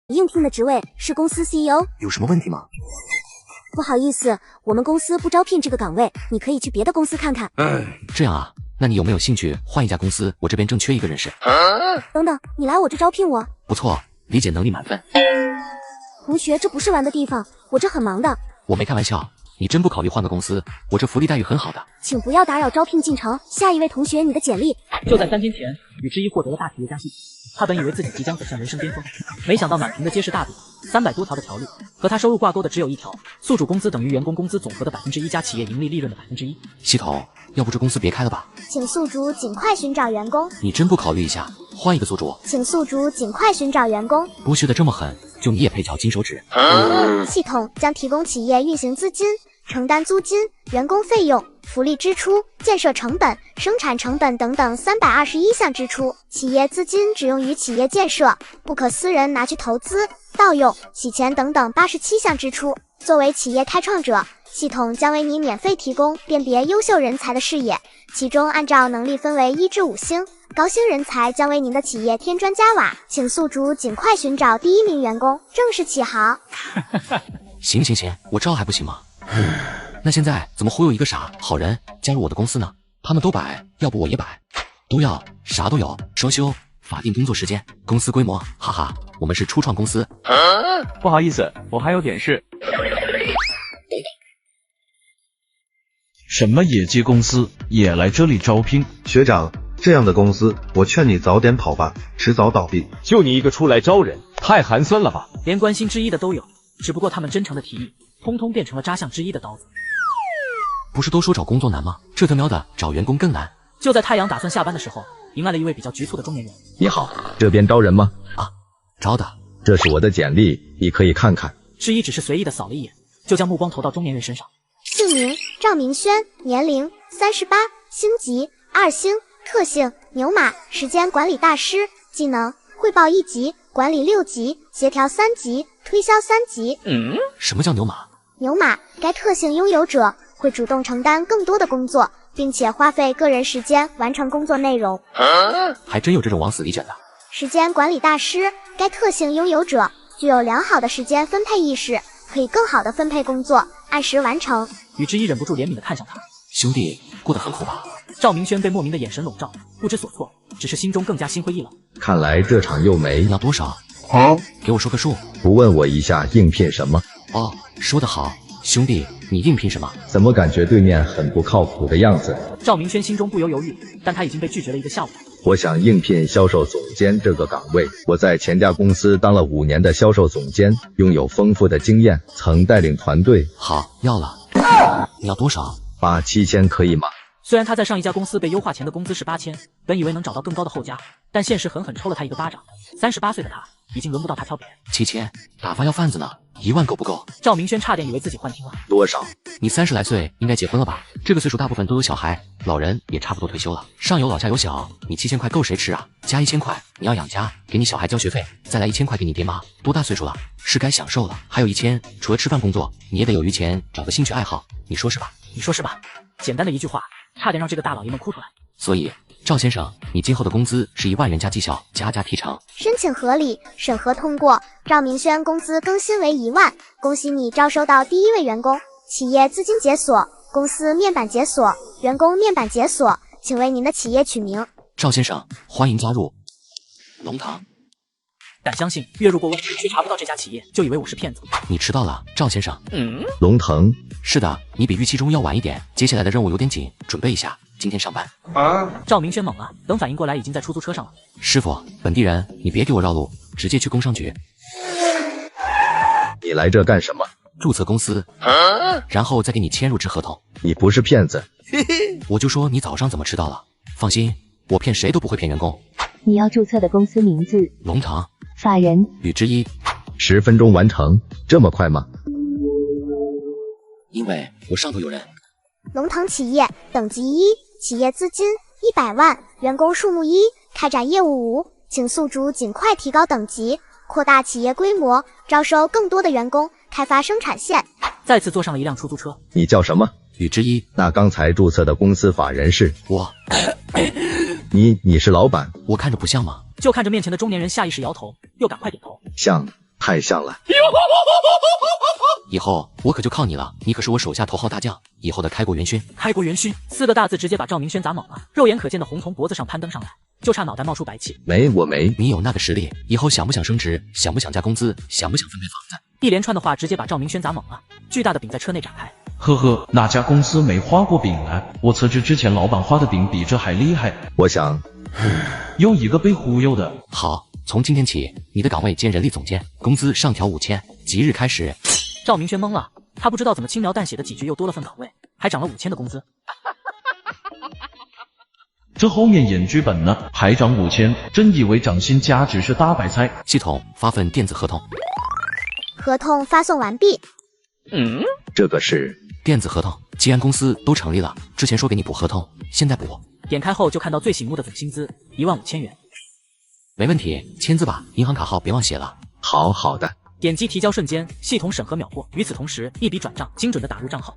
应聘的职位是公司 CEO， 有什么问题吗？不好意思，我们公司不招聘这个岗位，你可以去别的公司看看。这样啊，那你有没有兴趣换一家公司？我这边正缺一个人士。等等，你来我这招聘我？不错，理解能力满分。同学，这不是玩的地方，我这很忙的。我没开玩笑，你真不考虑换个公司？我这福利待遇很好的。请不要打扰招聘进程。下一位同学，你的简历。就在3天前，吕之一获得了大企业家系。他本以为自己即将走向人生巅峰，没想到满屏的皆是大饼，300多条的条例，和他收入挂钩的只有一条：宿主工资等于员工工资总和的1%加企业盈利利润的1%。系统，要不这公司别开了吧？请宿主尽快寻找员工。你真不考虑一下，换一个宿主？请宿主尽快寻找员工。剥削的这么狠，就你也配嚼金手指？系统将提供企业运行资金，承担租金、员工费用、福利支出、建设成本、生产成本等等321项支出。企业资金只用于企业建设，不可私人拿去投资、盗用、洗钱等等87项支出。作为企业开创者，系统将为你免费提供辨别优秀人才的视野，其中按照能力分为1至5星，高薪人才将为您的企业添砖加瓦。请宿主尽快寻找第1名员工，正式起航。行，我这还不行吗？那现在怎么忽悠一个傻好人加入我的公司呢？他们都摆，要不我也摆，都要，啥都有。双休，法定工作时间，公司规模，哈哈，我们是初创公司。不好意思，我还有点事。什么野鸡公司也来这里招聘？学长，这样的公司，我劝你早点跑吧，迟早倒闭。就你一个出来招人，太寒酸了吧？连关心之一的都有，只不过他们真诚的提议，通通变成了扎向之一的刀子。不是都说找工作难吗？这他喵的找员工更难。就在太阳打算下班的时候，迎来了一位比较局促的中年人。你好，这边招人吗？啊，招的。这是我的简历，你可以看看。之一只是随意的扫了一眼，就将目光投到中年人身上。姓名：赵明轩，年龄38，星级2星，特性牛马，时间管理大师，技能汇报1级，管理6级，协调3级，推销3级。什么叫牛马？牛马，该特性拥有者会主动承担更多的工作，并且花费个人时间完成工作内容。还真有这种往死里卷的。时间管理大师，该特性拥有者具有良好的时间分配意识，可以更好的分配工作，按时完成。与之一忍不住怜悯地看向他，兄弟过得很苦吧？赵明轩被莫名的眼神笼罩，不知所措，只是心中更加心灰意冷。看来这场又没。你要多少？给我说个数。不问我一下应聘什么？哦，说得好，兄弟，你应聘什么？怎么感觉对面很不靠谱的样子？赵明轩心中不由犹豫，但他已经被拒绝了1个下午。我想应聘销售总监这个岗位。我在前家公司当了5年的销售总监，拥有丰富的经验，曾带领团队。好，要了。你要多少？8、7千可以吗？虽然他在上一家公司被优化前的工资是8000，本以为能找到更高的后家，但现实狠狠抽了他一个巴掌。38岁的他已经轮不到他挑扁。7000，打发要贩子呢，1万够不够？赵明轩差点以为自己幻听了。多少？你30来岁应该结婚了吧？这个岁数大部分都有小孩，老人也差不多退休了，上有老下有小，你7000块够谁吃啊？加1000块，你要养家，给你小孩交学费，再来1000块给你爹妈，多大岁数了？是该享受了。还有1000，除了吃饭工作，你也得有余钱找个兴趣爱好，你说是吧？你说是吧？简单的一句话，差点让这个大老爷们哭出来。所以赵先生，你今后的工资是1万元加绩效，加提成。申请合理，审核通过。赵明轩工资更新为1万，恭喜你招收到第1位员工。企业资金解锁，公司面板解锁，员工面板解锁，请为您的企业取名。赵先生，欢迎加入龙腾。敢相信月入过万却查不到这家企业，就以为我是骗子。你迟到了，赵先生。龙腾。是的，你比预期中要晚一点，接下来的任务有点紧，准备一下，今天上班。赵明轩懵了，等反应过来已经在出租车上了。师傅，本地人，你别给我绕路，直接去工商局。你来这干什么？注册公司，然后再给你签入职合同。你不是骗子。我就说你早上怎么迟到了？放心，我骗谁都不会骗员工。你要注册的公司名字？龙腾。法人？吕之一。10分钟完成，这么快吗？因为我上头有人。龙腾企业，等级1，企业资金100万，员工数目1，开展业务5，请宿主尽快提高等级，扩大企业规模，招收更多的员工，开发生产线。再次坐上了一辆出租车。你叫什么？吕之一。那刚才注册的公司法人是？我。你是老板？我看着不像吗？就看着面前的中年人下意识摇头，又赶快点头。像。太像了。以后我可就靠你了，你可是我手下头号大将，以后的开国元勋。开国元勋4个大字直接把赵明轩砸懵了，肉眼可见的红从脖子上攀登上来，就差脑袋冒出白气。我没。你有那个实力，以后想不想升职，想不想加工资，想不想分配房子？一连串的话直接把赵明轩砸懵了，巨大的饼在车内展开。呵呵，哪家公司没画过饼啊？我辞职之前老板画的饼比这还厉害。我想，又一个被忽悠的。好，从今天起，你的岗位兼人力总监，工资上调5000，即日开始。赵明轩懵了，他不知道怎么轻描淡写的几句又多了份岗位，还涨了5000的工资。这后面演剧本呢，还涨5000，真以为涨薪加只是大白菜。系统发份电子合同。合同发送完毕。这个是电子合同。既然公司都成立了，之前说给你补合同，现在补。点开后就看到最醒目的总薪资15000元。没问题，签字吧，银行卡号别忘写了。好的。点击提交瞬间，系统审核秒过。与此同时，一笔转账精准的打入账号。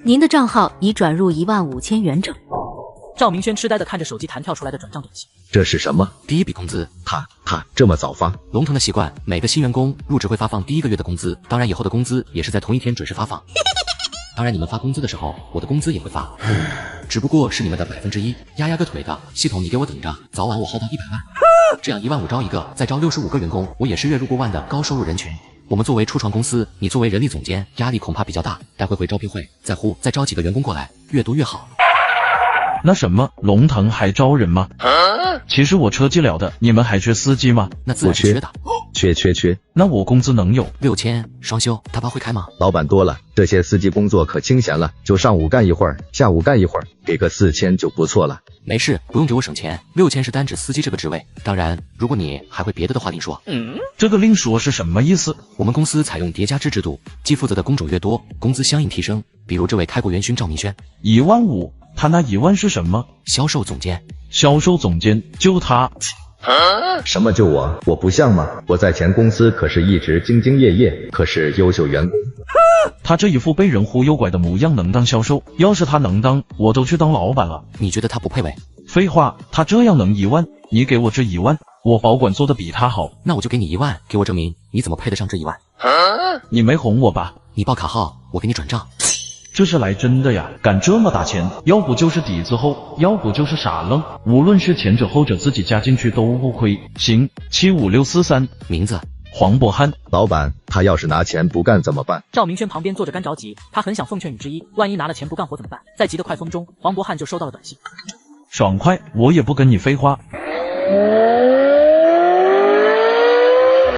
您的账号已转入15000元整。赵明轩痴呆的看着手机弹跳出来的转账短信。这是什么？第一笔工资。他这么早发？龙腾的习惯，每个新员工入职会发放第1个月的工资，当然以后的工资也是在同一天准时发放。当然你们发工资的时候，我的工资也会发，只不过是你们的1%，压个腿的。系统你给我等着，早晚我薅到100万，这样15000招一个，再招65个员工，我也是月入过万的高收入人群。我们作为初创公司，你作为人力总监，压力恐怕比较大。待会招聘会，再招几个员工过来，越多越好。那什么，龙腾还招人吗？其实我车技了的，你们还缺司机吗？那自然是缺的。缺。那我工资能有6000，双休，大巴会开吗？老板多了，这些司机工作可清闲了，就上午干一会儿，下午干一会儿，给个4000就不错了。没事，不用给我省钱。6000是单指司机这个职位，当然，如果你还会别的话另说。这个另说是什么意思？我们公司采用叠加制度，既负责的工种越多，工资相应提升。比如这位开国元勋赵明轩，15000，他那1万是什么？销售总监。销售总监就他。什么就我？我不像吗？我在前公司可是一直兢兢业业，可是优秀员工。他这一副被人忽悠拐的模样能当销售？要是他能当，我都去当老板了。你觉得他不配位？废话，他这样能1万，你给我这1万，我保管做的比他好。那我就给你1万，给我证明你怎么配得上这1万。你没哄我吧？你报卡号，我给你转账。这是来真的呀，敢这么打钱，要不就是底子厚，要不就是傻愣，无论是前者后者自己加进去都不亏。行，75643，名字黄渤汉。老板，他要是拿钱不干怎么办？赵明轩旁边坐着干着急，他很想奉劝宇之一，万一拿了钱不干活怎么办？在急的快风中，黄渤汉就收到了短信。爽快，我也不跟你废话。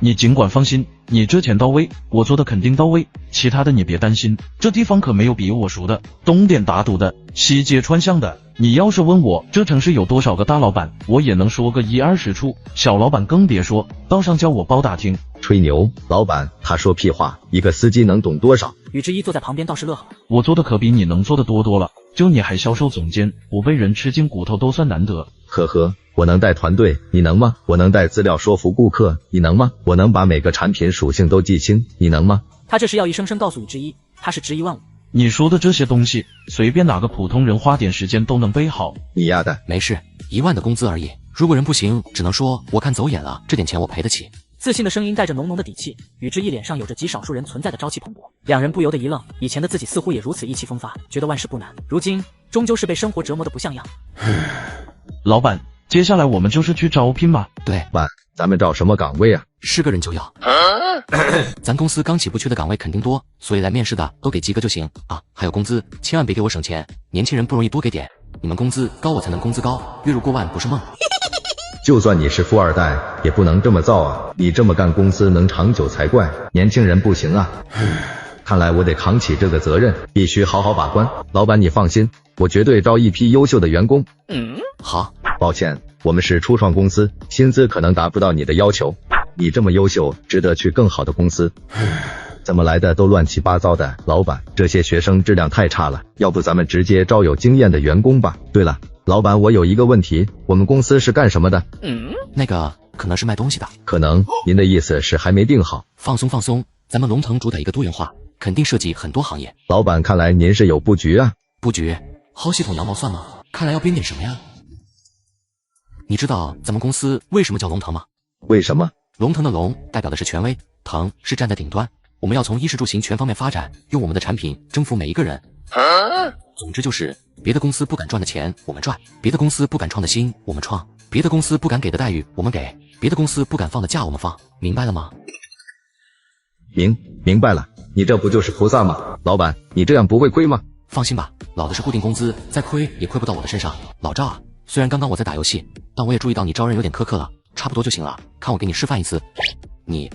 你尽管放心，你这钱到位，我做的肯定到位，其他的你别担心，这地方可没有比我熟的，东点打赌的，西接川巷的。你要是问我这城市有多少个大老板，我也能说个1-20处，小老板更别说，道上叫我包打听。吹牛，老板他说屁话，一个司机能懂多少？宇之一坐在旁边倒是乐呵，我做的可比你能做的多了，就你还销售总监，不被人吃进骨头都算难得。呵呵，我能带团队，你能吗？我能带资料说服顾客，你能吗？我能把每个产品属性都记清，你能吗？他这是要一声声告诉宇之一，他是值15000。你说的这些东西，随便哪个普通人花点时间都能背好。你丫的，没事，1万的工资而已。如果人不行，只能说我看走眼了，这点钱我赔得起。自信的声音带着浓浓的底气，宇之一脸上有着极少数人存在的朝气蓬勃。两人不由得一愣，以前的自己似乎也如此意气风发，觉得万事不难，如今终究是被生活折磨得不像样。老板，接下来我们就是去招聘吗？对，晚，咱们招什么岗位啊？10个人就要。咱公司刚起步缺的岗位肯定多，所以来面试的都给及格就行啊。还有工资，千万别给我省钱，年轻人不容易多给点。你们工资高我才能工资高，月入过万不是梦。就算你是富二代，也不能这么造啊！你这么干，公司能长久才怪。年轻人不行啊！看来我得扛起这个责任，必须好好把关。老板，你放心，我绝对招一批优秀的员工。好，抱歉，我们是初创公司，薪资可能达不到你的要求。你这么优秀，值得去更好的公司。怎么来的都乱七八糟的，老板，这些学生质量太差了，要不咱们直接招有经验的员工吧？对了，老板，我有一个问题，我们公司是干什么的？那个可能是卖东西的。可能，您的意思是还没定好？放松放松，咱们龙腾主打一个多元化，肯定涉及很多行业。老板，看来您是有布局啊。布局？薅系统羊毛算吗？看来要编点什么呀？你知道咱们公司为什么叫龙腾吗？为什么？龙腾的龙代表的是权威，腾是站在顶端。我们要从衣食住行全方面发展，用我们的产品征服每一个人。总之就是别的公司不敢赚的钱我们赚，别的公司不敢创的新我们创，别的公司不敢给的待遇我们给，别的公司不敢放的假我们放，明白了吗？明白了，你这不就是菩萨吗？老板，你这样不会亏吗？放心吧，老子是固定工资，再亏也亏不到我的身上。老赵啊，虽然刚刚我在打游戏，但我也注意到你招人有点苛刻了，差不多就行了，看我给你示范一次。你，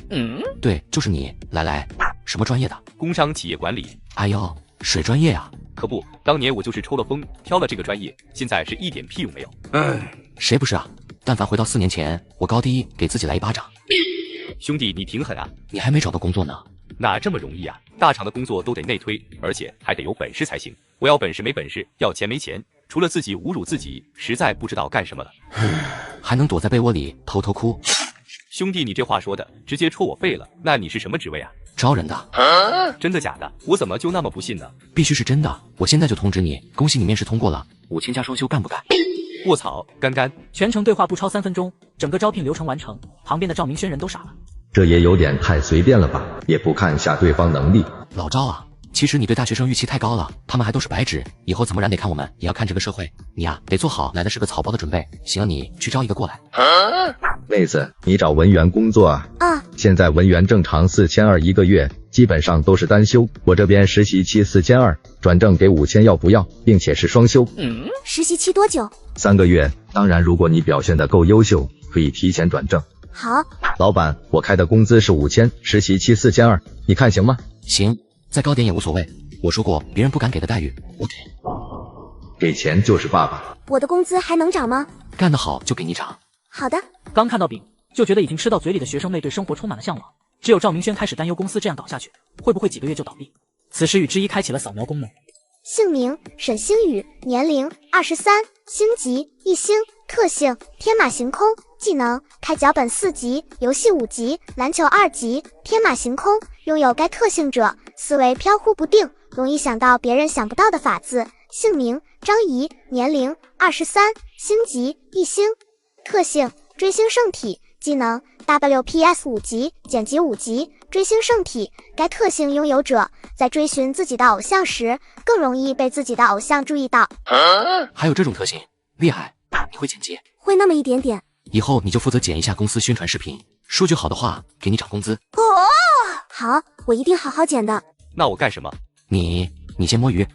对，就是你，来，什么专业的？工商企业管理。哎呦，水专业啊？可不，当年我就是抽了风挑了这个专业，现在是一点屁用没有。谁不是啊？但凡回到4年前，我高低给自己来一巴掌。兄弟，你挺狠啊！你还没找到工作呢？哪这么容易啊？大厂的工作都得内推，而且还得有本事才行。我要本事没本事，要钱没钱，除了自己侮辱自己，实在不知道干什么了。还能躲在被窝里偷偷哭？兄弟，你这话说的直接戳我肺了。那你是什么职位啊？招人的。真的假的？我怎么就那么不信呢？必须是真的，我现在就通知你，恭喜你面试通过了，5000加双休，干不干？卧槽，干！全程对话不超3分钟，整个招聘流程完成。旁边的赵明轩人都傻了。这也有点太随便了吧，也不看下对方能力。老赵啊，其实你对大学生预期太高了，他们还都是白纸，以后怎么燃得看我们，也要看这个社会。你呀，得做好来的是个草包的准备。行了，你去招一个过来。妹子，你找文员工作啊？啊，现在文员正常4200一个月，基本上都是单休。我这边实习期4200，转正给5000，要不要？并且是双休。实习期多久？3个月。当然，如果你表现得够优秀，可以提前转正。好，老板，我开的工资是5000，实习期4200，你看行吗？行，再高点也无所谓。我说过，别人不敢给的待遇，我给。给钱就是爸爸。我的工资还能涨吗？干得好就给你涨。好的。刚看到饼，就觉得已经吃到嘴里的学生妹对生活充满了向往。只有赵明轩开始担忧公司这样搞下去，会不会几个月就倒闭？此时与之一开启了扫描功能。姓名沈星宇，年龄23，星级一星，特性天马行空，技能开脚本4级，游戏5级，篮球2级。天马行空，拥有该特性者思维飘忽不定，容易想到别人想不到的法子。姓名张怡，年龄23，星级一星，特性追星圣体，技能 WPS 5级，剪辑5级。追星圣体，该特性拥有者在追寻自己的偶像时，更容易被自己的偶像注意到。还有这种特性，厉害！你会剪辑？会那么一点点。以后你就负责剪一下公司宣传视频，数据好的话，给你涨工资。哦，好，我一定好好剪的。那我干什么？你先摸鱼。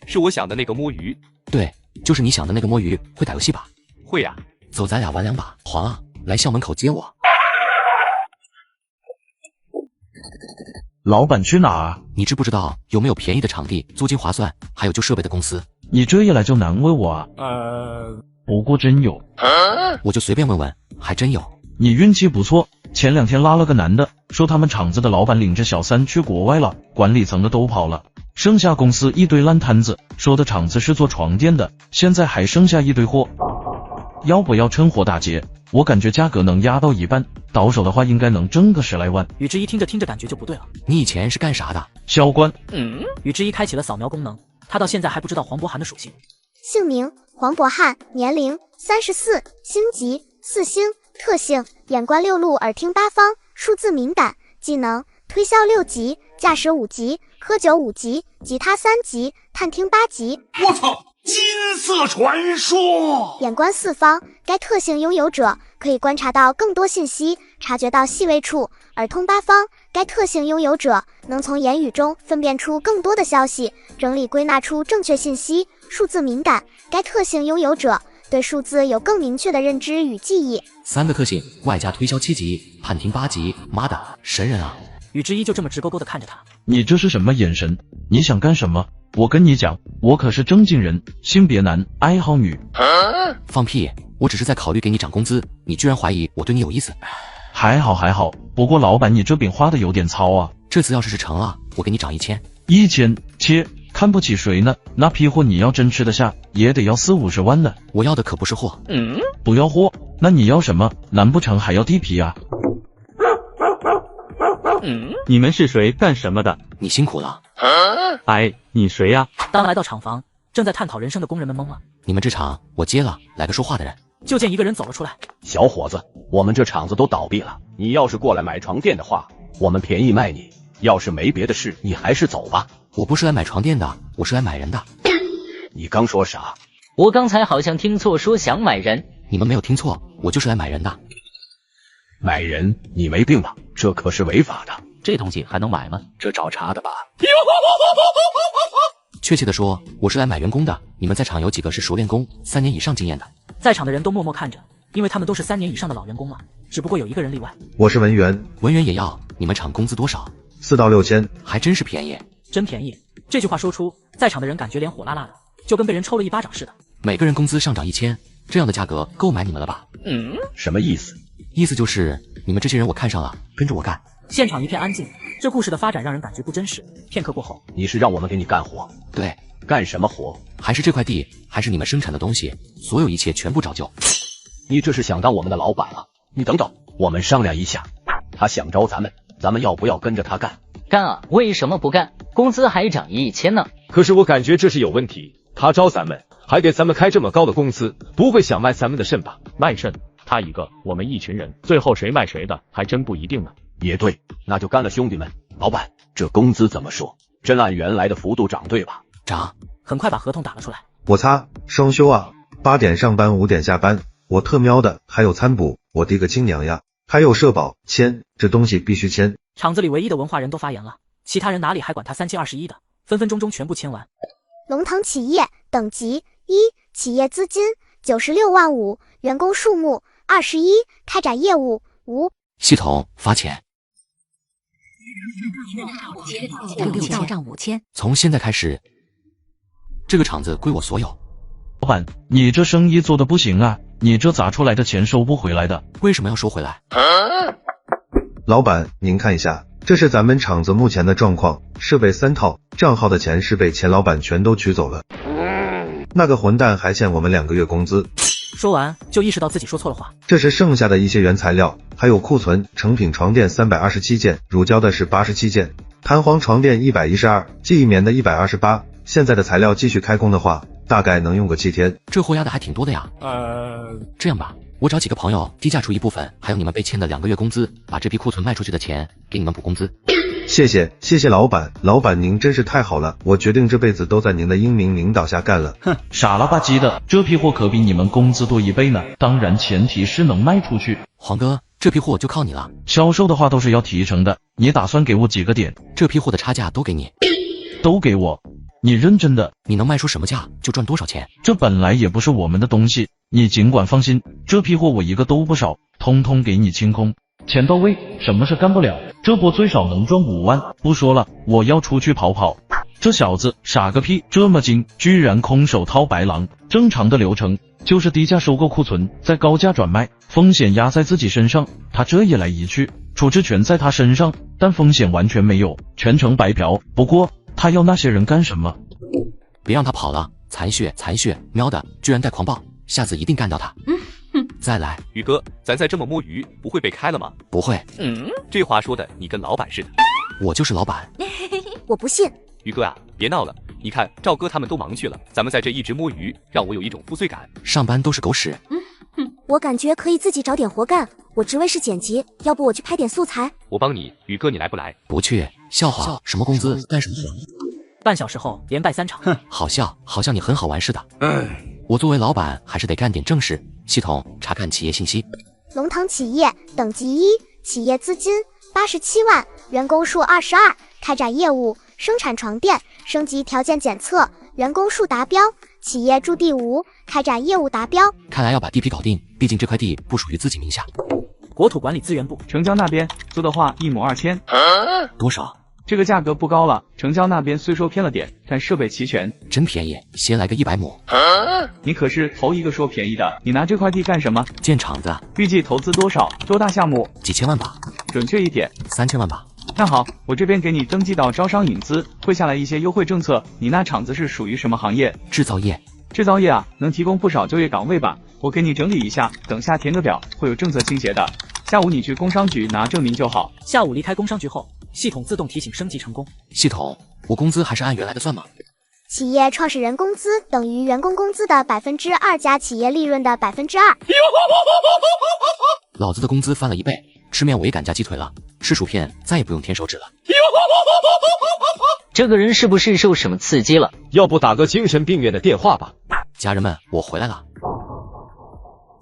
是我想的那个摸鱼。对，就是你想的那个摸鱼。会打游戏吧？会呀。走，咱俩玩2把。黄啊，来校门口接我。老板去哪啊？你知不知道有没有便宜的场地，租金划算，还有旧设备的公司？你这一来就难为我啊。不过真有。我就随便问问，还真有。你运气不错，前2天拉了个男的，说他们厂子的老板领着小三去国外了，管理层的都跑了，剩下公司一堆烂摊子，说的厂子是做床垫的，现在还剩下一堆货。要不要趁火打劫？我感觉价格能压到一半，到手的话应该能挣个10来万。与之一听着感觉就不对了。你以前是干啥的？销官。与之一开启了扫描功能，他到现在还不知道黄渤涵的属性。姓名黄渤涵，年龄34，星级4星，特性眼观六路，耳听八方，数字敏感，技能推销6级，驾驶5级，喝酒5级，吉他3级，探听8级。我操！金色传说，眼观四方，该特性拥有者可以观察到更多信息，察觉到细微处。耳通八方，该特性拥有者能从言语中分辨出更多的消息，整理归纳出正确信息。数字敏感，该特性拥有者对数字有更明确的认知与记忆。3个特性，外加推销7级，探听8级，妈的，神人啊！与之一就这么直勾勾的看着他。你这是什么眼神？你想干什么？我跟你讲，我可是正经人，性别男，爱好女。放屁！我只是在考虑给你涨工资，你居然怀疑我对你有意思。还好，不过老板你这饼画的有点糙啊。这次要是成了，我给你涨1000。1000，切，看不起谁呢？那批货你要真吃得下，也得要40-50万呢。我要的可不是货。不要货，那你要什么？难不成还要地皮啊？你们是谁干什么的？你辛苦了。哎，你谁呀？当来到厂房，正在探讨人生的工人们懵了。你们这场我接了，来个说话的人。就见一个人走了出来。小伙子，我们这厂子都倒闭了，你要是过来买床垫的话，我们便宜卖你。要是没别的事，你还是走吧。我不是来买床垫的，我是来买人的。你刚说啥？我刚才好像听错，说想买人。你们没有听错，我就是来买人的。买人？你没病吧？这可是违法的。这东西还能买吗？这找茬的吧？确切的说，我是来买员工的。你们在场有几个是熟练工，3年以上经验的？在场的人都默默看着，因为他们都是3年以上的老员工了，只不过有一个人例外。我是文员，文员也要。你们厂工资多少？4到6千，还真是便宜。真便宜！这句话说出，在场的人感觉脸火辣辣的，就跟被人抽了一巴掌似的。每个人工资上涨1000，这样的价格够买你们了吧？什么意思？意思就是你们这些人我看上了，跟着我干。现场一片安静，这故事的发展让人感觉不真实。片刻过后，你是让我们给你干活？对，干什么活？还是这块地，还是你们生产的东西，所有一切全部照旧。你这是想当我们的老板了？你等等，我们商量一下。他想招咱们要不要跟着他干？干啊！为什么不干？工资还涨1000呢。可是我感觉这是有问题，他招咱们，还给咱们开这么高的工资，不会想卖咱们的肾吧？卖肾？他一个，我们一群人，最后谁卖谁的，还真不一定呢。也对，那就干了，兄弟们。老板，这工资怎么说？真按原来的幅度涨对吧？涨。很快把合同打了出来。我擦，双休啊，8点上班，5点下班，我特喵的，还有餐补，我的个亲娘呀！还有社保，签，这东西必须签。厂子里唯一的文化人都发言了，其他人哪里还管他3721的，分分钟钟全部签完。龙腾企业等级1，企业资金96万5，员工数目21，开展业务5。系统发钱，给我到账5000。从现在开始，这个厂子归我所有。老板，你这生意做的不行啊，你这砸出来的钱收不回来的。为什么要收回来？老板，您看一下，这是咱们厂子目前的状况，设备3套，账号的钱是被钱老板全都取走了。那个混蛋还欠我们2个月工资。说完就意识到自己说错了话。这是剩下的一些原材料，还有库存，成品床垫327件，乳胶的是87件，弹簧床垫112，记忆棉的128。现在的材料继续开工的话，大概能用个7天。这货压的还挺多的呀。这样吧，我找几个朋友低价出一部分，还有你们被欠的2个月工资，把这批库存卖出去的钱给你们补工资。谢谢老板，老板您真是太好了，我决定这辈子都在您的英明领导下干了。哼，傻了吧唧的，这批货可比你们工资多1倍呢，当然前提是能卖出去。黄哥，这批货就靠你了。销售的话都是要提成的，你打算给我几个点？这批货的差价都给你。都给我？你认真的？你能卖出什么价就赚多少钱。这本来也不是我们的东西，你尽管放心，这批货我一个都不少，通通给你清空。钱到位，什么事干不了？这波最少能赚5万。不说了，我要出去跑跑。这小子傻个屁，这么精，居然空手套白狼。正常的流程就是低价收购库存，再高价转卖，风险压在自己身上。他这一来一去，处置权在他身上，但风险完全没有，全程白嫖。不过他要那些人干什么？别让他跑了，残血，喵的，居然带狂暴，下次一定干掉他。再来，宇哥，咱再这么摸鱼，不会被开了吗？不会。这话说的，你跟老板似的。我就是老板。我不信。宇哥啊，别闹了，你看赵哥他们都忙去了，咱们在这一直摸鱼，让我有一种负罪感。上班都是狗屎。我感觉可以自己找点活干，我职位是剪辑，要不我去拍点素材。我帮你，宇哥你来不来？不去，笑话，什么工资干什么活？半小时后连败3场。好笑，好像你很好玩似的。我作为老板还是得干点正事。系统查看企业信息。龙腾企业等级1，企业资金87万，员工数22，开展业务生产床垫，升级条件检测，员工数达标，企业驻地5，开展业务达标。看来要把地皮搞定，毕竟这块地不属于自己名下。国土管理资源部。城郊那边租的话1亩2000。多少？这个价格不高了，城郊那边虽说偏了点，但设备齐全，真便宜。先来个100亩。你可是头一个说便宜的，你拿这块地干什么？建厂子。预计投资多少？多大项目？几千万吧。准确一点，3000万吧。那好，我这边给你登记到招商引资，会下来一些优惠政策。你那厂子是属于什么行业？制造业。制造业啊，能提供不少就业岗位吧？我给你整理一下，等下填个表，会有政策倾斜的。下午你去工商局拿证明就好。下午离开工商局后，系统自动提醒升级成功。系统，我工资还是按原来的算吗？企业创始人工资等于员工工资的2%加企业利润的2%。老子的工资翻了1倍，吃面我也敢加鸡腿了，吃薯片再也不用舔手指了。这个人是不是受什么刺激了？要不打个精神病院的电话吧？家人们，我回来了。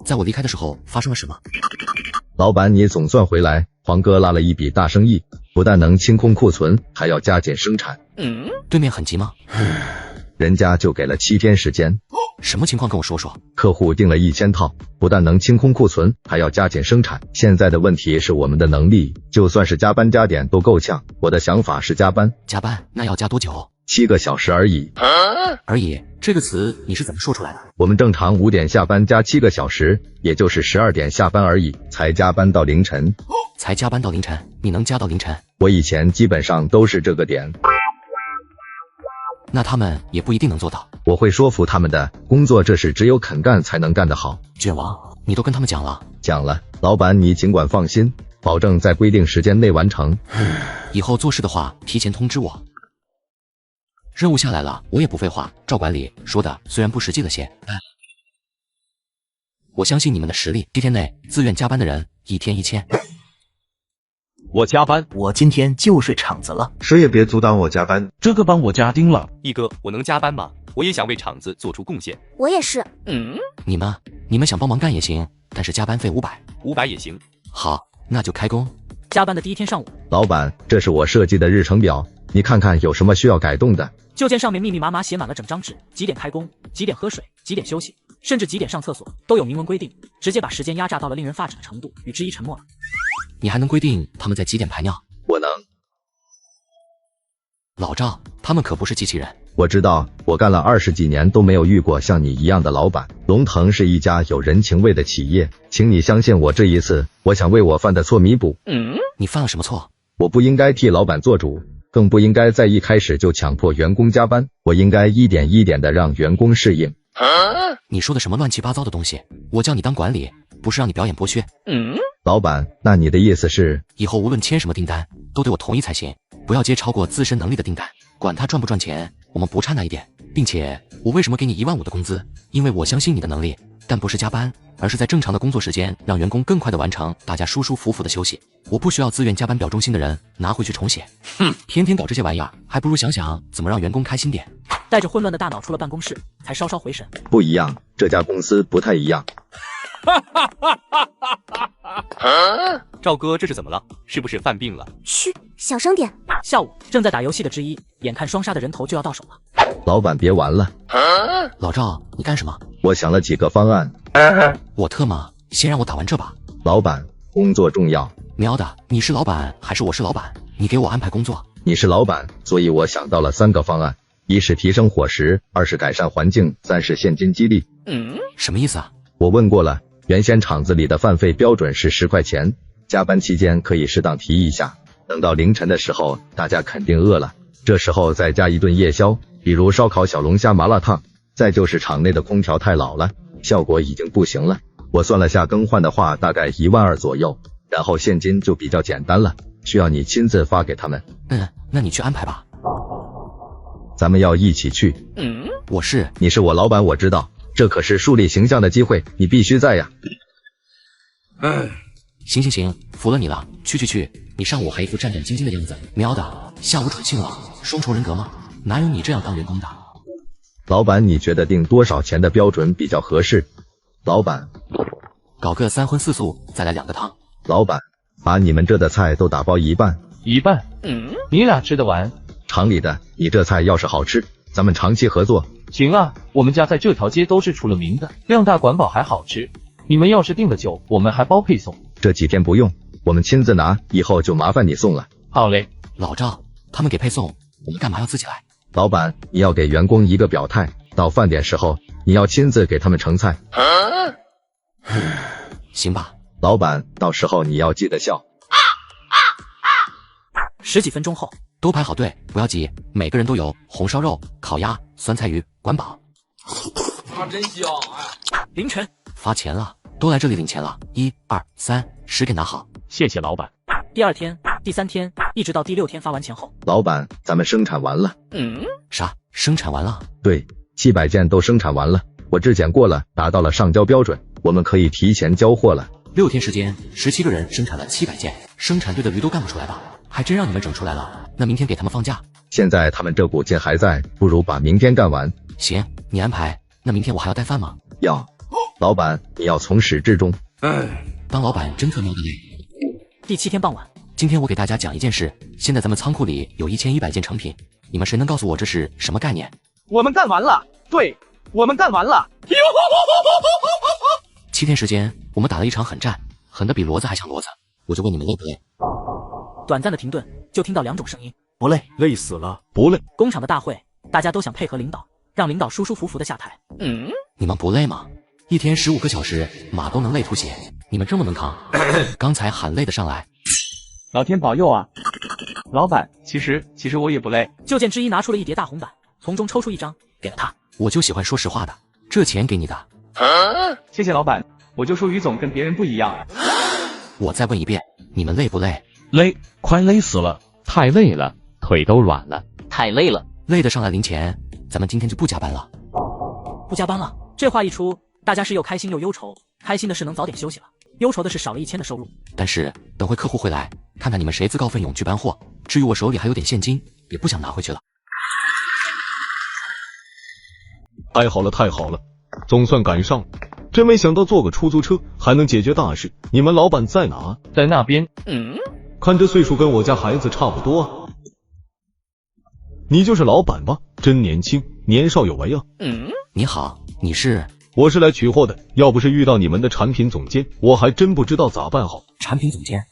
在我离开的时候发生了什么？老板，你总算回来，黄哥拉了一笔大生意，不但能清空库存，还要加紧生产。对面很急吗？人家就给了7天时间。什么情况跟我说说？客户订了1000套，不但能清空库存，还要加紧生产。现在的问题是我们的能力，就算是加班加点都够呛。我的想法是加班。加班？那要加多久？7个小时而已。而已这个词你是怎么说出来的？我们正常5点下班加7个小时，也就是12点下班而已，才加班到凌晨。才加班到凌晨？你能加到凌晨？我以前基本上都是这个点。那他们也不一定能做到。我会说服他们的，工作这事只有肯干才能干得好。卷王，你都跟他们讲了？讲了，老板你尽管放心，保证在规定时间内完成。以后做事的话提前通知我。任务下来了，我也不废话，照管理说的虽然不实际了些，但我相信你们的实力。7天内自愿加班的人1天1000。我加班，我今天就睡场子了。谁也别阻挡我加班。这个班我加丁了。一哥，我能加班吗？我也想为厂子做出贡献。我也是。你们想帮忙干也行，但是加班费500也行。好，那就开工。加班的第一天上午，老板，这是我设计的日程表，你看看有什么需要改动的。就见上面密密麻麻写满了整张纸，几点开工，几点喝水，几点休息，甚至几点上厕所都有明文规定，直接把时间压榨到了令人发指的程度，与之一沉默了。你还能规定他们在几点排尿？我能。老赵，他们可不是机器人。我知道，我干了20几年都没有遇过像你一样的老板。龙腾是一家有人情味的企业，请你相信我，这一次我想为我犯的错弥补。你犯了什么错？我不应该替老板做主，更不应该在一开始就强迫员工加班，我应该一点一点的让员工适应。你说的什么乱七八糟的东西？我叫你当管理，不是让你表演剥削。老板，那你的意思是，以后无论签什么订单，都对我同意才行，不要接超过自身能力的订单，管他赚不赚钱，我们不差那一点。并且我为什么给你15000的工资？因为我相信你的能力，但不是加班，而是在正常的工作时间，让员工更快的完成，大家舒舒服服的休息。我不需要自愿加班表忠心的人拿回去重写。天天搞这些玩意儿，还不如想想怎么让员工开心点。带着混乱的大脑出了办公室，才稍稍回神。不一样，这家公司不太一样。赵哥，这是怎么了？是不是犯病了？嘘，小声点。下午正在打游戏的之一，眼看双杀的人头就要到手了。老板别玩了。老赵，你干什么？我想了几个方案。我特么，先让我打完这吧。老板，工作重要。喵的，你是老板还是我是老板？你给我安排工作。你是老板，所以我想到了3个方案：一是提升伙食，2是改善环境，3是现金激励。什么意思啊？我问过了，原先厂子里的饭费标准是10块钱，加班期间可以适当提一下，等到凌晨的时候大家肯定饿了，这时候再加一顿夜宵，比如烧烤、小龙虾、麻辣烫。再就是厂内的空调太老了，效果已经不行了，我算了下，更换的话大概12000左右，然后现金就比较简单了，需要你亲自发给他们。那你去安排吧。咱们要一起去。你是我老板，我知道，这可是树立形象的机会，你必须在呀。行，服了你了。去，你上午还一副战战兢兢的样子，喵的，下午蠢性了，双重人格吗？哪有你这样当员工的？老板，你觉得定多少钱的标准比较合适？老板，搞个3荤4素，再来2个汤。老板，把你们这的菜都打包一半。一半？你俩吃得完？厂里的，你这菜要是好吃，咱们长期合作。行啊，我们家在这条街都是出了名的，量大管饱还好吃。你们要是订了酒，我们还包配送。这几天不用，我们亲自拿，以后就麻烦你送了。好嘞。老赵，他们给配送，我们干嘛要自己来？老板，你要给员工一个表态，到饭点时候，你要亲自给他们盛菜。行吧。老板，到时候你要记得笑。10几分钟后，都排好队，不要急，每个人都有红烧肉、烤鸭、酸菜鱼，管饱。真香！凌晨发钱了，都来这里领钱了，1、2、3，10给拿好。谢谢老板。第2天、第3天一直到第6天发完钱后。老板，咱们生产完了。啥？生产完了？对，700件都生产完了，我质检过了，达到了上交标准，我们可以提前交货了。6天时间，17个人生产了700件，生产队的驴都干不出来吧？还真让你们整出来了。那明天给他们放假。现在他们这股劲还在，不如把明天干完。行，你安排。那明天我还要带饭吗？要。老板，你要从始至终。当老板真特喵的累。第7天傍晚，今天我给大家讲一件事。现在咱们仓库里有1100件成品，你们谁能告诉我这是什么概念？我们干完了，对，我们干完了。7天时间，我们打了一场狠战，狠得比骡子还像骡子。我就问你们累不累？短暂的停顿，就听到2种声音：不累，累死了，不累。工厂的大会，大家都想配合领导，让领导舒舒服服的下台。你们不累吗？一天15个小时，马都能累吐血，你们这么能扛？刚才喊累的上来。老天保佑啊！老板，其实我也不累。就见之一拿出了一叠大红板，从中抽出一张给了他。我就喜欢说实话的，这钱给你的。谢谢老板，我就说于总跟别人不一样。我再问一遍，你们累不累？累，快累死了，太累了，腿都软了，太累了，累得上来零钱，咱们今天就不加班了。不加班了，这话一出，大家是又开心又忧愁。开心的是能早点休息了，忧愁的是少了1000的收入。但是等会客户会来，看看你们谁自告奋勇去搬货。至于我手里还有点现金，也不想拿回去了。太好了，太好了，总算赶上了。真没想到坐个出租车还能解决大事。你们老板在哪？在那边。看这岁数跟我家孩子差不多啊。你就是老板吗？真年轻，年少有为啊。你好，你是？我是来取货的，要不是遇到你们的产品总监，我还真不知道咋办好。产品总监？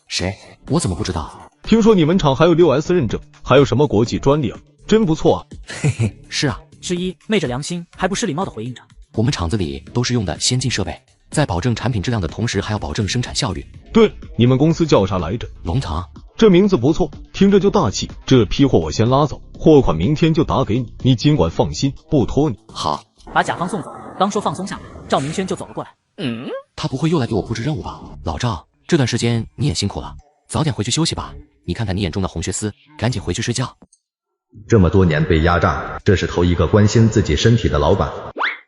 谁？我怎么不知道？听说你们厂还有6S 认证，还有什么国际专利啊？真不错啊。嘿嘿，是啊。之一昧着良心，还不失礼貌的回应着。我们厂子里都是用的先进设备，在保证产品质量的同时，还要保证生产效率。对，你们公司叫啥来着？龙腾。这名字不错，听着就大气。这批货我先拉走，货款明天就打给你，你尽管放心，不拖你。好。把甲方送走，刚说放松下来，赵明轩就走了过来。他不会又来给我布置任务吧？老赵，这段时间你也辛苦了，早点回去休息吧。你看看你眼中的红血丝，赶紧回去睡觉。这么多年被压榨，这是头一个关心自己身体的老板。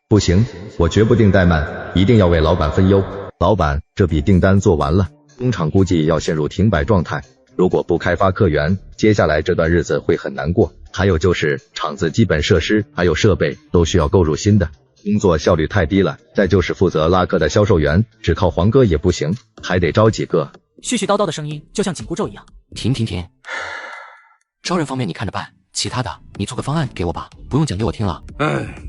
不行，我绝不定怠慢，一定要为老板分忧。老板，这笔订单做完了，工厂估计要陷入停摆状态。如果不开发客源，接下来这段日子会很难过。还有就是厂子基本设施还有设备都需要购入新的，工作效率太低了。再就是负责拉客的销售员，只靠黄哥也不行，还得招几个。絮絮叨叨的声音就像紧箍咒一样。停！招人方面你看着办，其他的你做个方案给我吧，不用讲给我听了。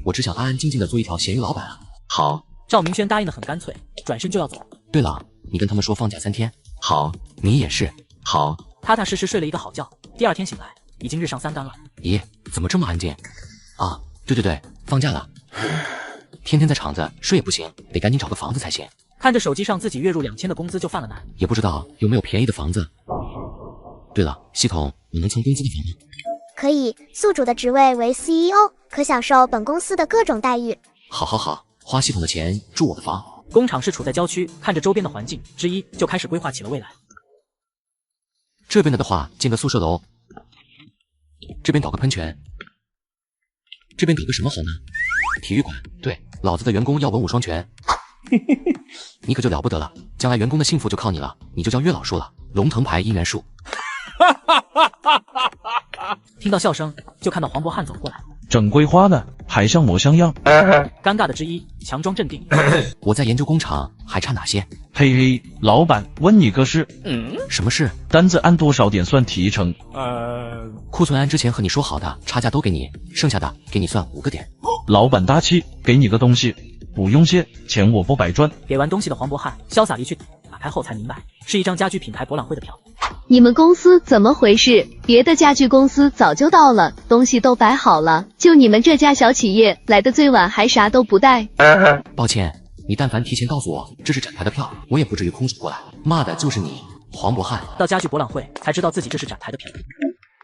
我只想安安静静的做一条咸鱼老板啊。好。赵明轩答应的很干脆，转身就要走。对了，你跟他们说放假3天。好。你也是。好。踏踏实实睡了一个好觉，第2天醒来已经日上3竿了。咦，怎么这么安静啊？对，放假了。天天在厂子睡也不行，得赶紧找个房子才行。看着手机上自己月入2000的工资就犯了难，也不知道有没有便宜的房子。对了，系统，我能蹭公司的房吗？可以，宿主的职位为 CEO， 可享受本公司的各种待遇。好，花系统的钱住我的房。工厂是处在郊区，看着周边的环境，之一就开始规划起了未来。这边的话建个宿舍楼，这边搞个喷泉，这边搞个什么好呢？体育馆。对，老子的员工要文武双全。你可就了不得了，将来员工的幸福就靠你了，你就叫月老树了，龙腾牌姻缘树。听到笑声，就看到黄渤汉走过来，整规划的，还像模像样。尴尬的之一，强装镇定。我在研究工厂还差哪些？嘿，老板，问你个事。什么事？单子按多少点算提成？库存按之前和你说好的，差价都给你，剩下的给你算5个点。老板大气，给你个东西，不用谢，钱我不白赚。给完东西的黄渤汉潇洒离去，打开后才明白是一张家居品牌博览会的票。你们公司怎么回事？别的家具公司早就到了，东西都摆好了，就你们这家小企业来的最晚，还啥都不带。抱歉，你但凡提前告诉我这是展台的票，我也不至于空手过来。骂的就是你，黄渤汉。到家具博览会才知道自己这是展台的票。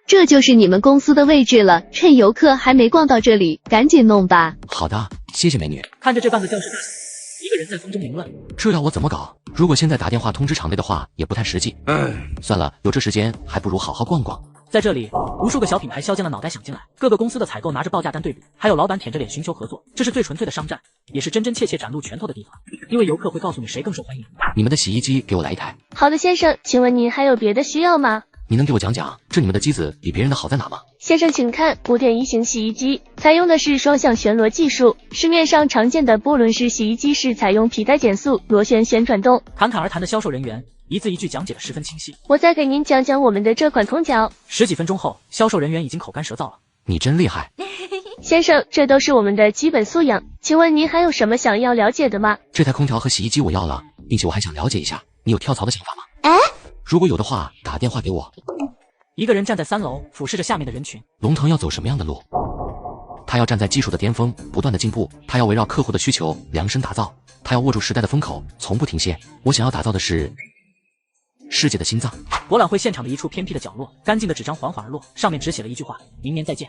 这就是你们公司的位置了，趁游客还没逛到这里，赶紧弄吧。好的，谢谢美女。看着这半个教室大小，一个人在风中凌乱。这要我怎么搞？如果现在打电话通知厂内的话，也不太实际。算了，有这时间，还不如好好逛逛。在这里，无数个小品牌削尖了脑袋想进来，各个公司的采购拿着报价单对比，还有老板舔着脸寻求合作，这是最纯粹的商战，也是真真切切展露拳头的地方。因为游客会告诉你谁更受欢迎。你们的洗衣机给我来一台。好的，先生，请问您还有别的需要吗？你能给我讲讲，这你们的机子比别人的好在哪吗？先生，请看5.1型洗衣机，采用的是双向旋螺技术。市面上常见的波轮式洗衣机是采用皮带减速、螺旋旋转动。侃侃而谈的销售人员一字一句讲解的十分清晰。我再给您讲讲我们的这款空调。10几分钟后，销售人员已经口干舌燥了。你真厉害，先生，这都是我们的基本素养。请问您还有什么想要了解的吗？这台空调和洗衣机我要了，并且我还想了解一下，你有跳槽的想法吗？如果有的话，打电话给我。一个人站在3楼，俯视着下面的人群。龙腾要走什么样的路？他要站在技术的巅峰，不断的进步。他要围绕客户的需求量身打造。他要握住时代的风口，从不停歇。我想要打造的是世界的心脏。博览会现场的一处偏僻的角落，干净的纸张缓缓而落，上面只写了一句话：明年再见。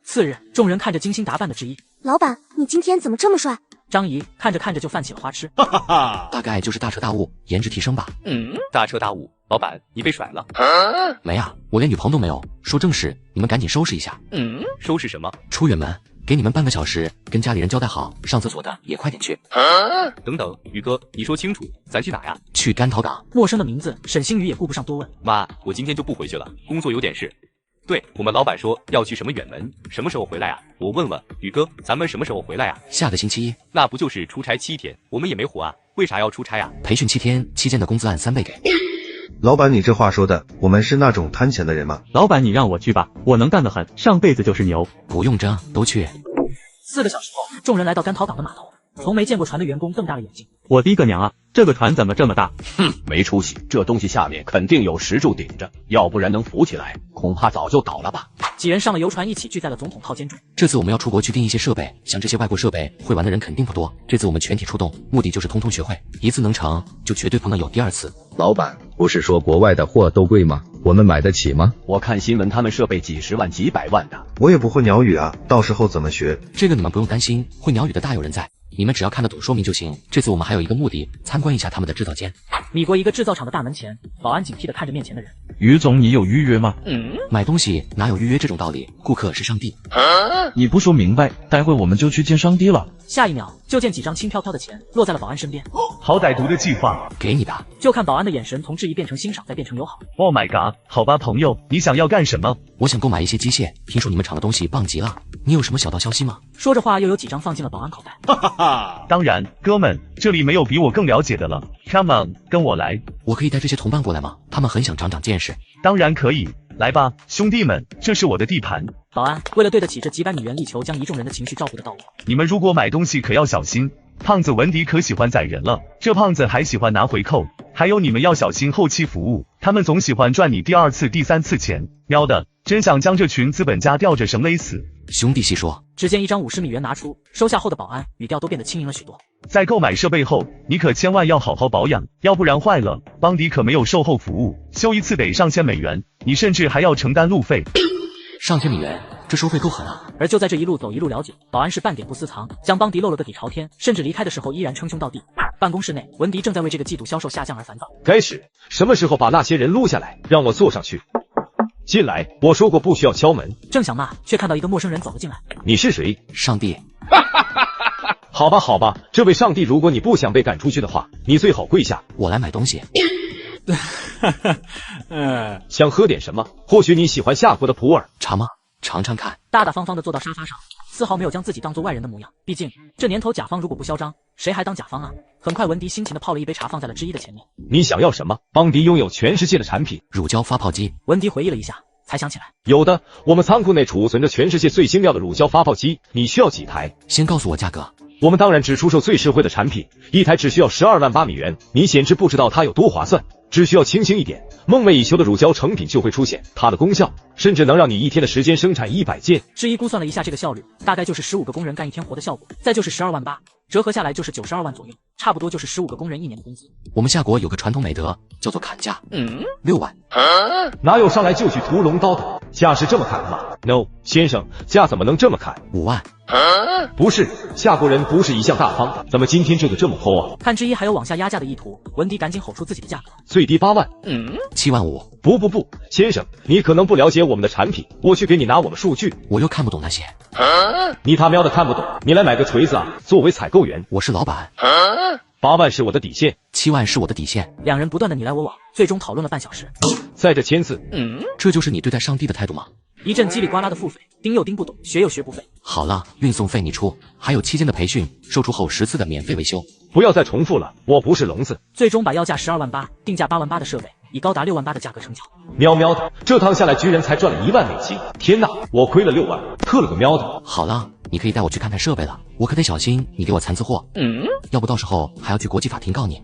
次日，众人看着精心打扮的之一，老板，你今天怎么这么帅？张仪看着看着就泛起了花痴。大概就是大彻大悟，颜值提升吧。大彻大悟，老板你被甩了？没啊，我连女朋友都没有。说正事，你们赶紧收拾一下。收拾什么？出远门，给你们半个小时，跟家里人交代好，上厕所的也快点去。等等，宇哥，你说清楚，咱去哪呀？去甘桃港。陌生的名字，沈星宇也顾不上多问。妈，我今天就不回去了，工作有点事。对，我们老板说要去什么远门，什么时候回来啊？我问问宇哥，咱们什么时候回来啊？下个星期一。那不就是出差7天，我们也没活啊，为啥要出差啊？培训7天期间的工资按3倍给。老板，你这话说的，我们是那种贪钱的人吗？老板，你让我去吧，我能干得很，上辈子就是牛。不用争，都去。4个小时后，众人来到甘桃港的码头，从没见过船的员工瞪大了眼睛。我的个娘啊，这个船怎么这么大？没出息，这东西下面肯定有石柱顶着，要不然能浮起来，恐怕早就倒了吧。几人上了游船，一起聚在了总统套间中。这次我们要出国去订一些设备，像这些外国设备会玩的人肯定不多。这次我们全体出动，目的就是通通学会，一次能成，就绝对不能有第二次。老板，不是说国外的货都贵吗？我们买得起吗？我看新闻，他们设备几十万、几百万的。我也不会鸟语啊，到时候怎么学？这个你们不用担心，会鸟语的大有人在。你们只要看得懂说明就行。这次我们还有一个目的，参观一下他们的制造间。米国一个制造厂的大门前，保安警惕地看着面前的人。于总，你有预约吗？买东西哪有预约这种道理？顾客是上帝。你不说明白，待会我们就去见上帝了。下一秒，就见几张轻飘飘的钱落在了保安身边。好歹毒的计划，给你的。就看保安的眼神从质疑变成欣赏，再变成友好。Oh my god！ 好吧，朋友，你想要干什么？我想购买一些机械，听说你们厂的东西棒极了，你有什么小道消息吗？说着话，又有几张放进了保安口袋。哈哈哈！当然，哥们，这里没有比我更了解的了。Come on， 跟我来。我可以带这些同伴过来吗？他们很想长长见识。当然可以，来吧，兄弟们，这是我的地盘。保安为了对得起这几百米元，力求将一众人的情绪照顾得到位。你们如果买东西可要小心，胖子文迪可喜欢宰人了，这胖子还喜欢拿回扣。还有你们要小心后期服务，他们总喜欢赚你第2次、第3次钱。喵的，真想将这群资本家吊着绳勒死。兄弟细说。只见一张50米元拿出，收下后的保安语调都变得轻盈了许多。在购买设备后，你可千万要好好保养，要不然坏了，邦迪可没有售后服务，修一次得上千美元，你甚至还要承担路费。上千美元，这收费够狠啊！而就在这一路走一路了解，保安是半点不私藏，将邦迪露了个底朝天，甚至离开的时候依然称兄道弟。办公室内，文迪正在为这个季度销售下降而烦躁。该死，什么时候把那些人撸下来，让我坐上去？进来，我说过不需要敲门。正想骂，却看到一个陌生人走了进来。你是谁？上帝。好吧，好吧，这位上帝，如果你不想被赶出去的话，你最好跪下。我来买东西。想喝点什么？或许你喜欢夏国的普洱茶吗？尝尝看。大大方方地坐到沙发上，丝毫没有将自己当做外人的模样。毕竟这年头甲方如果不嚣张，谁还当甲方啊？很快，文迪辛勤地泡了一杯茶，放在了之一的前面。你想要什么？邦迪拥有全世界的产品。乳胶发泡机。文迪回忆了一下，才想起来，有的，我们仓库内储存着全世界最精妙的乳胶发泡机。你需要几台？先告诉我价格。我们当然只出售最实惠的产品，一台只需要12万8米元。你简直不知道它有多划算。只需要轻轻一点，梦寐以求的乳胶成品就会出现，它的功效甚至能让你1天的时间生产100件。之一估算了一下这个效率，大概就是15个工人干1天活的效果，再就是12万8，折合下来就是92万左右，差不多就是15个工人1年的工资。我们夏国有个传统美德，叫做砍价，6万。哪有上来就去屠龙刀的？价是这么砍的吗？ No， 先生，价怎么能这么开？5万。不是，夏国人不是一向大方的，怎么今天这个这么抠啊？看之一还有往下压价的意图，文迪赶紧吼出自己的价格，最低8万。7万5。不，先生，你可能不了解我们的产品，我去给你拿我们数据。我又看不懂那些。你他喵的看不懂，你来买个锤子啊！作为采购员，我是老板。8万是我的底线，7万是我的底线。两人不断的你来我往，最终讨论了半小时。在这签字，这就是你对待上帝的态度吗？一阵叽里呱啦的付费，盯又盯不懂，学又学不会。好了，运送费你出，还有期间的培训，售出后10次的免费维修。不要再重复了，我不是聋子。最终把要价12万8，定价8万8的设备，以高达6万8的价格成交。喵喵的，这趟下来居然才赚了1万美金！天哪，我亏了6万，特了个喵的。好了，你可以带我去看看设备了，我可得小心你给我残次货。要不到时候还要去国际法庭告你。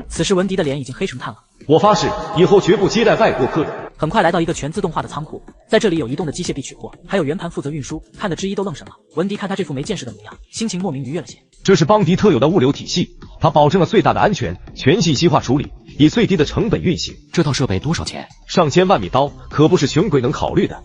此时文迪的脸已经黑成炭了。我发誓，以后绝不接待外国客人。很快来到一个全自动化的仓库，在这里有移动的机械臂取货，还有圆盘负责运输，看的之一都愣神了。文迪看他这副没见识的模样，心情莫名愉悦了些。这是邦迪特有的物流体系，它保证了最大的安全，全信息化处理，以最低的成本运行。这套设备多少钱？上千万米刀，可不是穷鬼能考虑的。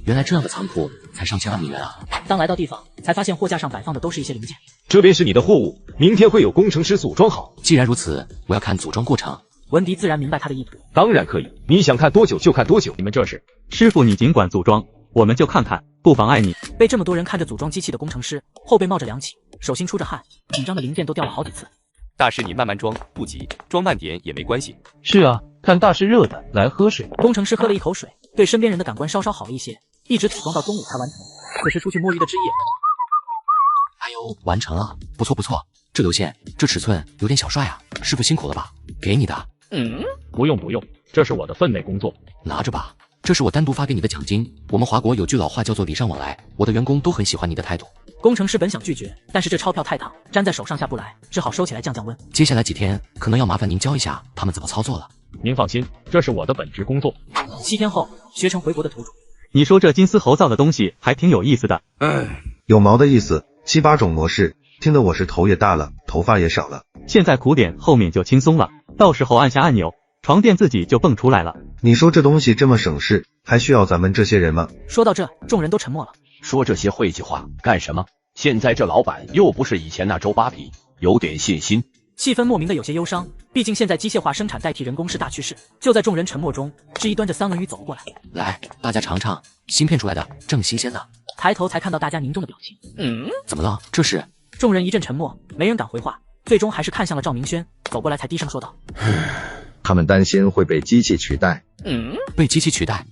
原来这样的仓库才上千万米元啊！当来到地方，才发现货架上摆放的都是一些零件。这边是你的货物，明天会有工程师组装好。既然如此，我要看组装过程。文迪自然明白他的意图。当然可以，你想看多久就看多久。你们这是？师傅你尽管组装，我们就看看，不妨碍你。被这么多人看着组装机器的工程师，后背冒着凉气，手心出着汗，紧张的零件都掉了好几次。大师你慢慢装，不急，装慢点也没关系。是啊，看大师热的，来喝水。工程师喝了一口水，对身边人的感官稍稍好了一些，一直组装到中午才完成。此时出去摸鱼的之夜，哎呦，完成了，不错不错，这流线，这尺寸有点小帅啊，师傅辛苦了吧？给你的。不用，这是我的分内工作，拿着吧。这是我单独发给你的奖金。我们华国有句老话叫做礼尚往来，我的员工都很喜欢你的态度。工程师本想拒绝，但是这钞票太烫，粘在手上下不来，只好收起来降温。接下来几天可能要麻烦您教一下他们怎么操作了。您放心，这是我的本职工作。7天后，学成回国的图主。你说这金丝猴造的东西还挺有意思的。有毛的意思，7、8种模式，听得我是头也大了，头发也少了。现在苦点，后面就轻松了，到时候按下按钮，床垫自己就蹦出来了。你说这东西这么省事，还需要咱们这些人吗？说到这，众人都沉默了。说这些晦气话干什么？现在这老板又不是以前那周扒皮，有点信心。气氛莫名的有些忧伤，毕竟现在机械化生产代替人工是大趋势。就在众人沉默中，之一端着3文鱼走了过来。来，大家尝尝，新片出来的，正新鲜呢。抬头才看到大家凝重的表情。怎么了？这是？众人一阵沉默，没人敢回话，最终还是看向了赵明轩，走过来才低声说道：他们担心会被机器取代。被机器取代？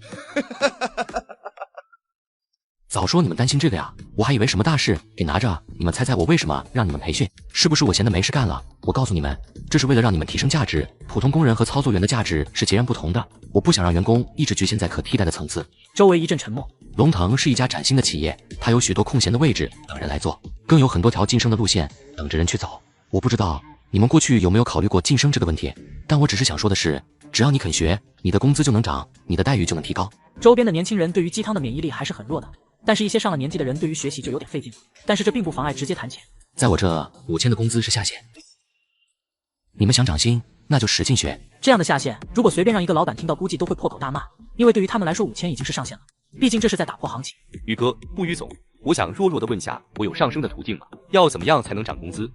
早说你们担心这个呀，我还以为什么大事，给拿着。你们猜猜我为什么让你们培训？是不是我闲得没事干了？我告诉你们，这是为了让你们提升价值。普通工人和操作员的价值是截然不同的，我不想让员工一直局限在可替代的层次。周围一阵沉默。龙腾是一家崭新的企业，它有许多空闲的位置等人来做，更有很多条晋升的路线等着人去走。我不知道你们过去有没有考虑过晋升这个问题，但我只是想说的是，只要你肯学，你的工资就能涨，你的待遇就能提高。周边的年轻人对于鸡汤的免疫力还是很弱的，但是一些上了年纪的人对于学习就有点费劲，但是这并不妨碍直接谈钱。在我这5000的工资是下限，你们想涨薪，那就使劲学。这样的下限，如果随便让一个老板听到，估计都会破口大骂，因为对于他们来说5000已经是上限了，毕竟这是在打破行情。于哥，不于总，我想弱弱的问下，我有上升的途径吗？要怎么样才能涨工资？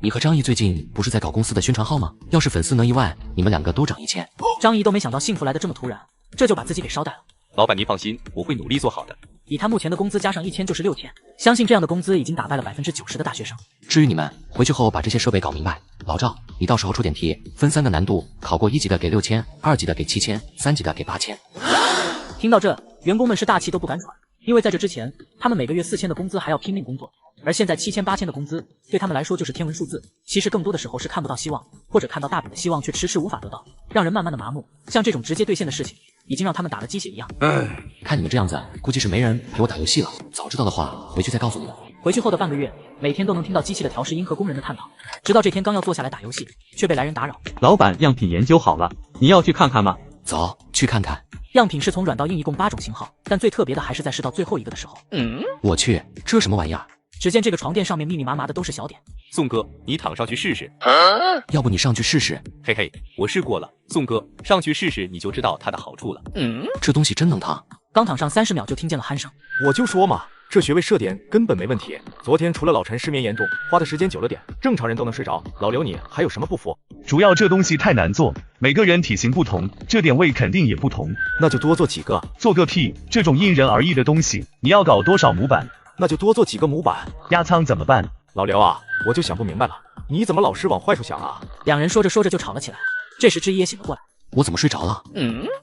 你和张毅最近不是在搞公司的宣传号吗？要是粉丝能1万，你们2个都涨1000。张毅都没想到幸福来得这么突然，这就把自己给捎带了。老板您放心，我会努力做好的。以他目前的工资加上1000就是6000，相信这样的工资已经打败了90%的大学生。至于你们，回去后把这些设备搞明白。老赵，你到时候出点题，分3个难度，考过1级的给6000，2级的给7000，3级的给8000。听到这，员工们是大气都不敢喘，因为在这之前，他们每个月4000的工资还要拼命工作，而现在7000、8000的工资对他们来说就是天文数字。其实更多的时候是看不到希望，或者看到大饼的希望却迟迟无法得到，让人慢慢的麻木。像这种直接兑现的事情，已经让他们打了鸡血一样。看你们这样子，估计是没人陪我打游戏了。早知道的话，回去再告诉你们。回去后的半个月，每天都能听到机器的调试音和工人的探讨，直到这天刚要坐下来打游戏，却被来人打扰。老板，样品研究好了，你要去看看吗？走，去看看。样品是从软到硬，一共8种型号，但最特别的还是在试到最后一个的时候。我去，这什么玩意儿？只见这个床垫上面密密麻麻的都是小点。宋哥，你躺上去试试。要不你上去试试？嘿嘿，我试过了。宋哥，上去试试你就知道它的好处了。这东西真能躺？刚躺上30秒就听见了鼾声。我就说嘛，这穴位设点根本没问题。昨天除了老陈失眠严重，花的时间久了点，正常人都能睡着。老刘你还有什么不服？主要这东西太难做，每个人体型不同，这点位肯定也不同。那就多做几个。做个屁！这种因人而异的东西，你要搞多少模板？那就多做几个模板。压舱怎么办？老刘啊，我就想不明白了，你怎么老是往坏处想啊？两人说着说着就吵了起来。这时之一也醒了过来。我怎么睡着了？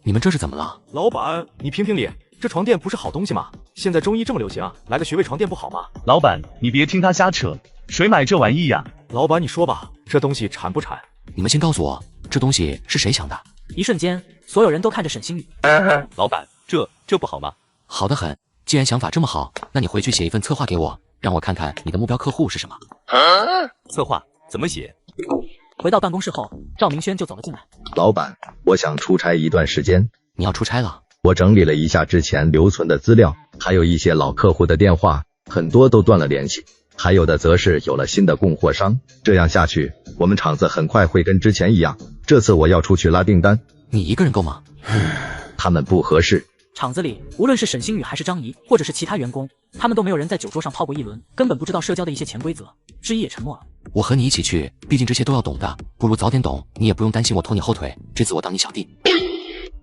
你们这是怎么了？老板，你评评理，这床垫不是好东西吗？现在中医这么流行，来个穴位床垫不好吗？老板，你别听他瞎扯，谁买这玩意呀？老板，你说吧，这东西产不产？你们先告诉我，这东西是谁想的？一瞬间，所有人都看着沈星宇。老板，这不好吗？好得很，既然想法这么好，那你回去写一份策划给我，让我看看你的目标客户是什么。策划怎么写？回到办公室后，赵明轩就走了进来。老板，我想出差一段时间。你要出差了？我整理了一下之前留存的资料，还有一些老客户的电话，很多都断了联系，还有的则是有了新的供货商。这样下去，我们厂子很快会跟之前一样。这次我要出去拉订单。你一个人够吗？他们不合适。厂子里无论是沈星宇还是张怡，或者是其他员工，他们都没有人在酒桌上泡过一轮，根本不知道社交的一些潜规则。之一也沉默了。我和你一起去，毕竟这些都要懂的，不如早点懂，你也不用担心我拖你后腿。这次我当你小弟。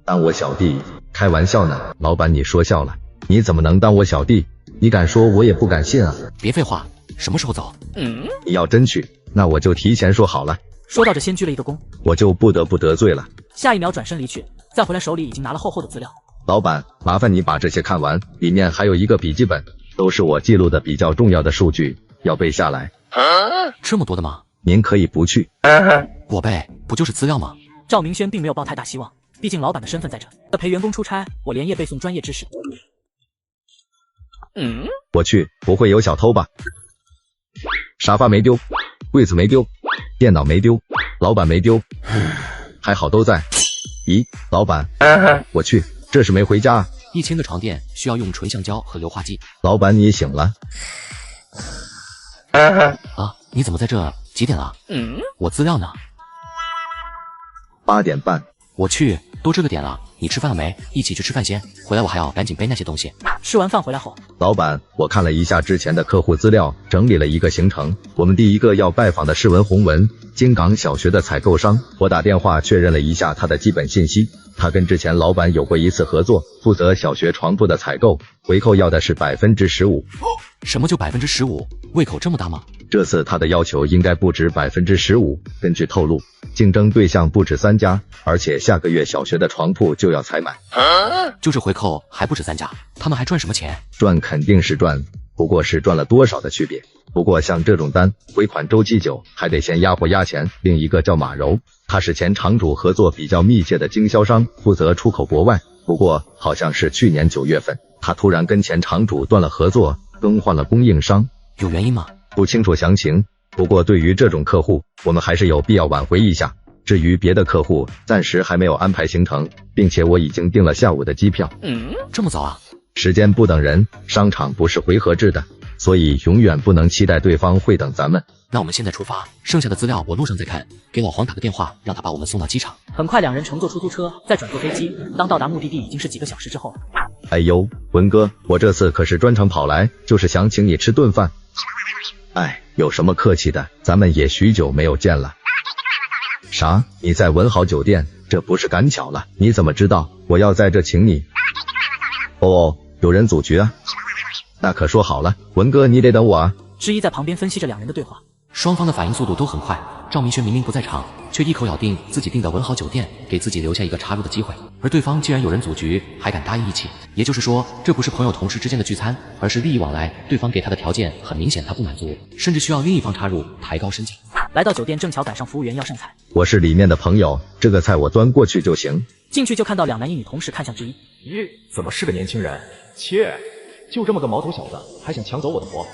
当我小弟？开玩笑呢，老板你说笑了。你怎么能当我小弟？你敢说我也不敢信啊。别废话，什么时候走？你要真去，那我就提前说好了。说到这先鞠了一个躬，我就不得不得罪了。下一秒转身离去，再回来手里已经拿了厚厚的资料。老板，麻烦你把这些看完，里面还有一个笔记本，都是我记录的比较重要的数据，要背下来。这么多的吗？您可以不去。我背，不就是资料吗？赵明轩并没有抱太大希望，毕竟老板的身份在这。陪员工出差，我连夜背诵专业知识。我去，不会有小偷吧？沙发没丢，柜子没丢，电脑没丢，老板没丢，还好都在。咦，老板，我去，这是没回家啊？1000个床垫需要用纯橡胶和硫化剂。老板你醒了？啊，你怎么在这？几点了？我资料呢？8点半。我去，都这个点了，你吃饭了没？一起去吃饭先，回来我还要赶紧背那些东西。吃完饭回来后，老板，我看了一下之前的客户资料，整理了一个行程。我们第一个要拜访的是文宏文，金港小学的采购商。我打电话确认了一下他的基本信息，他跟之前老板有过一次合作，负责小学床铺的采购，回扣要的是15%。什么就15%？胃口这么大吗？这次他的要求应该不止15%。根据透露，竞争对象不止3家，而且下个月小学的床铺就要采买。就这回扣还不止3家，他们还赚什么钱？赚肯定是赚，不过是赚了多少的区别。不过像这种单，回款周期久，还得先压货压钱。另一个叫马柔，他是前厂主合作比较密切的经销商，负责出口国外。不过好像是去年9月份，他突然跟前厂主断了合作，更换了供应商。有原因吗？不清楚详情，不过对于这种客户，我们还是有必要挽回一下。至于别的客户，暂时还没有安排行程，并且我已经订了下午的机票。这么早啊？时间不等人，商场不是回合制的，所以永远不能期待对方会等咱们。那我们现在出发，剩下的资料我路上再看。给老黄打个电话，让他把我们送到机场。很快两人乘坐出租车，再转坐飞机。当到达目的地已经是几个小时之后了。哎呦，文哥，我这次可是专程跑来，就是想请你吃顿饭。哎，有什么客气的，咱们也许久没有见了。啥？你在文豪酒店？这不是赶巧了？你怎么知道我要在这请你？哦，有人组局啊？那可说好了，文哥你得等我啊。之一在旁边分析着两人的对话，双方的反应速度都很快。赵明轩明明不在场，却一口咬定自己订的文豪酒店，给自己留下一个插入的机会。而对方既然有人组局，还敢答应一起，也就是说，这不是朋友同事之间的聚餐，而是利益往来。对方给他的条件很明显，他不满足，甚至需要另一方插入，抬高身价。来到酒店，正巧赶上服务员要上菜。我是里面的朋友，这个菜我端过去就行。进去就看到两男一女同时看向之一。咦，怎么是个年轻人？切，就这么个毛头小子，还想抢走我的活？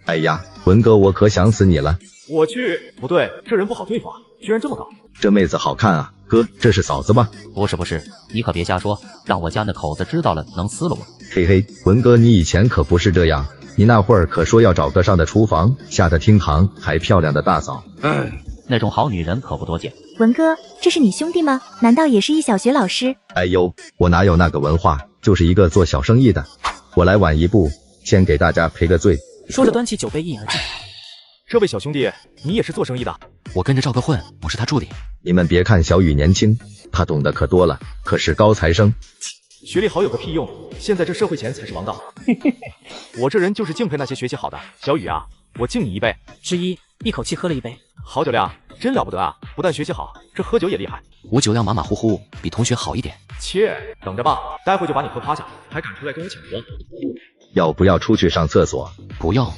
哎呀，文哥，我可想死你了。我去，不对，这人不好对付，居然这么高。这妹子好看啊，哥，这是嫂子吧？不是，你可别瞎说，让我家那口子知道了能撕了我。嘿嘿，文哥，你以前可不是这样，你那会儿可说要找个上的厨房，下的厅堂，还漂亮的大嫂。那种好女人可不多见。文哥，这是你兄弟吗？难道也是一小学老师？哎呦，我哪有那个文化，就是一个做小生意的。我来晚一步，先给大家赔个罪。说着端起酒杯一饮而尽。这位小兄弟，你也是做生意的？我跟着赵哥混，我是他助理。你们别看小雨年轻，他懂得可多了，可是高材生。学历好有个屁用，现在这社会钱才是王道。我这人就是敬佩那些学习好的。小雨啊，我敬你一杯。之一一口气喝了一杯，好酒量，真了不得啊！不但学习好，这喝酒也厉害。我酒量马马虎虎，比同学好一点。切，等着吧，待会就把你喝趴下，还敢出来跟我抢活？要不要出去上厕所？不用。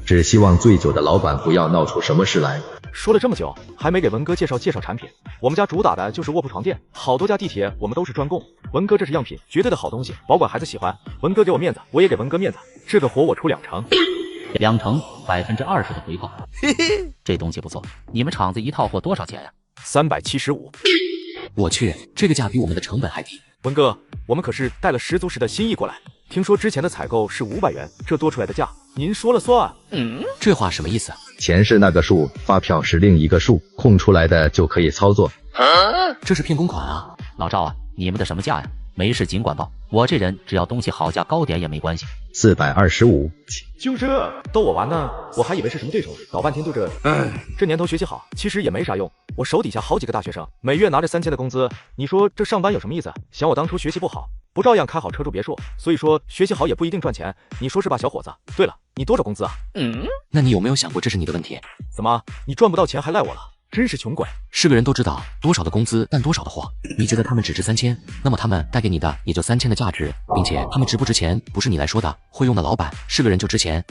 只希望醉酒的老板不要闹出什么事来。说了这么久，还没给文哥介绍产品。我们家主打的就是卧铺床垫，好多家地铁我们都是专供。文哥这是样品，绝对的好东西，保管孩子喜欢。文哥给我面子，我也给文哥面子，这个活我出2成。2成，20%的回报。这东西不错，你们厂子一套货多少钱呀？375。我去，这个价比我们的成本还低。文哥，我们可是带了10足10的心意过来。听说之前的采购是500元，这多出来的价您说了算。这话什么意思？钱是那个数，发票是另一个数，空出来的就可以操作。这是骗公款啊！老赵啊，你们的什么价呀？没事尽管报，我这人只要东西好价高点也没关系。425。就这逗我玩呢？我还以为是什么对手，搞半天就这。这年头学习好，其实也没啥用。我手底下好几个大学生，每月拿着3000的工资，你说这上班有什么意思？想我当初学习不好，不照样开好车住别墅？所以说学习好也不一定赚钱，你说是吧，小伙子？对了，你多少工资啊？那你有没有想过这是你的问题？怎么，你赚不到钱还赖我了？真是穷鬼！是个人都知道多少的工资干多少的活。你觉得他们只值3000，那么他们带给你的也就3000的价值，并且他们值不值钱不是你来说的。会用的老板是个人就值钱，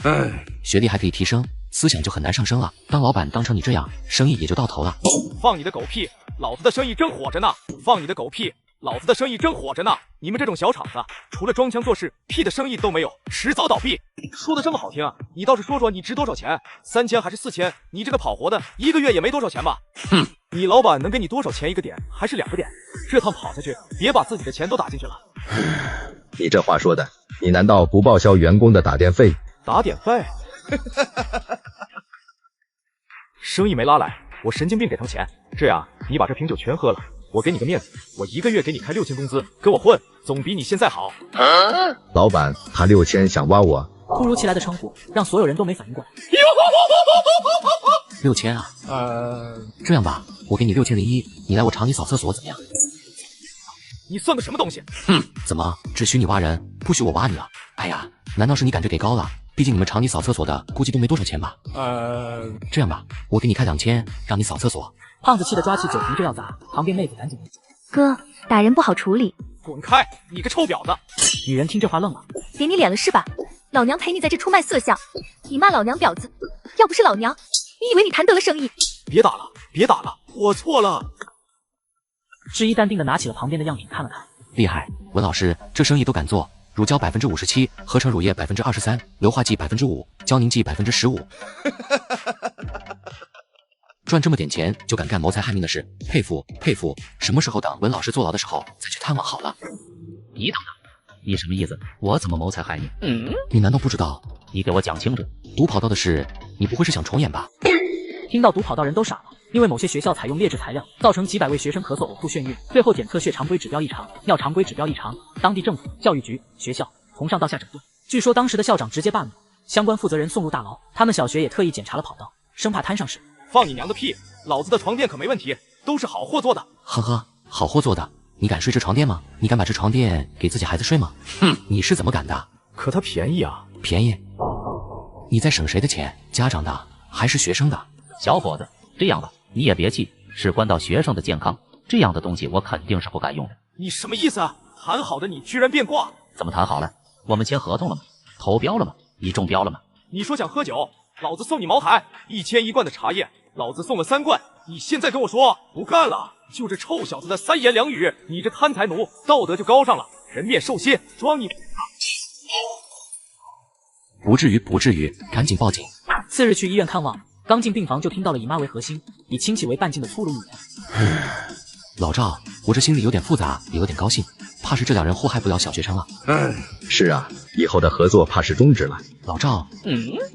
学历还可以提升，思想就很难上升了。当老板当成你这样，生意也就到头了。放你的狗屁！老子的生意真火着呢！放你的狗屁！老子的生意真火着呢！你们这种小厂子，除了装腔作势，屁的生意都没有，迟早倒闭。说的这么好听，你倒是说说你值多少钱？3000还是4000？你这个跑活的，1个月也没多少钱吧？你老板能给你多少钱1个点，还是2个点？这趟跑下去，别把自己的钱都打进去了。你这话说的，你难道不报销员工的打电费？打点费？生意没拉来，我神经病给他们钱。这样，你把这瓶酒全喝了。我给你个面子，我1个月给你开6000工资，跟我混，总比你现在好。老板，他6000想挖我。突如其来的称呼，让所有人都没反应过来。6000啊？这样吧，我给你6001，你来我厂里扫厕所怎么样？你算个什么东西？怎么只许你挖人，不许我挖你了？哎呀，难道是你感觉给高了？毕竟你们厂里扫厕所的估计都没多少钱吧？这样吧，我给你开2000，让你扫厕所。胖子气得抓起酒瓶就要砸，旁边妹子赶紧哥，打人不好处理。滚开，你个臭婊子！女人听这话愣了，给你脸了是吧？老娘陪你在这出卖色相，你骂老娘婊子，要不是老娘，你以为你谈得了生意？别打了，别打了，我错了。之一淡定的拿起了旁边的样品看了看，厉害，文老师，这生意都敢做。乳胶57%，合成乳液23%，硫化剂5%，胶凝剂15%。赚这么点钱就敢干谋财害命的事，佩服佩服！什么时候等文老师坐牢的时候再去探望好了。你等等，你什么意思？我怎么谋财害命？你难道不知道？你给我讲清楚。毒跑道的事，你不会是想重演吧？听到毒跑道人都傻了，因为某些学校采用劣质材料，造成几百位学生咳嗽、呕吐、眩晕，最后检测血常规指标异常，尿常规指标异常，当地政府、教育局、学校从上到下整顿。据说当时的校长直接罢免，相关负责人送入大牢。他们小学也特意检查了跑道，生怕摊上事。放你娘的屁！老子的床垫可没问题，都是好货做的。呵呵，好货做的，你敢睡这床垫吗？你敢把这床垫给自己孩子睡吗？你是怎么敢的？可它便宜啊！便宜？你在省谁的钱？家长的还是学生的？小伙子，这样吧，你也别气，事关到学生的健康，这样的东西我肯定是不敢用的。你什么意思啊？谈好的你居然变卦？怎么谈好了？我们签合同了吗？投标了吗？你中标了吗？你说想喝酒，老子送你茅台，1000罐的茶叶，老子送了3罐，你现在跟我说不干了？就这臭小子的3言2语，你这贪财奴道德就高尚了，人面兽心，装你不至于，不至于，赶紧报警。次日去医院看望，刚进病房就听到了以妈为核心，以亲戚为半径的粗鲁语言。老赵，我这心里有点复杂，也有点高兴，怕是这两人祸害不了小学生了。是啊，以后的合作怕是终止了。老赵，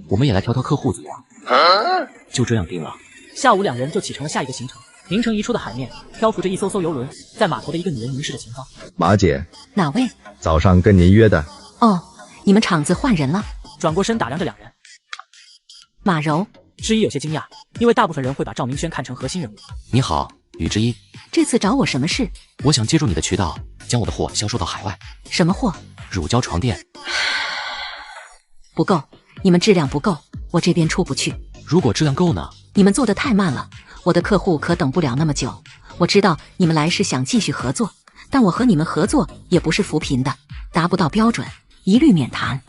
我们也来调调客户组啊。就这样定了。下午两人就启程了下一个行程。凌晨一处的海面漂浮着一艘艘游轮，在码头的一个女人凝视着前方。马姐，哪位？早上跟您约的。哦，你们厂子换人了？转过身打量着两人，马柔。之一有些惊讶，因为大部分人会把赵明轩看成核心人物。你好，宇之一。这次找我什么事？我想借助你的渠道，将我的货销售到海外。什么货？乳胶床垫。不够，你们质量不够，我这边出不去。如果质量够呢？你们做得太慢了，我的客户可等不了那么久。我知道你们来是想继续合作，但我和你们合作也不是扶贫的，达不到标准，一律免谈。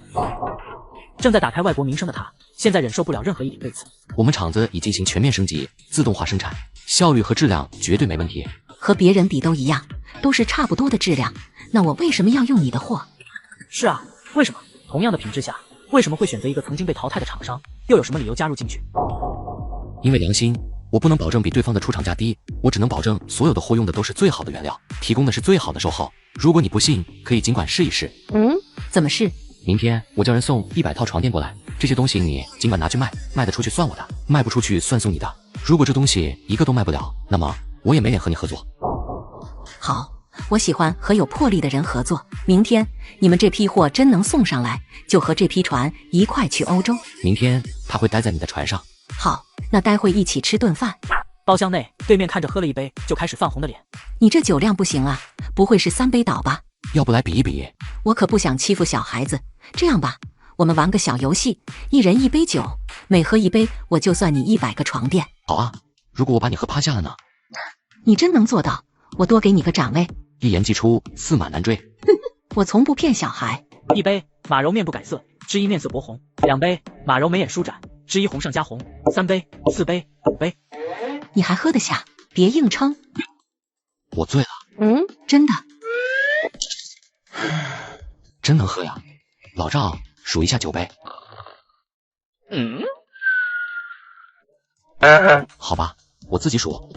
正在打开外国名声的他，现在忍受不了任何一点对此。我们厂子已进行全面升级，自动化生产，效率和质量绝对没问题。和别人比都一样，都是差不多的质量，那我为什么要用你的货？是啊，为什么？同样的品质下，为什么会选择一个曾经被淘汰的厂商？又有什么理由加入进去？因为良心，我不能保证比对方的出厂价低，我只能保证所有的货用的都是最好的原料，提供的是最好的售后。如果你不信，可以尽管试一试。怎么试？明天我叫人送100套床垫过来，这些东西你尽管拿去卖，卖得出去算我的，卖不出去算送你的。如果这东西一个都卖不了，那么我也没脸和你合作。好，我喜欢和有魄力的人合作。明天你们这批货真能送上来，就和这批船一块去欧洲。明天他会待在你的船上。好，那待会一起吃顿饭。包厢内，对面看着喝了一杯就开始泛红的脸。你这酒量不行啊，不会是3杯倒吧？要不来比一比？我可不想欺负小孩子。这样吧，我们玩个小游戏，一人1杯酒，每喝1杯我就算你100个床垫。好啊，如果我把你喝趴下了呢？你真能做到，我多给你个掌位。一言既出，驷马难追。我从不骗小孩。1杯，马柔面不改色，之一面色薄红。2杯，马柔眉眼舒展，之一红上加红。3杯、4杯、5杯，你还喝得下？别硬撑。我醉了。真的。真能喝呀！老赵，数一下酒杯。好吧，我自己数。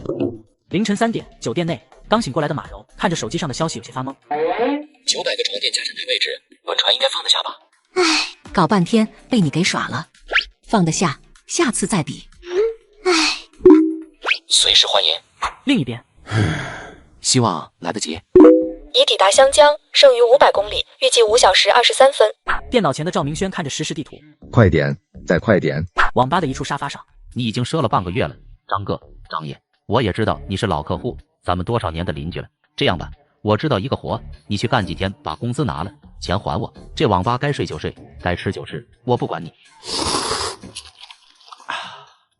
凌晨3点，酒店内，刚醒过来的马柔看着手机上的消息有些发懵。900个床垫加站台位置，本船应该放得下吧？唉，搞半天被你给耍了。放得下，下次再比。随时欢迎。另一边，希望来得及。已抵达湘江，剩余500公里，预计5小时23分。电脑前的赵明轩看着实时地图，快点，再快点！网吧的一处沙发上，你已经赊了半个月了，张哥、张爷，我也知道你是老客户，咱们多少年的邻居了。这样吧，我知道一个活，你去干几天，把工资拿了，钱还我。这网吧该睡就睡，该吃就吃，我不管你。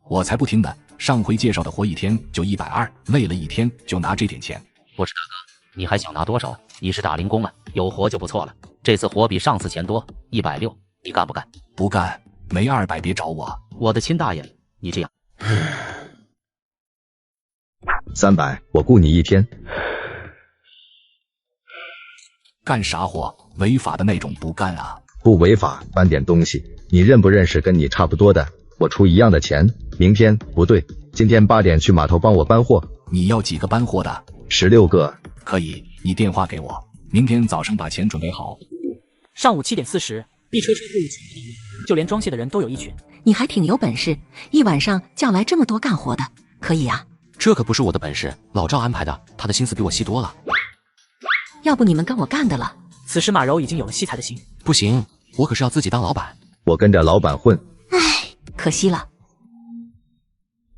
我才不听的，上回介绍的活1天就120，为了1天就拿这点钱。不是大哥，你还想拿多少？你是打零工啊，有活就不错了。这次活比上次钱多，160，你干不干？不干，没200别找我。我的亲大爷，你这样。300，我雇你1天。干啥活？违法的那种不干啊？不违法，搬点东西。你认不认识跟你差不多的？我出一样的钱。明天不对，今天8点去码头帮我搬货。你要几个搬货的？16个。可以，你电话给我，明天早上把钱准备好。上午7点40，一车车货物全部，就连装卸的人都有一群。你还挺有本事，一晚上叫来这么多干活的，可以啊。这可不是我的本事，老赵安排的，他的心思比我细多了。要不你们跟我干的了？此时马柔已经有了惜才的心。不行，我可是要自己当老板。我跟着老板混。唉，可惜了。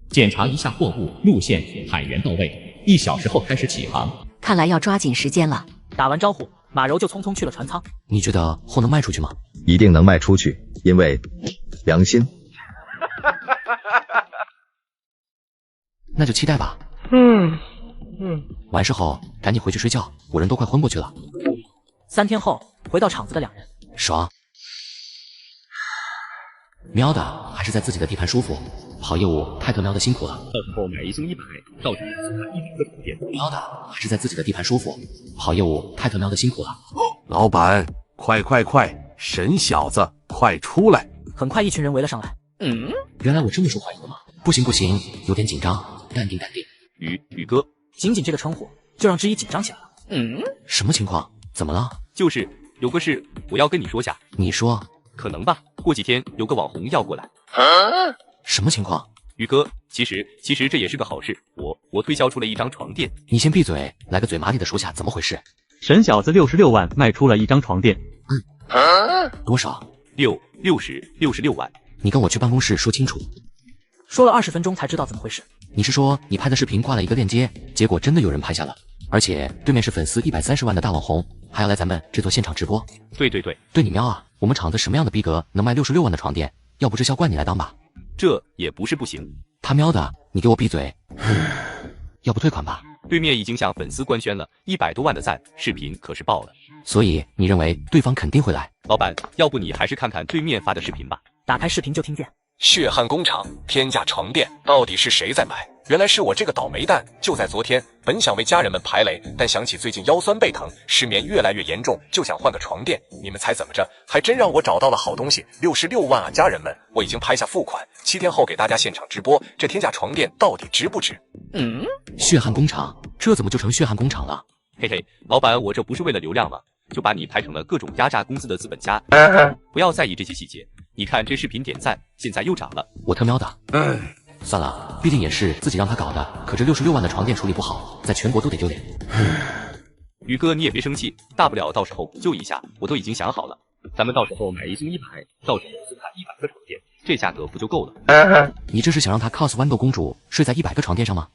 检查一下货物路线，海员到位，1小时后开始起航。看来要抓紧时间了。打完招呼，马柔就匆匆去了船舱。你觉得货能卖出去吗？一定能卖出去，因为良心。那就期待吧。完事后赶紧回去睡觉，我人都快昏过去了。3天后，回到厂子的两人，爽。喵的，还是在自己的地盘舒服。跑业务太他喵的辛苦了。到时候买1送100，到底送他1个床垫。喵的，还是在自己的地盘舒服。跑业务太他喵的辛苦了。老板，快，神小子，快出来！很快一群人围了上来。原来我这么受欢迎的吗？不行，有点紧张，淡定。宇哥，仅这个称呼就让之一紧张起来了。什么情况？怎么了？就是有个事，我要跟你说下。你说。可能吧，过几天有个网红要过来。什么情况？宇哥，其实这也是个好事，我推销出了1张床垫。你先闭嘴，来个嘴麻利的说下怎么回事。沈小子66万卖出了一张床垫。多少？66万。你跟我去办公室说清楚。说了20分钟才知道怎么回事。你是说你拍的视频挂了一个链接，结果真的有人拍下了，而且对面是粉丝130万的大网红，还要来咱们这做现场直播？对，对你喵啊！我们厂子什么样的逼格能卖66万的床垫？要不这销冠你来当吧？这也不是不行。他喵的，你给我闭嘴！要不退款吧？对面已经向粉丝官宣了100多万的赞，视频可是爆了。所以你认为对方肯定会来？老板，要不你还是看看对面发的视频吧。打开视频就听见。血汗工厂天价床垫，到底是谁在买？原来是我这个倒霉蛋。就在昨天，本想为家人们排雷，但想起最近腰酸背疼，失眠越来越严重，就想换个床垫。你们猜怎么着？还真让我找到了好东西，66万啊！家人们，我已经拍下付款，7天后给大家现场直播，这天价床垫到底值不值？血汗工厂，这怎么就成血汗工厂了？嘿嘿，老板，我这不是为了流量吗？就把你拍成了各种压榨公司的资本家。不要在意这些细节。你看这视频点赞，现在又涨了。我他喵的！算了，毕竟也是自己让他搞的。可这66万的床垫处理不好，在全国都得丢脸。宇哥，你也别生气，大不了到时候补救一下，我都已经想好了。咱们到时候买1送1排，到时候送他100个床垫，这价格不就够了？你这是想让他 cos 豌豆公主睡在100个床垫上吗？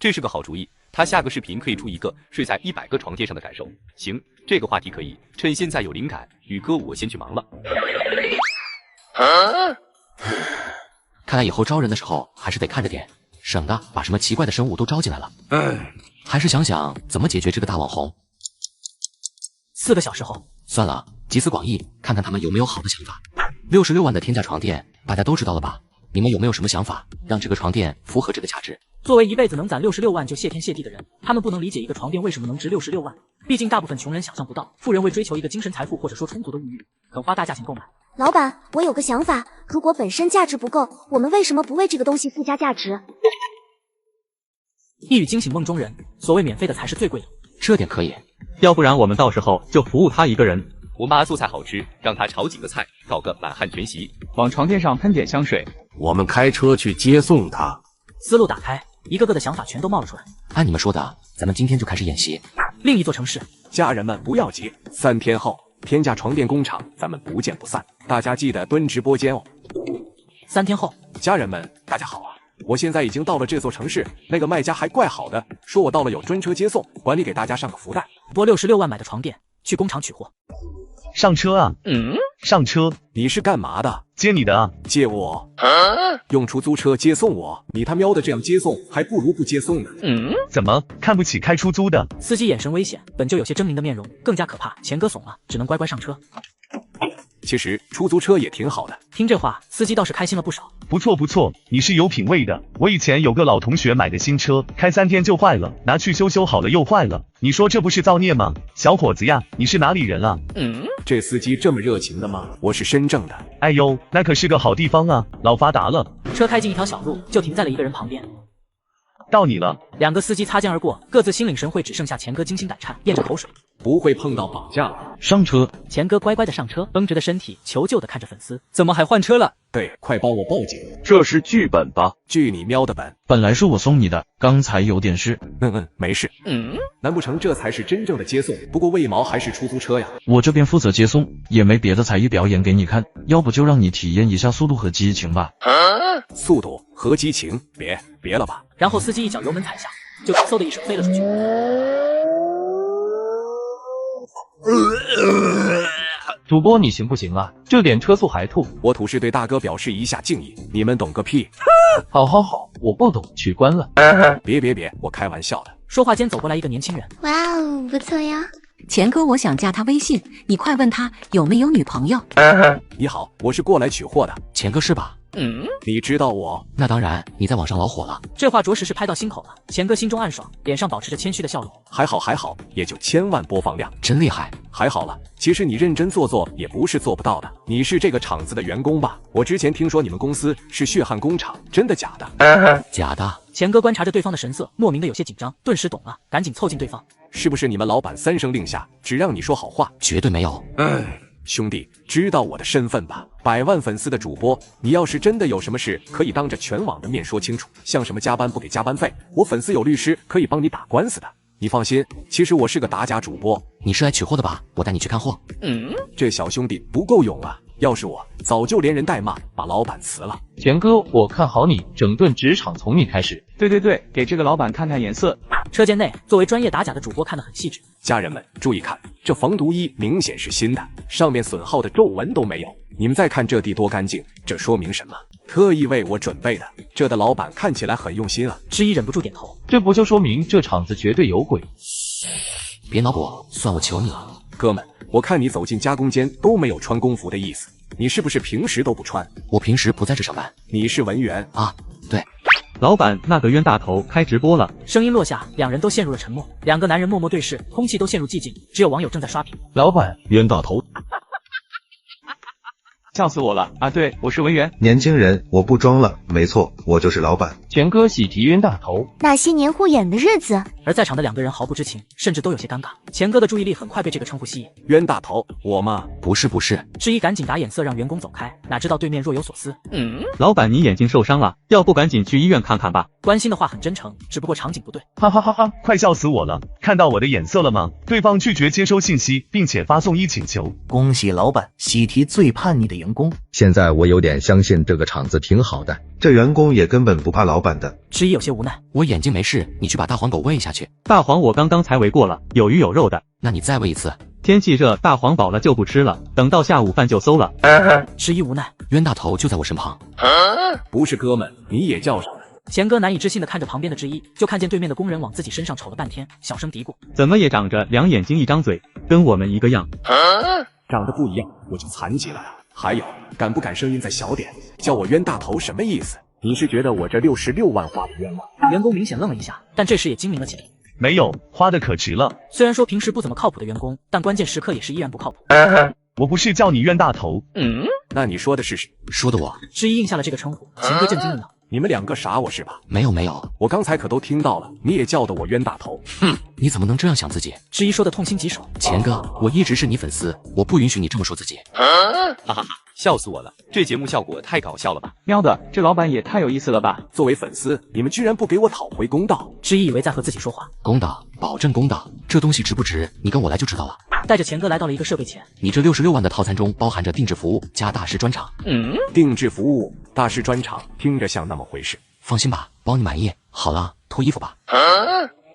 这是个好主意。他下个视频可以出一个睡在100个床垫上的感受。行，这个话题可以。趁现在有灵感，宇哥我先去忙了。看来以后招人的时候还是得看着点，省得把什么奇怪的生物都招进来了。还是想想怎么解决这个大网红。4个小时后，算了，集思广益，看看他们有没有好的想法。66万的天价床垫，大家都知道了吧？你们有没有什么想法，让这个床垫符合这个价值？作为一辈子能攒66万就谢天谢地的人，他们不能理解一个床垫为什么能值66万。毕竟大部分穷人想象不到，富人为追求一个精神财富或者说充足的物欲，肯花大价钱购买。老板，我有个想法，如果本身价值不够，我们为什么不为这个东西附加价值？一语惊醒梦中人，所谓免费的才是最贵的。这点可以，要不然我们到时候就服务他一个人。我妈做菜好吃，让她炒几个菜，搞个满汉全席，往床垫上喷点香水。我们开车去接送他。思路打开，一个个的想法全都冒了出来。按你们说的，咱们今天就开始演习。另一座城市，家人们不要急，3天后天价床垫工厂，咱们不见不散。大家记得蹲直播间哦。3天后，家人们大家好啊！我现在已经到了这座城市，那个卖家还怪好的，说我到了有专车接送，管理给大家上个福袋。拨66万买的床垫，去工厂取货。上车啊！上车！你是干嘛的？接你的啊！接我？用出租车接送我？你他喵的这样接送，还不如不接送呢。怎么看不起开出租的？司机眼神危险，本就有些狰狞的面容更加可怕。钱哥怂了，只能乖乖上车。其实出租车也挺好的。听这话，司机倒是开心了不少。不错不错，你是有品位的。我以前有个老同学买的新车，开3天就坏了，拿去修好了又坏了。你说这不是造孽吗？小伙子呀，你是哪里人啊？这司机这么热情的吗？我是深圳的。哎呦，那可是个好地方啊，老发达了。车开进一条小路，就停在了一个人旁边。到你了。2个司机擦肩而过，各自心领神会，只剩下钱哥惊心胆颤，咽着口水。不会碰到绑架吧？上车。钱哥乖乖的上车，绷直的身体求救的看着粉丝，怎么还换车了？对，快帮我报警！这是剧本吧？剧你喵的本！本来是我送你的，刚才有点事。没事。难不成这才是真正的接送？不过为毛还是出租车呀？我这边负责接送，也没别的才艺表演给你看，要不就让你体验一下速度和激情吧。速度和激情？别了吧！然后司机一脚油门踩下，就嗖的一声飞了出去。主播你行不行啊？这点车速还吐。我吐是对大哥表示一下敬意，你们懂个屁！好，我不懂，取关了。别，我开玩笑的。说话间走过来一个年轻人。哇哦，不错呀。钱哥，我想加他微信，你快问他有没有女朋友。你好，我是过来取货的。钱哥是吧？你知道我？那当然，你在网上老火了。这话着实是拍到心口了。钱哥心中暗爽，脸上保持着谦虚的笑容。还好，也就1000万播放量，真厉害。还好了，其实你认真做也不是做不到的。你是这个厂子的员工吧？我之前听说你们公司是血汗工厂，真的假的？假的。钱哥观察着对方的神色，莫名的有些紧张，顿时懂了，赶紧凑近对方。是不是你们老板3声令下，只让你说好话？绝对没有。兄弟，知道我的身份吧？100万粉丝的主播，你要是真的有什么事，可以当着全网的面说清楚。像什么加班不给加班费，我粉丝有律师可以帮你打官司的。你放心，其实我是个打假主播。你是来取货的吧？我带你去看货。这小兄弟不够勇啊！要是我，早就连人带骂把老板辞了。钱哥，我看好你，整顿职场从你开始。对，给这个老板看看颜色。车间内，作为专业打假的主播看得很细致。家人们注意看，这防毒衣明显是新的，上面损耗的皱纹都没有。你们再看这地多干净，这说明什么？特意为我准备的。这的老板看起来很用心啊。之一忍不住点头，这不就说明这厂子绝对有鬼？别脑补，算我求你了。哥们，我看你走进加工间都没有穿工服的意思，你是不是平时都不穿？我平时不在这上班。你是文员啊？对。老板，那个冤大头开直播了。声音落下，两人都陷入了沉默。两个男人默默对视，空气都陷入寂静，只有网友正在刷屏。老板，冤大头。笑死我了啊！对，我是文员。年轻人，我不装了，没错，我就是老板。钱哥喜提冤大头。那些年互演的日子，而在场的两个人毫不知情，甚至都有些尴尬。钱哥的注意力很快被这个称呼吸引。冤大头，我吗？不是。之一赶紧打眼色让员工走开，哪知道对面若有所思。老板，你眼睛受伤了，要不赶紧去医院看看吧。关心的话很真诚，只不过场景不对。哈哈哈哈！快笑死我了！看到我的眼色了吗？对方拒绝接收信息，并且发送请求。恭喜老板，喜提最叛逆的员工。现在我有点相信这个厂子挺好的，这员工也根本不怕老板的。之一有些无奈，我眼睛没事，你去把大黄狗喂下去。大黄我刚刚才喂过了，有鱼有肉的。那你再喂一次。天气热，大黄饱了就不吃了，等到下午饭就馊了。之一无奈，冤大头就在我身旁。不是哥们，你也叫上了。钱哥难以置信地看着旁边的之一，就看见对面的工人往自己身上瞅了半天，小声嘀咕：怎么也长着两眼睛一张嘴，跟我们一个样。长得不一样，我就残疾了。还有，敢不敢声音再小点？叫我冤大头什么意思？你是觉得我这66万花的冤吗？员工明显愣了一下，但这时也精明了起来。没有，花的可值了。虽然说平时不怎么靠谱的员工，但关键时刻也是依然不靠谱。我不是叫你冤大头。那你说的是谁？说的我。之一应下了这个称呼，钱哥震惊了呢。你们两个傻我是吧？没有，我刚才可都听到了，你也叫的我冤大头。你怎么能这样想自己？之一说的痛心疾首。钱哥，我一直是你粉丝，我不允许你这么说自己。哈哈哈，笑死我了，这节目效果太搞笑了吧？喵的，这老板也太有意思了吧！作为粉丝，你们居然不给我讨回公道！之一以为在和自己说话。公道，保证公道。这东西值不值？你跟我来就知道了。带着钱哥来到了一个设备前。你这66万的套餐中包含着定制服务加大师专场。定制服务、大师专场，听着像那么回事。放心吧，包你满意。好了，脱衣服吧。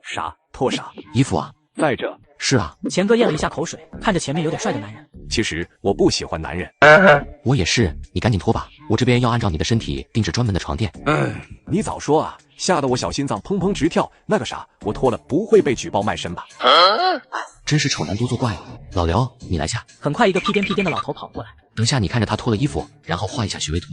啥？脱啥？衣服啊。在这。是啊。钱哥咽了一下口水，看着前面有点帅的男人。其实我不喜欢男人。我也是，你赶紧脱吧，我这边要按照你的身体定制专门的床垫。你早说啊，吓得我小心脏砰砰直跳。那个啥，我脱了不会被举报卖身吧？真是丑男多作怪啊！老刘，你来下。很快，一个屁颠屁颠的老头跑过来。等下你看着他脱了衣服，然后画一下穴位图。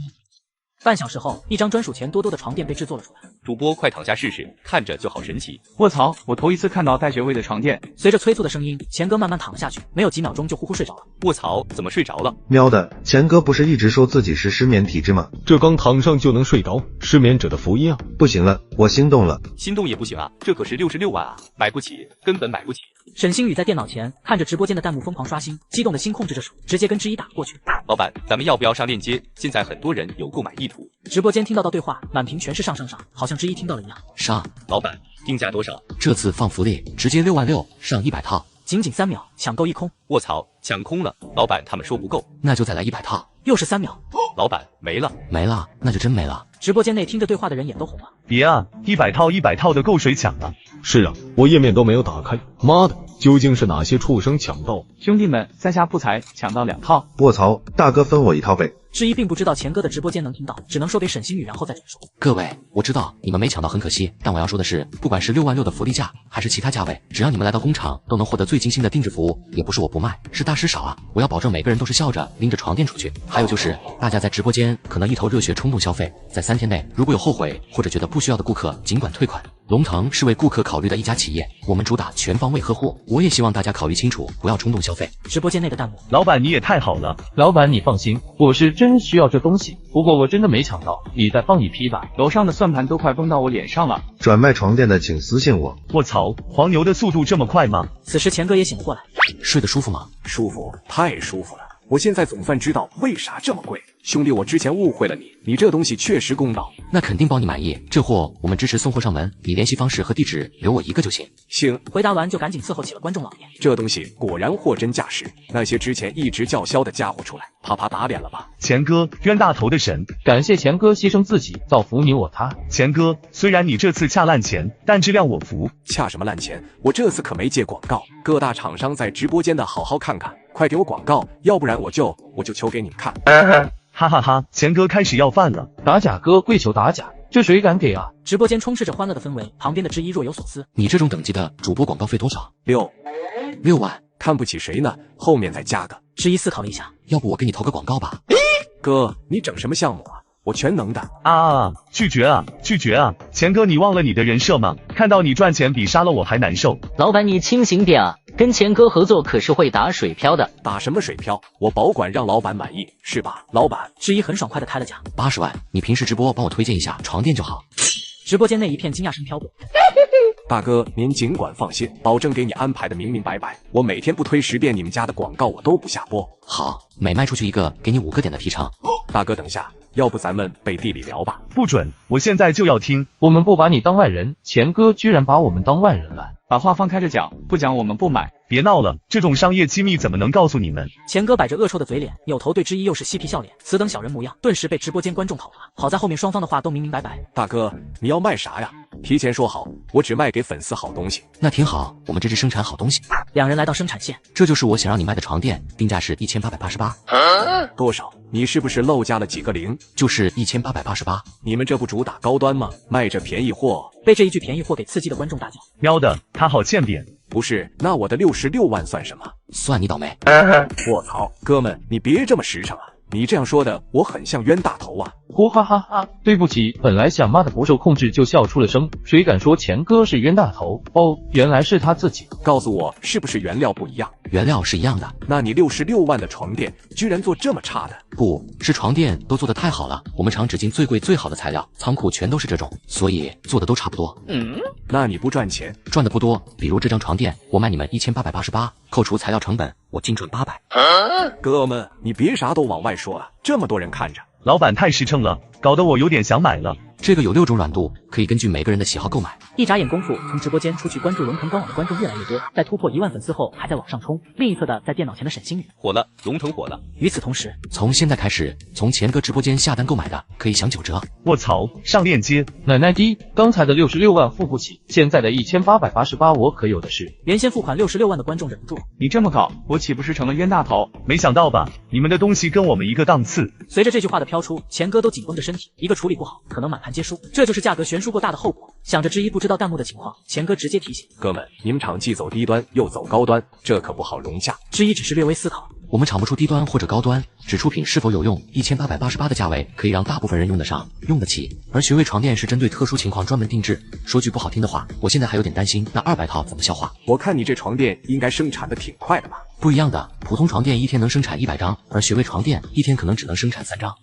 半小时后，一张专属钱多多的床垫被制作了出来。主播快躺下试试，看着就好神奇。卧槽，我头一次看到带穴位的床垫。随着催促的声音，钱哥慢慢躺了下去，没有几秒钟就呼呼睡着了。卧槽，怎么睡着了？喵的，钱哥不是一直说自己是失眠体质吗？这刚躺上就能睡着，失眠者的福音啊！不行了，我心动了。心动也不行啊，这可是66万啊，买不起，根本买不起。沈星宇在电脑前看着直播间的弹幕疯狂刷新，激动的心控制着手，直接跟之一打过去。老板，咱们要不要上链接？现在很多人有购买意图。直播间听到对话，满屏全是上，好像之一听到了一样。上。老板，定价多少？这次放福利，直接6万6，上100套。仅3秒，抢购一空。卧槽，抢空了！老板他们说不够，那就再来100套。又是3秒，老板没了，那就真没了。直播间内听着对话的人眼都红了。别啊，100套的够谁抢啊？是啊，我页面都没有打开。妈的，究竟是哪些畜生抢到？兄弟们，在下不才抢到2套。卧槽，大哥分我1套呗。之一并不知道钱哥的直播间能听到，只能说给沈星宇，然后再转述。各位，我知道你们没抢到很可惜，但我要说的是，不管是6万6的福利价，还是其他价位，只要你们来到工厂，都能获得最精心的定制服务。也不是我不卖，是大师少啊！我要保证每个人都是笑着拎着床垫出去。还有就是，大家在直播间可能一头热血冲动消费，在3天内如果有后悔或者觉得不需要的顾客，尽管退款。龙腾是为顾客考虑的一家企业，我们主打全方位呵护。我也希望大家考虑清楚，不要冲动消费。直播间内的弹幕，老板你也太好了。老板你放心，我是真需要这东西，不过我真的没抢到，你再放一批吧。楼上的算盘都快崩到我脸上了。转卖床垫的请私信我。卧槽，黄牛的速度这么快吗？此时钱哥也醒了过来。睡得舒服吗？舒服，太舒服了。我现在总算知道为啥这么贵。兄弟，我之前误会了你，你这东西确实公道。那肯定包你满意，这货我们支持送货上门，你联系方式和地址留我一个就行。行。回答完就赶紧伺候起了观众老爷。这东西果然货真价实，那些之前一直叫嚣的家伙出来，啪啪打脸了吧？钱哥，冤大头的神，感谢钱哥牺牲自己，造福你我他。钱哥，虽然你这次恰烂钱，但质量我服。恰什么烂钱？我这次可没接广告，各大厂商在直播间的好好看看，快给我广告，要不然我就求给你们看。哈哈哈，钱哥开始要饭了。打假哥，跪求打假，这谁敢给啊？直播间充斥着欢乐的氛围，旁边的之一若有所思。你这种等级的主播广告费多少？6万。看不起谁呢？后面再加个。之一思考了一下，要不我给你投个广告吧？哥，你整什么项目啊？我全能的。拒绝啊！拒绝啊！钱哥，你忘了你的人设吗？看到你赚钱比杀了我还难受。老板，你清醒点啊！跟钱哥合作可是会打水漂的。打什么水漂？我保管让老板满意，是吧？老板。之一很爽快的开了价，80万。你平时直播帮我推荐一下床垫就好。直播间内一片惊讶声飘过。大哥，您尽管放心，保证给你安排的明明白白。我每天不推10遍你们家的广告，我都不下播。好，每卖出去一个，给你5个点的提成。大哥，等下，要不咱们背地里聊吧？不准，我现在就要听。我们不把你当外人，钱哥居然把我们当外人了。把话放开着讲，不讲我们不买。别闹了，这种商业机密怎么能告诉你们？钱哥摆着恶臭的嘴脸，扭头对之一又是嬉皮笑脸，此等小人模样，顿时被直播间观众讨伐。好在后面双方的话都明明白白。大哥，你要卖啥呀？提前说好，我只卖给粉丝好东西。那挺好，我们这是生产好东西。两人来到生产线，这就是我想让你卖的床垫，定价是1888。多少？你是不是漏加了几个零？就是1888。你们这不主打高端吗？卖这便宜货。被这一句便宜货给刺激的观众大叫：喵的，他好欠扁。不是，那我的66万算什么？算你倒霉。卧槽，哥们，你别这么实诚啊！你这样说的，我很像冤大头啊！呼哈哈哈！对不起，本来想骂的不受控制就笑出了声。谁敢说钱哥是冤大头？哦，原来是他自己。告诉我，是不是原料不一样？原料是一样的。那你66万的床垫居然做这么差的？不是床垫都做得太好了，我们厂只进最贵最好的材料，仓库全都是这种，所以做的都差不多。那你不赚钱？赚的不多，比如这张床垫，我卖你们1888，扣除材料成本，我净赚800。哥们，你别啥都往外说啊，这么多人看着。老板太实诚了，搞得我有点想买了。这个有6种软度，可以根据每个人的喜好购买。一眨眼功夫，从直播间出去关注龙腾官网的观众越来越多，在突破1万粉丝后还在往上冲。另一侧的在电脑前的沈星宇火了，龙腾火了。与此同时，从现在开始，从钱哥直播间下单购买的可以享9折。卧槽，上链接！奶奶的，刚才的66万付不起，现在的1888我可有的是。原先付款66万的观众忍不住，你这么搞，我岂不是成了冤大头？没想到吧，你们的东西跟我们一个档次。随着这句话的飘出，钱哥都紧绷着身体，一个处理不好，可能满盘皆输。这就是价格悬殊过大的后果。想着之一不知道弹幕的情况，钱哥直接提醒：哥们，你们厂既走低端又走高端，这可不好融洽。之一只是略微思考。我们厂不出低端或者高端，只出品是否有用。1888的价位可以让大部分人用得上、用得起。而学位床垫是针对特殊情况专门定制。说句不好听的话，我现在还有点担心那200套怎么消化。我看你这床垫应该生产的挺快的吧？不一样的，普通床垫一天能生产100张，而学位床垫一天可能只能生产3张。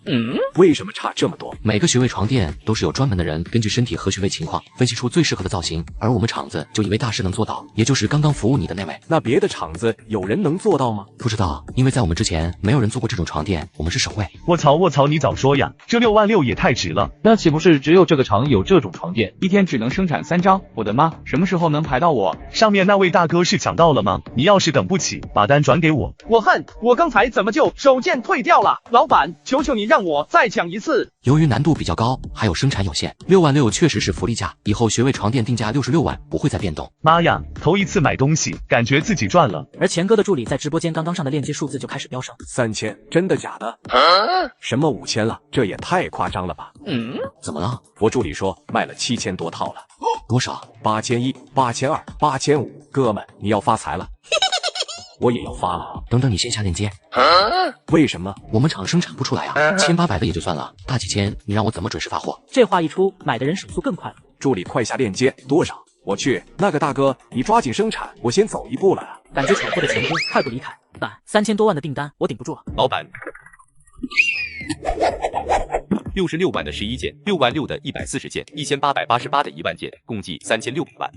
为什么差这么多？每个学位床垫都是有专门的人根据身体和穴位情况分析出最适合的造型，而我们厂子就以为大师能做到，也就是刚刚服务你的那位。那别的厂子有人能做到吗？不知道，因为在我们之前没有人做过这种床垫，我们是首位。卧槽，你早说呀，这6万6也太值了。那岂不是只有这个厂有这种床垫，一天只能生产3张？我的妈，什么时候能排到我？上面那位大哥是抢到了吗？你要是等不起，把单转给我。我恨我刚才怎么就手贱退掉了？老板，求求你让我再抢一次。由于难度比较高，还有生产有限，6万6确实是福利价，以后学位床垫定价66万，不会再变动。妈呀，头一次买东西，感觉自己赚了。而钱哥的助理在直播间刚刚上的链接数字就开始飙升，3000，真的假的？什么5000了？这也太夸张了吧？怎么了？我助理说卖了7000多套了。多少？8100、8200、8500。哥们，你要发财了。我也要发了。等等，你先下链接。为什么？我们厂生产不出来啊，1800的也就算了，大几千，你让我怎么准时发货？这话一出，买的人手速更快了。助理，快下链接，多少？我去，那个大哥，你抓紧生产，我先走一步了。感觉抢货的钱工快步离开。3000多万的订单，我顶不住了。老板，66万的11件，6万6的140件，1888的1万件，共计3600万。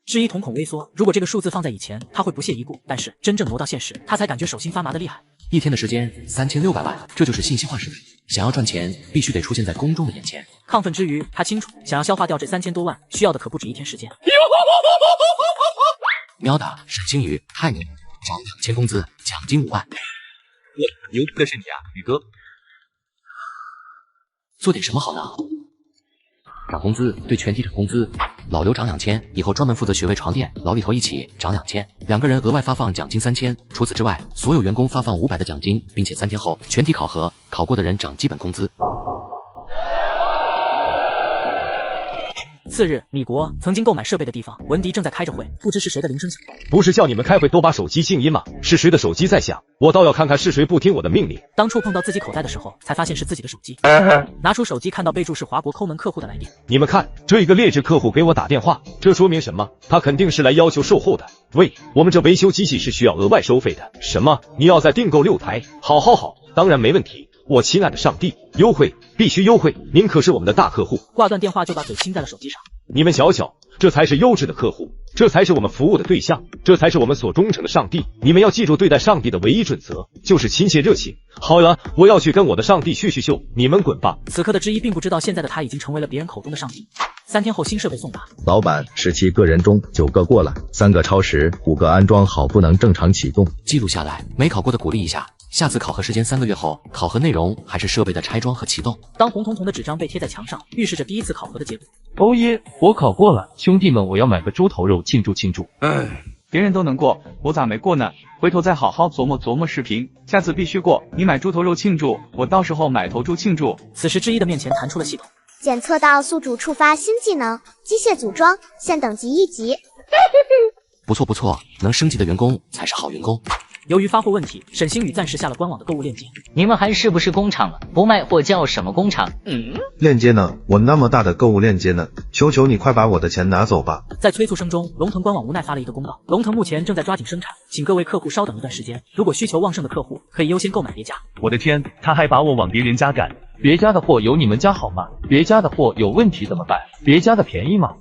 之一瞳孔微缩，如果这个数字放在以前，他会不屑一顾，但是真正挪到现实，他才感觉手心发麻的厉害。1天的时间3600万，这就是信息化时代。想要赚钱，必须得出现在公众的眼前。亢奋之余，他清楚，想要消化掉这3000多万，需要的可不止1天时间。喵的，沈星宇太牛了，涨2000工资，奖金5万。牛逼的是你啊，宇哥。做点什么好呢？涨工资，对全体涨工资。老刘涨2000，以后专门负责学位床垫，老李头一起涨2000，2个人额外发放奖金3000。除此之外，所有员工发放500的奖金，并且3天后全体考核，考过的人涨基本工资。次日，米国曾经购买设备的地方，文迪正在开着会，不知是谁的铃声响。不是叫你们开会都把手机静音吗？是谁的手机在响？我倒要看看是谁不听我的命令。当触碰到自己口袋的时候，才发现是自己的手机。拿出手机，看到备注是华国抠门客户的来电。你们看，这一个劣质客户给我打电话，这说明什么？他肯定是来要求售后的。喂，我们这维修机器是需要额外收费的。什么？你要再订购6台？好，当然没问题。我亲爱的上帝，优惠必须优惠！您可是我们的大客户。挂断电话就把嘴亲在了手机上。你们瞧瞧，这才是优质的客户，这才是我们服务的对象，这才是我们所忠诚的上帝。你们要记住，对待上帝的唯一准则就是亲切热情。好了，我要去跟我的上帝叙秀，你们滚吧。此刻的之一并不知道，现在的他已经成为了别人口中的上帝。3天后，新设备送达。老板，17个人中9个过了，3个超时，5个安装好不能正常启动。记录下来，没考过的鼓励一下。下次考核时间3个月后，考核内容还是设备的拆装和启动。当红彤彤的纸张被贴在墙上，预示着第一次考核的结果。哦耶，我考过了，兄弟们，我要买个猪头肉庆祝庆祝。别人都能过，我咋没过呢？回头再好好琢磨琢磨视频，下次必须过。你买猪头肉庆祝，我到时候买头猪庆祝。此时之一的面前弹出了系统，检测到宿主触发新技能，机械组装，现等级1级。不错，能升级的员工才是好员工。由于发货问题，沈星宇暂时下了官网的购物链接。你们还是不是工厂了？不卖货叫什么工厂？链接呢？我那么大的购物链接呢？求求你快把我的钱拿走吧！在催促声中，龙腾官网无奈发了一个公告：龙腾目前正在抓紧生产，请各位客户稍等一段时间。如果需求旺盛的客户，可以优先购买别家。我的天，他还把我往别人家赶！别家的货有你们家好吗？别家的货有问题怎么办？别家的便宜吗？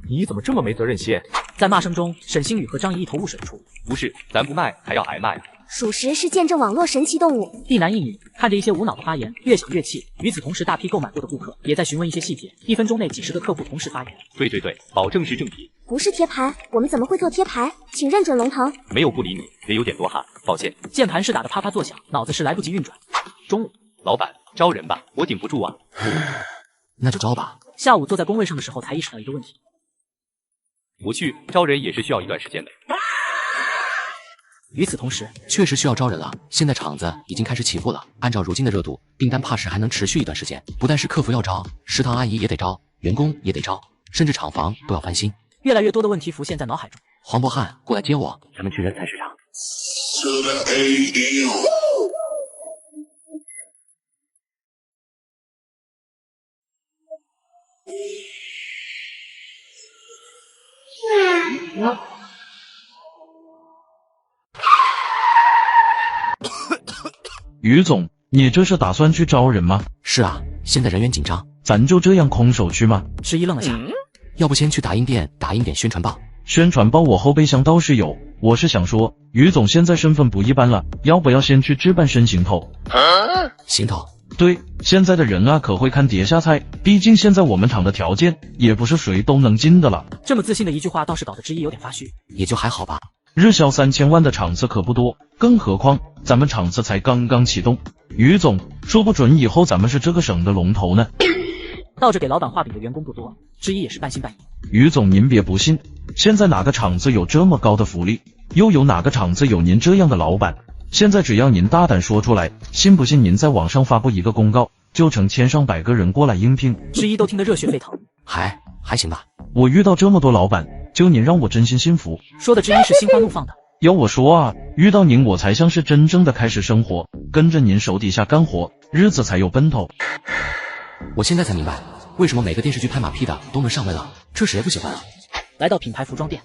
你怎么这么没责任心？在骂声中，沈星宇和张怡一头雾水出。不是，咱不卖还要挨骂呀！属实是见证网络神奇动物。一男一女看着一些无脑的发言，越想越气。与此同时，大批购买过的顾客也在询问一些细节。1分钟内几10个客户同时发言。对，保证是正品。不是贴牌，我们怎么会做贴牌？请认准龙腾。没有不理你，也有点多哈，抱歉。键盘是打得啪啪作响，脑子是来不及运转。中午，老板招人吧，我顶不住啊。那就招吧。下午坐在工位上的时候，才意识到一个问题。不去招人也是需要一段时间的。与此同时，确实需要招人了。现在厂子已经开始起步了，按照如今的热度，订单怕是还能持续一段时间。不但是客服要招，食堂阿姨也得招，员工也得招，甚至厂房都要翻新。越来越多的问题浮现在脑海中。黄渤汉，过来接我，咱们去人才市场。于总，你这是打算去招人吗？是啊，现在人员紧张，咱就这样空手去吗？迟疑愣了下，要不先去打印店打印点宣传报？宣传包我后备箱倒是有，我是想说，于总现在身份不一般了，要不要先去置办身行头？行头？对，现在的人啊可会看碟下菜，毕竟现在我们厂的条件也不是谁都能进的了。这么自信的一句话倒是搞得之一有点发虚。也就还好吧。日销3000万的厂子可不多，更何况咱们厂子才刚刚启动。于总，说不准以后咱们是这个省的龙头呢。倒着给老板画饼的员工不多，之一也是半信半疑。于总，您别不信，现在哪个厂子有这么高的福利？又有哪个厂子有您这样的老板？现在只要您大胆说出来，信不信您在网上发布一个公告，就成千上百个人过来应聘？之一都听得热血沸腾。还行吧。我遇到这么多老板，就您让我真心心服。说的之一是心花怒放的。要我说啊，遇到您我才像是真正的开始生活，跟着您手底下干活，日子才有奔头。我现在才明白，为什么每个电视剧拍马屁的都能上位了，这谁不喜欢啊？来到品牌服装店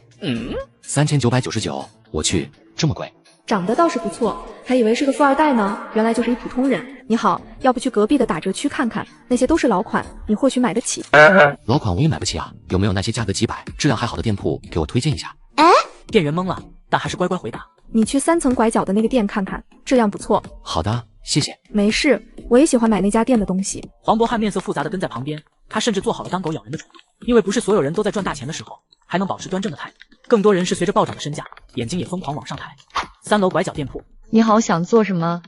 ，3999，我去，这么贵？长得倒是不错，还以为是个富二代呢，原来就是一普通人。你好，要不去隔壁的打折区看看，那些都是老款，你或许买得起。老款我也买不起啊，有没有那些价格几百、质量还好的店铺给我推荐一下？哎，店员懵了，但还是乖乖回答。你去3层拐角的那个店看看，质量不错。好的，谢谢。没事，我也喜欢买那家店的东西。黄渤汉面色复杂的跟在旁边，他甚至做好了当狗咬人的程度，因为不是所有人都在赚大钱的时候还能保持端正的态度，更多人是随着暴涨的身价，眼睛也疯狂往上抬。3楼拐角店铺，你好，想做什么？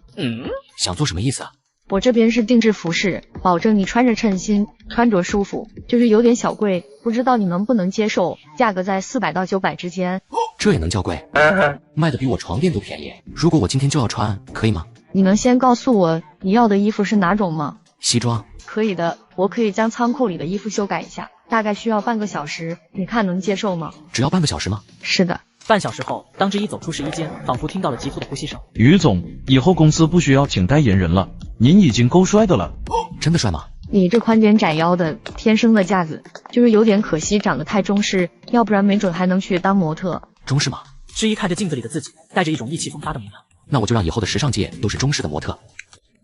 想做什么意思啊？我这边是定制服饰，保证你穿着称心，穿着舒服，就是有点小贵，不知道你能不能接受？价格在400到900之间。这也能叫贵？卖的比我床垫都便宜。如果我今天就要穿，可以吗？你能先告诉我你要的衣服是哪种吗？西装。可以的，我可以将仓库里的衣服修改一下，大概需要半个小时，你看能接受吗？只要半个小时吗？是的。半小时后，当之一走出试衣间，仿佛听到了急促的呼吸声。于总，以后公司不需要请代言人了，您已经够帅的了。真的帅吗？你这宽点窄腰的，天生的架子，就是有点可惜，长得太中式，要不然没准还能去当模特。中式吗？之一看着镜子里的自己，带着一种意气风发的模样。那我就让以后的时尚界都是中式的模特。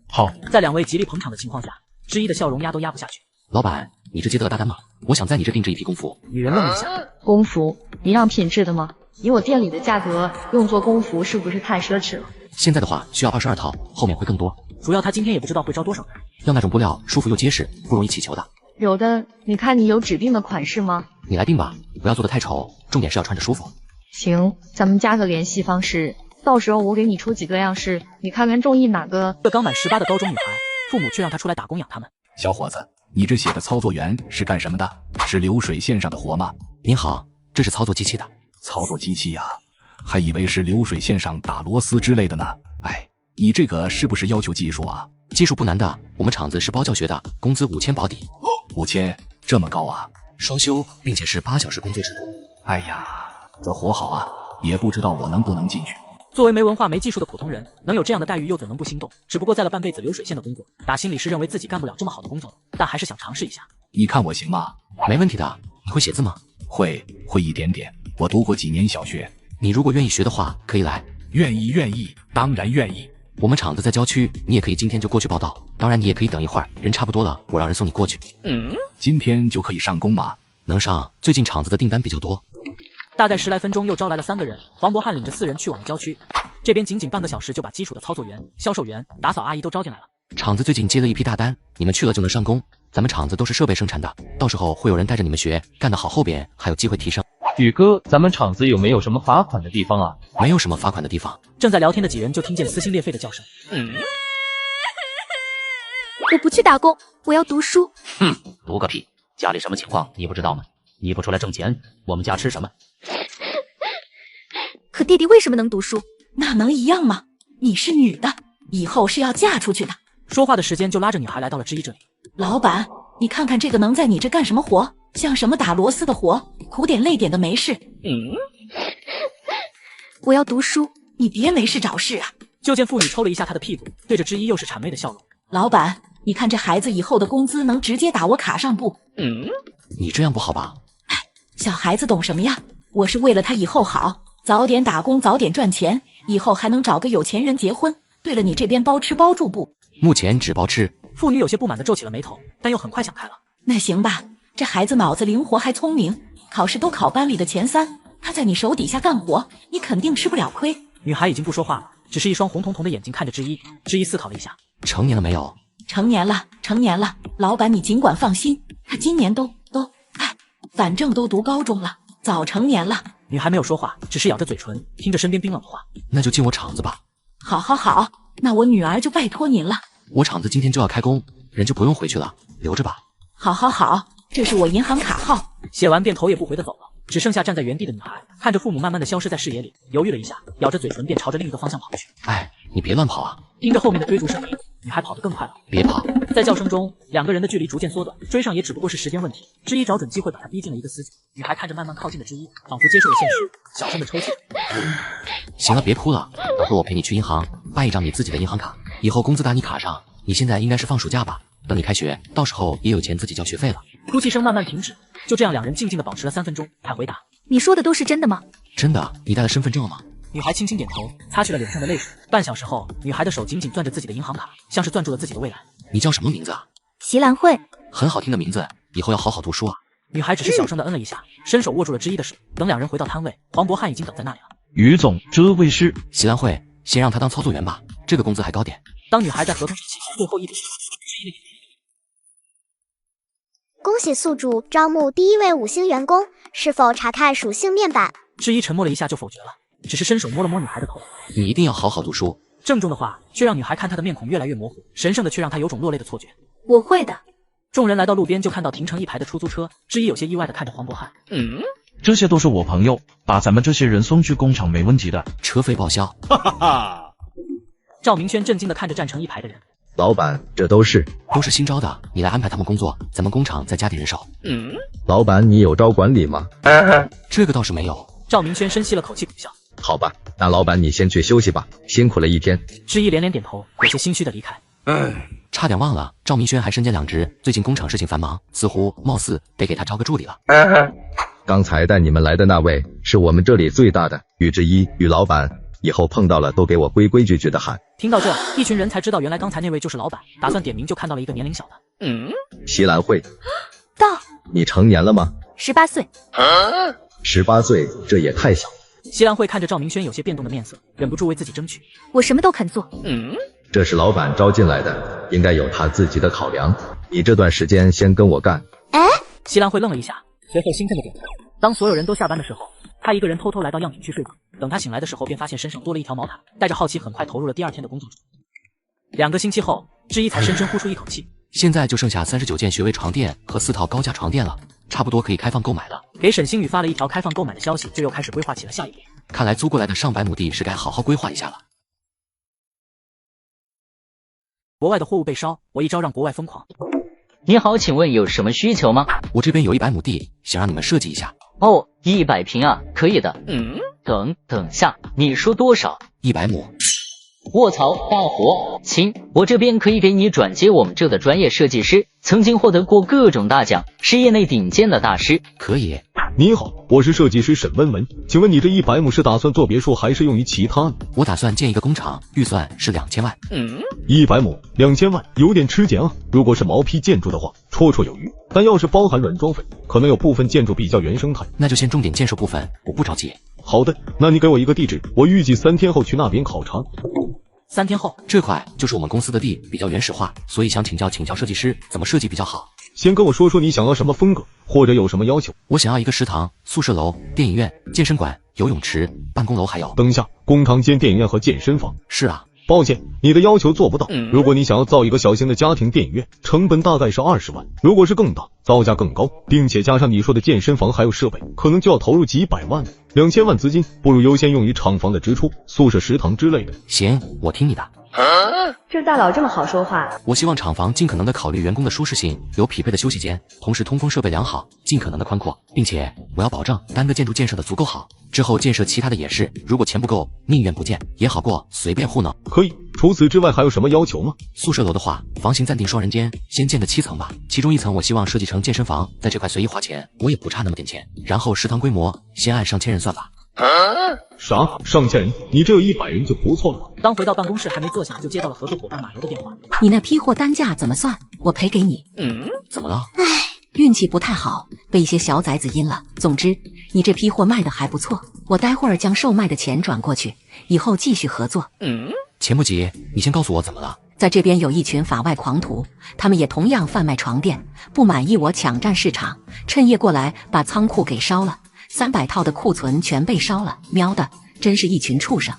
好，在2位极力捧场的情况下，之一的笑容压都压不下去。老板，你这接得了大单吗？我想在你这定制一批工服。女人愣了一下，工服？你让品质的吗？以我店里的价格，用作工服是不是太奢侈了？现在的话需要22套，后面会更多。主要他今天也不知道会招多少人。要那种布料舒服又结实，不容易起球的。有的，你看你有指定的款式吗？你来定吧，不要做得太丑，重点是要穿着舒服。行，咱们加个联系方式，到时候我给你出几个样式，你看看中意哪个。这刚满18的高中女孩，父母却让她出来打工养他们。小伙子，你这写的操作员是干什么的？是流水线上的活吗？您好，这是操作机器的。操作机器呀，还以为是流水线上打螺丝之类的呢。哎，你这个是不是要求技术啊？技术不难的，我们厂子是包教学的，工资5000保底。5000，这么高啊？双休，并且是8小时工作制度。哎呀，这活好啊，也不知道我能不能进去。作为没文化没技术的普通人，能有这样的待遇又怎能不心动？只不过在了半辈子流水线的工作，打心里是认为自己干不了这么好的工作，但还是想尝试一下。你看我行吗？没问题的。你会写字吗？会一点点。我读过几年小学。你如果愿意学的话，可以来。愿意，当然愿意。我们厂子在郊区，你也可以今天就过去报道。当然，你也可以等一会儿，人差不多了，我让人送你过去。今天就可以上工吗？能上，最近厂子的订单比较多。大概10来分钟又招来了3个人，黄渤汉领着4人去往了郊区。这边仅仅半个小时就把基础的操作员、销售员、打扫阿姨都招进来了。厂子最近接了一批大单，你们去了就能上工。咱们厂子都是设备生产的，到时候会有人带着你们学，干得好后边还有机会提升。宇哥，咱们厂子有没有什么罚款的地方啊？没有什么罚款的地方。正在聊天的几人就听见撕心裂肺的叫声。我不去打工，我要读书。读个屁！家里什么情况你不知道吗？你不出来挣钱，我们家吃什么？可弟弟为什么能读书？那能一样吗？你是女的，以后是要嫁出去的。说话的时间就拉着女孩来到了之一这里。老板，你看看这个能在你这干什么活？像什么打螺丝的活，苦点累点的没事。我要读书。你别没事找事啊！就见妇女抽了一下他的屁股，对着之一又是谄媚的笑容。老板，你看这孩子以后的工资能直接打我卡上不？你这样不好吧？小孩子懂什么呀？我是为了他以后好，早点打工，早点赚钱，以后还能找个有钱人结婚。对了，你这边包吃包住不？目前只包吃。妇女有些不满地皱起了眉头，但又很快想开了。那行吧，这孩子脑子灵活还聪明，考试都考班里的前3，他在你手底下干活，你肯定吃不了亏。女孩已经不说话了，只是一双红彤彤的眼睛看着之一。之一思考了一下，成年了没有？成年了，老板你尽管放心，他今年都反正都读高中了，早成年了。女孩没有说话，只是咬着嘴唇，听着身边冰冷的话。那就进我厂子吧。好，那我女儿就拜托您了。我厂子今天就要开工，人就不用回去了，留着吧。好，这是我银行卡号。写完便头也不回的走了，只剩下站在原地的女孩，看着父母慢慢的消失在视野里，犹豫了一下，咬着嘴唇便朝着另一个方向跑去。哎，你别乱跑啊！听着后面的追逐声音，女孩跑得更快了。别跑！在叫声中，2个人的距离逐渐缩短，追上也只不过是时间问题。之一找准机会把她逼进了一个死角。女孩看着慢慢靠近的之一，仿佛接受了现实，小声的抽泣。行了，别哭了，等会我陪你去银行办一张你自己的银行卡，以后工资打你卡上。你现在应该是放暑假吧？等你开学，到时候也有钱自己交学费了。哭泣声慢慢停止，就这样2人静静的保持了3分钟，才回答：你说的都是真的吗？真的，你带了身份证了吗？女孩轻轻点头，擦去了脸上的泪水。半小时后，女孩的手紧紧攥着自己的银行卡，像是攥住了自己的未来。你叫什么名字啊？席兰慧。很好听的名字，以后要好好读书啊。女孩只是小声的嗯了一下，伸手握住了之一的手。等2人回到摊位，黄渤汉已经等在那里了。于总，这位是席兰慧，先让他当操作员吧。这个工资还高点。当女孩在合同日期前最后一笔，恭喜宿主招募第一位5星员工，是否查看属性面板？质疑沉默了一下就否决了，只是伸手摸了摸女孩的头。你一定要好好读书。郑重的话却让女孩看她的面孔越来越模糊，神圣的却让她有种落泪的错觉。我会的。众人来到路边，就看到停成一排的出租车。质疑有些意外的看着黄渤瀚，这些都是我朋友，把咱们这些人送去工厂没问题的。车费报销。哈哈哈。赵明轩震惊的看着站成一排的人。老板，这都是新招的，你来安排他们工作，咱们工厂再加点人手。老板，你有招管理吗？这个倒是没有。赵明轩深吸了口气苦笑。好吧，那老板你先去休息吧，辛苦了一天。质疑连连点头，有些心虚的离开。差点忘了，赵明轩还身兼2职，最近工厂事情繁忙，貌似得给他招个助理了。刚才带你们来的那位是我们这里最大的宇之一，宇老板，以后碰到了都给我规规矩矩的喊。听到这，一群人才知道原来刚才那位就是老板，打算点名就看到了一个年龄小的。席兰慧，到。你成年了吗？18岁。18岁，这也太小了。席兰慧看着赵明轩有些变动的面色，忍不住为自己争取。我什么都肯做。这是老板招进来的，应该有他自己的考量。你这段时间先跟我干。席兰慧愣了一下，随后兴奋的点头。当所有人都下班的时候，他一个人偷偷来到样品区睡觉。等他醒来的时候，便发现身上多了一条毛毯，带着好奇，很快投入了第2天的工作中。2个星期后，质疑才深深呼出一口气。现在就剩下39件穴位床垫和4套高价床垫了，差不多可以开放购买了。给沈星宇发了一条开放购买的消息，就又开始规划起了下一步。看来租过来的上百亩地是该好好规划一下了。国外的货物被烧，我一招让国外疯狂。你好，请问有什么需求吗？我这边有100亩地，想让你们设计一下。哦，100平啊，可以的。等下，你说多少？100亩。卧槽，大活！亲，我这边可以给你转接我们这的专业设计师，曾经获得过各种大奖，是业内顶尖的大师。可以。你好，我是设计师沈文文，请问你这100亩是打算做别墅还是用于其他呢？我打算建一个工厂，预算是2000万。100亩2000万，有点吃紧啊。如果是毛坯建筑的话，绰绰有余，但要是包含软装费，可能有部分建筑比较原生态。那就先重点建设部分，我不着急。好的，那你给我一个地址，我预计3天后去那边考察。3天后，这块就是我们公司的地，比较原始化，所以想请教设计师怎么设计比较好。先跟我说说你想要什么风格，或者有什么要求。我想要一个食堂、宿舍楼、电影院、健身馆、游泳池、办公楼，还有……等一下，工厂兼电影院和健身房。是啊。抱歉，你的要求做不到。如果你想要造一个小型的家庭电影院，成本大概是20万；如果是更大，造价更高，并且加上你说的健身房还有设备，可能就要投入几百万。2000万资金，不如优先用于厂房的支出、宿舍、食堂之类的。行，我听你的。这大佬这么好说话。我希望厂房尽可能的考虑员工的舒适性，有匹配的休息间，同时通风设备良好，尽可能的宽阔，并且我要保证单个建筑建设的足够好，之后建设其他的也是，如果钱不够，宁愿不建，也好过随便糊弄。可以，除此之外还有什么要求吗？宿舍楼的话，房型暂定双人间，先建个7层吧，其中1层我希望设计成健身房，在这块随意花钱，我也不差那么点钱。然后食堂规模先按上千人算吧。啥？上千人？你这有100人就不错了。当回到办公室还没坐下，就接到了合作伙伴马柔的电话。你那批货单价怎么算？我赔给你。怎么了？运气不太好，被一些小崽子阴了。总之，你这批货卖的还不错，我待会儿将售卖的钱转过去，以后继续合作。钱不急，你先告诉我怎么了。在这边有一群法外狂徒，他们也同样贩卖床垫，不满意我抢占市场，趁夜过来把仓库给烧了，300套的库存全被烧了，喵的，真是一群畜生。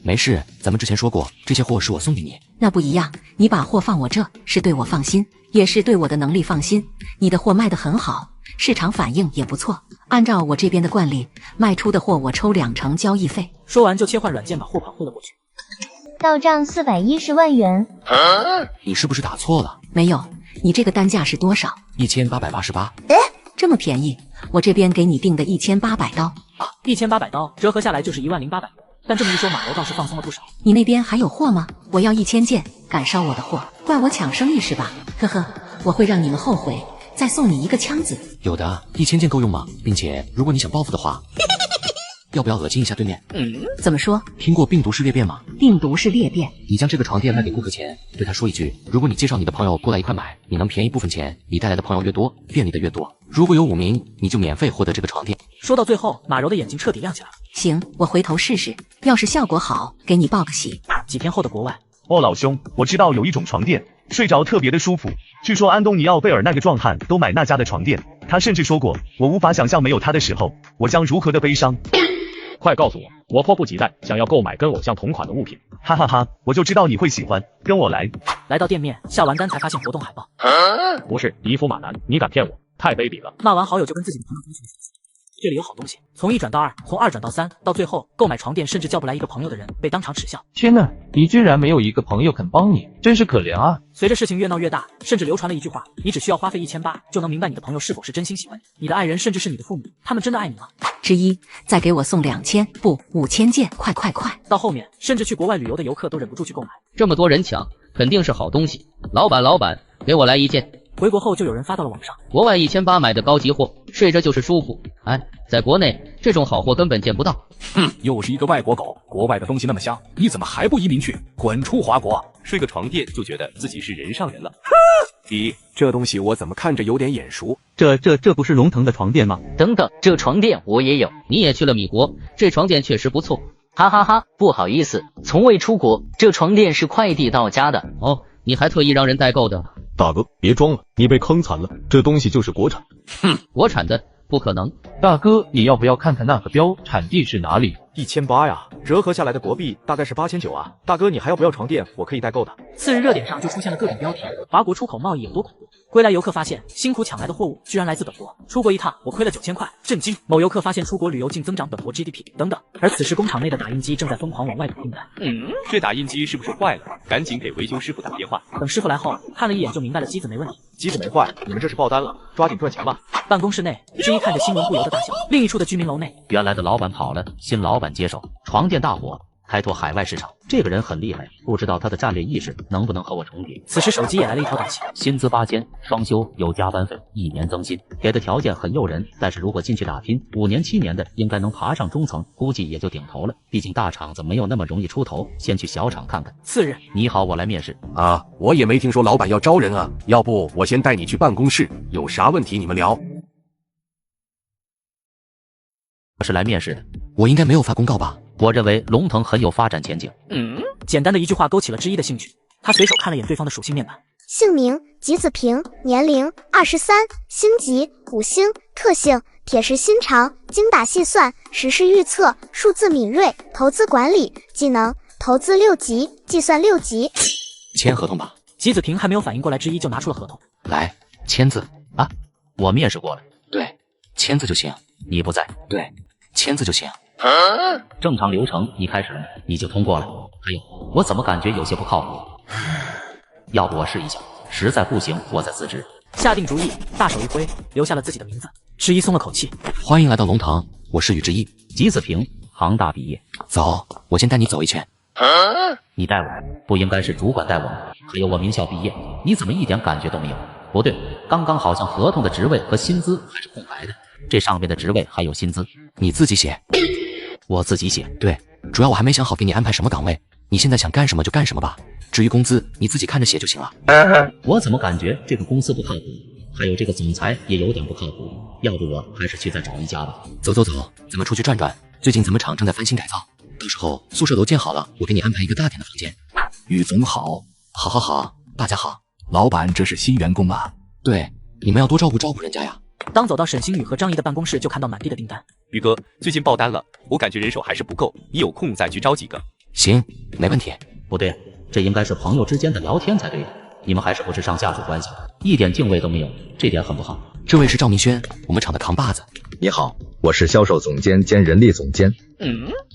没事，咱们之前说过，这些货是我送给你。那不一样，你把货放我这，是对我放心，也是对我的能力放心。你的货卖得很好，市场反应也不错。按照我这边的惯例，卖出的货我抽2成交易费。说完就切换软件把货跑汇了过去。到账410万元。你是不是打错了？没有，你这个单价是多少？1888。这么便宜，我这边给你定的1800刀。1800刀折合下来就是10800。但这么一说，马柔倒是放松了不少。你那边还有货吗？我要1000件，敢烧我的货，怪我抢生意是吧？呵呵，我会让你们后悔，再送你一个枪子。有的，1000件够用吗？并且如果你想报复的话，要不要恶心一下对面？怎么说？听过病毒式裂变吗？病毒式裂变。你将这个床垫卖给顾客前，对他说一句：如果你介绍你的朋友过来一块买，你能便宜部分钱，你带来的朋友越多，便利的越多。如果有5名，你就免费获得这个床垫。说到最后，马柔的眼睛彻底亮起来。行，我回头试试，要是效果好，给你报个喜。几天后的国外。哦，老兄，我知道有一种床垫，睡着特别的舒服。据说安东尼奥贝尔那个壮汉都买那家的床垫，他甚至说过，我无法想象没有他的时候，我将如何的悲伤。快告诉我，我迫不及待想要购买跟偶像同款的物品。哈哈哈，我就知道你会喜欢，跟我来。来到店面，下完单才发现活动海报。不是迪夫马男，你敢骗我？太卑鄙了！骂完好友就跟自己的朋友分享。这里有好东西，从1转到2，从2转到3，到最后购买床垫甚至叫不来一个朋友的人被当场耻笑。天哪，你居然没有一个朋友肯帮你，真是可怜啊！随着事情越闹越大，甚至流传了一句话：你只需要花费1800就能明白你的朋友是否是真心喜欢你，你的爱人甚至是你的父母，他们真的爱你吗？之一，再给我送2000不5000件，快！到后面，甚至去国外旅游的游客都忍不住去购买。这么多人抢，肯定是好东西。老板，给我来1件。回国后就有人发到了网上，国外1800买的高级货，睡着就是舒服。哎，在国内这种好货根本见不到。又是一个外国狗，国外的东西那么香，你怎么还不移民去？滚出华国！睡个床垫就觉得自己是人上人了。咦，这东西我怎么看着有点眼熟？这不是龙腾的床垫吗？等等，这床垫我也有。你也去了米国，这床垫确实不错。哈哈哈，不好意思，从未出国，这床垫是快递到家的。哦，你还特意让人代购的？大哥，别装了，你被坑惨了，这东西就是国产。国产的不可能。大哥，你要不要看看那个标，产地是哪里？1800呀，折合下来的国币大概是8900啊。大哥，你还要不要床垫？我可以代购的。次日热点上就出现了各种标题，华国出口贸易有多恐怖。归来游客发现，辛苦抢来的货物居然来自本国。出国一趟，我亏了9000块，震惊！某游客发现出国旅游竟增长本国 GDP 等等。而此时工厂内的打印机正在疯狂往外打订单。这打印机是不是坏了？赶紧给维修师傅打电话。等师傅来后，看了一眼就明白了机子没问题。机子没坏，你们这是爆单了，抓紧赚钱吧。办公室内，之一看着新闻不由得大笑。另一处的居民楼内，原来的老板跑了，新老板接手，床垫大火，开拓海外市场。这个人很厉害，不知道他的战略意识能不能和我重叠。此时手机也来了一条短信：薪资8000，双休有加班费，1年增薪，给的条件很诱人。但是如果进去打拼，5年7年的应该能爬上中层，估计也就顶头了。毕竟大厂子没有那么容易出头，先去小厂看看。次日，你好，我来面试啊。我也没听说老板要招人啊，要不我先带你去办公室，有啥问题你们聊。我是来面试的，我应该没有发公告吧？我认为龙腾很有发展前景。简单的一句话勾起了之一的兴趣，他随手看了眼对方的属性面板。姓名：吉子平，年龄23，星级5星，特性：铁石心肠，精打细算，时事预测，数字敏锐，投资管理，技能：投资6级，计算6级。签合同吧。吉子平还没有反应过来，之一就拿出了合同。来，签字啊！我面试过了。对，签字就行。你不在。对，签字就行。正常流程一开始你就通过了。还有，我怎么感觉有些不靠谱？要不我试一下，实在不行我再辞职。下定主意，大手一挥，留下了自己的名字。之一松了口气。欢迎来到龙腾，我是宇之一，吉子平，杭大毕业。走，我先带你走一圈。你带我，不应该是主管带我吗？还有我名校毕业，你怎么一点感觉都没有？不对，刚刚好像合同的职位和薪资还是空白的，这上面的职位还有薪资，你自己写。我自己写。对，主要我还没想好给你安排什么岗位，你现在想干什么就干什么吧。至于工资，你自己看着写就行了。我怎么感觉这个公司不靠谱？还有这个总裁也有点不靠谱，要不我还是去再找一家吧。走，咱们出去转转。最近咱们厂正在翻新改造，到时候宿舍楼建好了，我给你安排一个大点的房间。宇总好。好，大家好。老板，这是新员工啊？对，你们要多照顾人家呀。当走到沈星宇和张怡的办公室，就看到满地的订单。宇哥，最近爆单了，我感觉人手还是不够，你有空再去招几个。行，没问题。不对，这应该是朋友之间的聊天才对的，你们还是不是上下属关系？一点敬畏都没有，这点很不好。这位是赵明轩，我们厂的扛把子。你好，我是销售总监兼人力总监。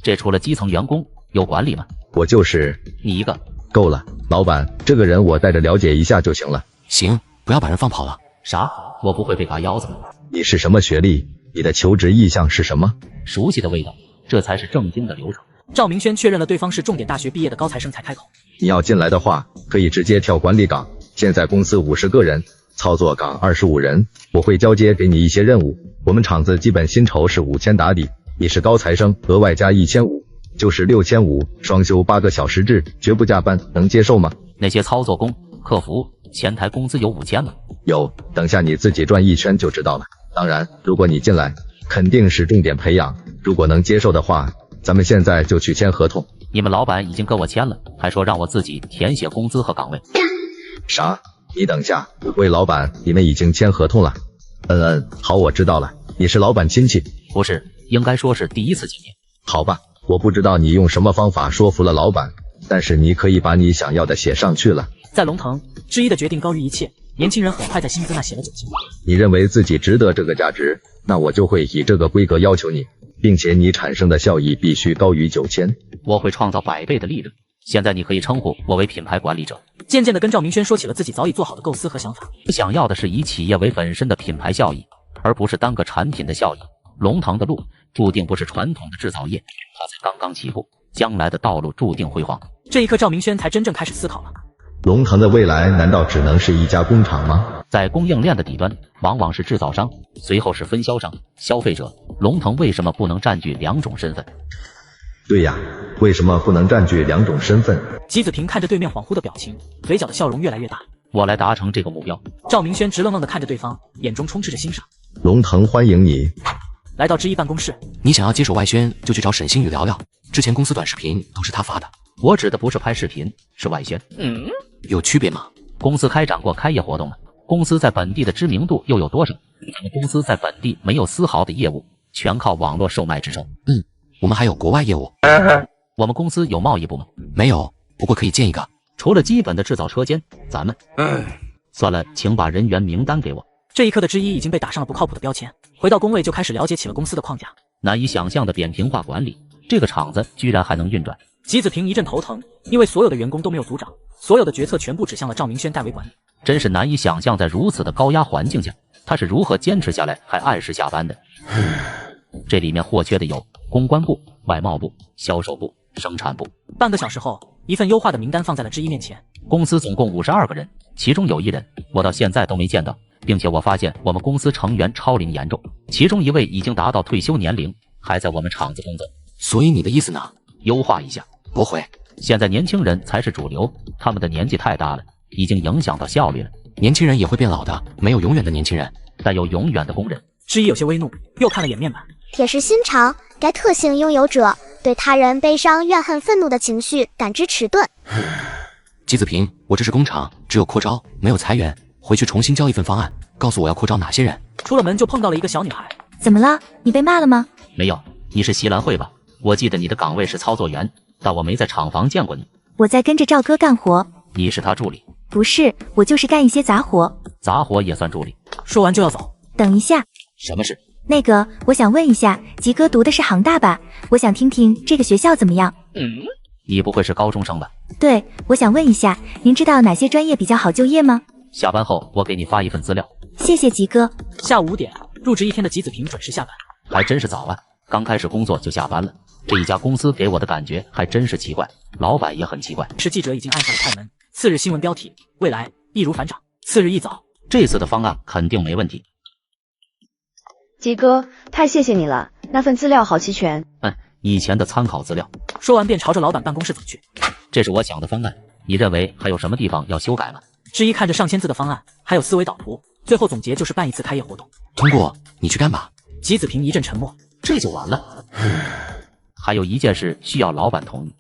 这除了基层员工，有管理吗？我就是。你一个。够了，老板，这个人我带着了解一下就行了。行，不要把人放跑了。啥？我不会被嘎腰子吗？你是什么学历？你的求职意向是什么？熟悉的味道，这才是正经的流程。赵明轩确认了对方是重点大学毕业的高材生才开口。你要进来的话，可以直接跳管理岗。现在公司50个人，操作岗25人，我会交接给你一些任务。我们厂子基本薪酬是5000打底，你是高材生，额外加1500，就是6500，双休8个小时制，绝不加班，能接受吗？那些操作工、客服、前台工资有5000吗？有，等下你自己转一圈就知道了。当然，如果你进来，肯定是重点培养，如果能接受的话，咱们现在就去签合同。你们老板已经跟我签了，还说让我自己填写工资和岗位。啥？你等下，魏老板，你们已经签合同了？好，我知道了，你是老板亲戚？不是，应该说是第一次见面。好吧，我不知道你用什么方法说服了老板，但是你可以把你想要的写上去了。在龙腾，之一的决定高于一切。年轻人很快在薪资那写了9000。你认为自己值得这个价值，那我就会以这个规格要求你，并且你产生的效益必须高于9000。我会创造100倍的利润。现在你可以称呼我为品牌管理者。渐渐地跟赵明轩说起了自己早已做好的构思和想法。想要的是以企业为本身的品牌效益，而不是单个产品的效益。龙腾的路注定不是传统的制造业，它才刚刚起步，将来的道路注定辉煌。这一刻，赵明轩才真正开始思考了。龙腾的未来难道只能是一家工厂吗？在供应链的底端，往往是制造商，随后是分销商、消费者。龙腾为什么不能占据2种身份？对呀，为什么不能占据2种身份？吉子平看着对面恍惚的表情，嘴角的笑容越来越大。我来达成这个目标。赵明轩直愣愣地看着对方，眼中充斥着欣赏。龙腾欢迎你。来到之一办公室，你想要接手外宣，就去找沈星宇聊聊。之前公司短视频都是他发的。我指的不是拍视频，是外宣。有区别吗？公司开展过开业活动吗？公司在本地的知名度又有多少？咱们公司在本地没有丝毫的业务，全靠网络售卖支撑。我们还有国外业务。我们公司有贸易部吗？没有，不过可以建一个。除了基本的制造车间，咱们算了，请把人员名单给我。这一刻的之一已经被打上了不靠谱的标签，回到工位就开始了解起了公司的框架。难以想象的扁平化管理，这个厂子居然还能运转。吉子平一阵头疼，因为所有的员工都没有组长，所有的决策全部指向了赵明轩代为管理。真是难以想象，在如此的高压环境下，他是如何坚持下来还按时下班的。这里面或缺的有公关部、外贸部、销售部、生产部。半个小时后，一份优化的名单放在了之一面前。公司总共52个人，其中有1人我到现在都没见到，并且我发现我们公司成员超龄严重，其中1位已经达到退休年龄，还在我们厂子工作。所以你的意思呢？优化一下。不会，现在年轻人才是主流，他们的年纪太大了，已经影响到效率了。年轻人也会变老的，没有永远的年轻人，但有永远的工人。之一有些微怒，又看了眼面板。铁石心肠，该特性拥有者对他人悲伤、怨恨、愤怒的情绪感知迟钝。吉子平，我这是工厂，只有扩招，没有裁员。回去重新交一份方案，告诉我要扩招哪些人。出了门就碰到了一个小女孩。怎么了？你被骂了吗？没有，你是席兰慧吧？我记得你的岗位是操作员，但我没在厂房见过你。我在跟着赵哥干活。你是他助理？不是，我就是干一些杂活。杂活也算助理？说完就要走。等一下。什么事？那个，我想问一下，吉哥读的是杭大吧？我想听听这个学校怎么样。你不会是高中生吧？对，我想问一下，您知道哪些专业比较好就业吗？下班后我给你发一份资料。谢谢吉哥。下午5点，入职1天的吉子平准时下班。还真是早啊，刚开始工作就下班了。这一家公司给我的感觉还真是奇怪，老板也很奇怪。是记者已经按下了快门。次日新闻标题：未来易如反掌。次日一早，这次的方案肯定没问题。吉哥，太谢谢你了，那份资料好齐全。以前的参考资料。说完便朝着老板办公室走去。这是我想的方案，你认为还有什么地方要修改吗？之一看着上千字的方案，还有思维导图，最后总结就是办一次开业活动。通过，你去干吧。吉子平一阵沉默，这就完了。还有一件事需要老板同意。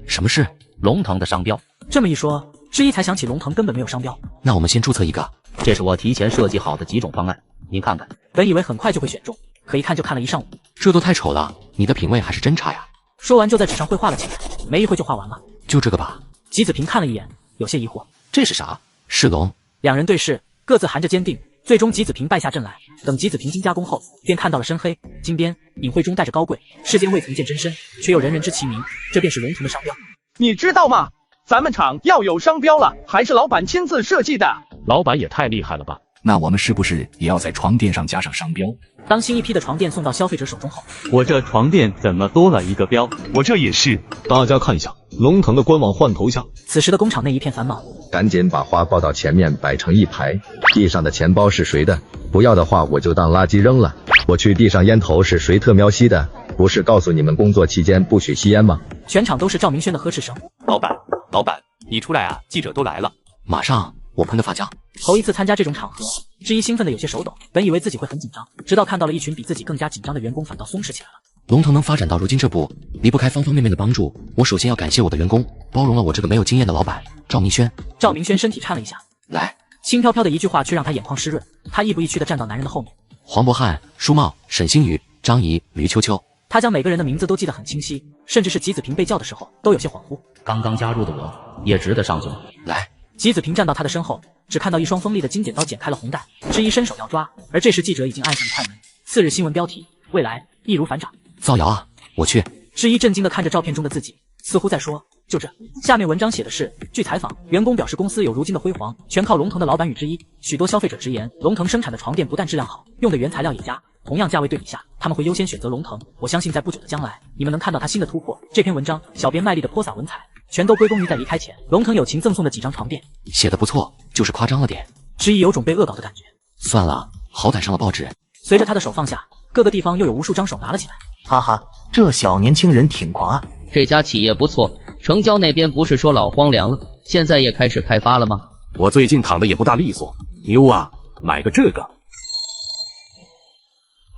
什么事？龙腾的商标。这么一说，之一才想起龙腾根本没有商标。那我们先注册一个。这是我提前设计好的几种方案，您看看。本以为很快就会选中，可一看就看了一上午。这都太丑了，你的品味还是真差呀。说完就在纸上绘画了起来，没一会就画完了。就这个吧。吉子平看了一眼，有些疑惑。这是啥？是龙。两人对视，各自含着坚定。最终吉子平败下阵来。等吉子平经加工后，便看到了深黑、金边、隐晦中带着高贵。世间未曾见真身，却又人人知其名，这便是龙腾的商标。你知道吗？咱们厂要有商标了，还是老板亲自设计的。老板也太厉害了吧！那我们是不是也要在床垫上加上商标？当新一批的床垫送到消费者手中后，我这床垫怎么多了一个标？我这也是。大家看一下，龙腾的官网换头像。此时的工厂内一片繁忙，赶紧把花抱到前面摆成一排。地上的钱包是谁的？不要的话我就当垃圾扔了。我去地上烟头是谁特喵吸的？不是告诉你们工作期间不许吸烟吗？全场都是赵明轩的呵斥声。老板，你出来啊！记者都来了。马上，我喷个发浆。头一次参加这种场合，之一兴奋的有些手抖，本以为自己会很紧张，直到看到了一群比自己更加紧张的员工，反倒松弛起来了。龙腾能发展到如今这步，离不开方方面面的帮助。我首先要感谢我的员工，包容了我这个没有经验的老板赵明轩。赵明轩身体颤了一下，来，轻飘飘的一句话却让他眼眶湿润。他亦步亦趋地站到男人的后面。黄渤汉、舒茂、沈星宇、张怡、吕秋秋。他将每个人的名字都记得很清晰，甚至是吉子平被叫的时候都有些恍惚。刚刚加入的我也值得上去吗？来，吉子平站到他的身后，只看到一双锋利的金剪刀剪开了红带，之一伸手要抓，而这时记者已经按下了快门。次日新闻标题：未来易如反掌。造谣啊！我去。之一震惊地看着照片中的自己，似乎在说就这。下面文章写的是，据采访，员工表示公司有如今的辉煌，全靠龙腾的老板与之一。许多消费者直言，龙腾生产的床垫不但质量好，用的原材料也佳。同样价位对比下，他们会优先选择龙腾。我相信在不久的将来，你们能看到他新的突破。这篇文章，小编卖力的泼洒文采，全都归功于在离开前，龙腾友情赠送的几张床垫。写的不错，就是夸张了点。之一有种被恶搞的感觉。算了，好歹上了报纸。随着他的手放下，各个地方又有无数张手拿了起来。哈哈，这小年轻人挺狂啊！这家企业不错，城郊那边不是说老荒凉了，现在也开始开发了吗？我最近躺的也不大利索，牛啊，买个这个。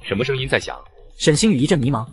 什么声音在响？沈星宇一阵迷茫。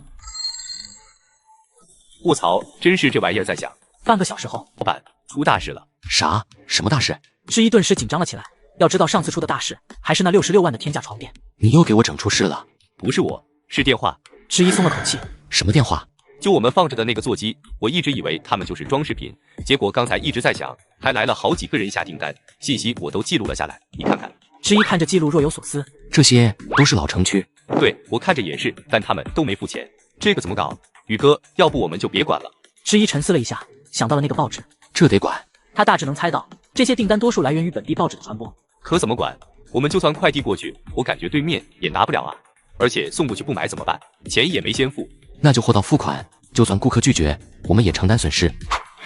卧槽，真是这玩意儿在响。半个小时后，老板出大事了。啥？什么大事？之一顿时紧张了起来。要知道上次出的大事还是那66万的天价床垫。你又给我整出事了？不是我，是电话。之一松了口气。什么电话？就我们放着的那个座机，我一直以为他们就是装饰品，结果刚才一直在响，还来了好几个人下订单，信息我都记录了下来，你看看。之一看着记录若有所思。这些都是老城区。对，我看着也是，但他们都没付钱，这个怎么搞？宇哥，要不我们就别管了。之一沉思了一下，想到了那个报纸。这得管。他大致能猜到，这些订单多数来源于本地报纸的传播。可怎么管？我们就算快递过去，我感觉对面也拿不了啊。而且送过去不买怎么办？钱也没先付。那就货到付款，就算顾客拒绝，我们也承担损失。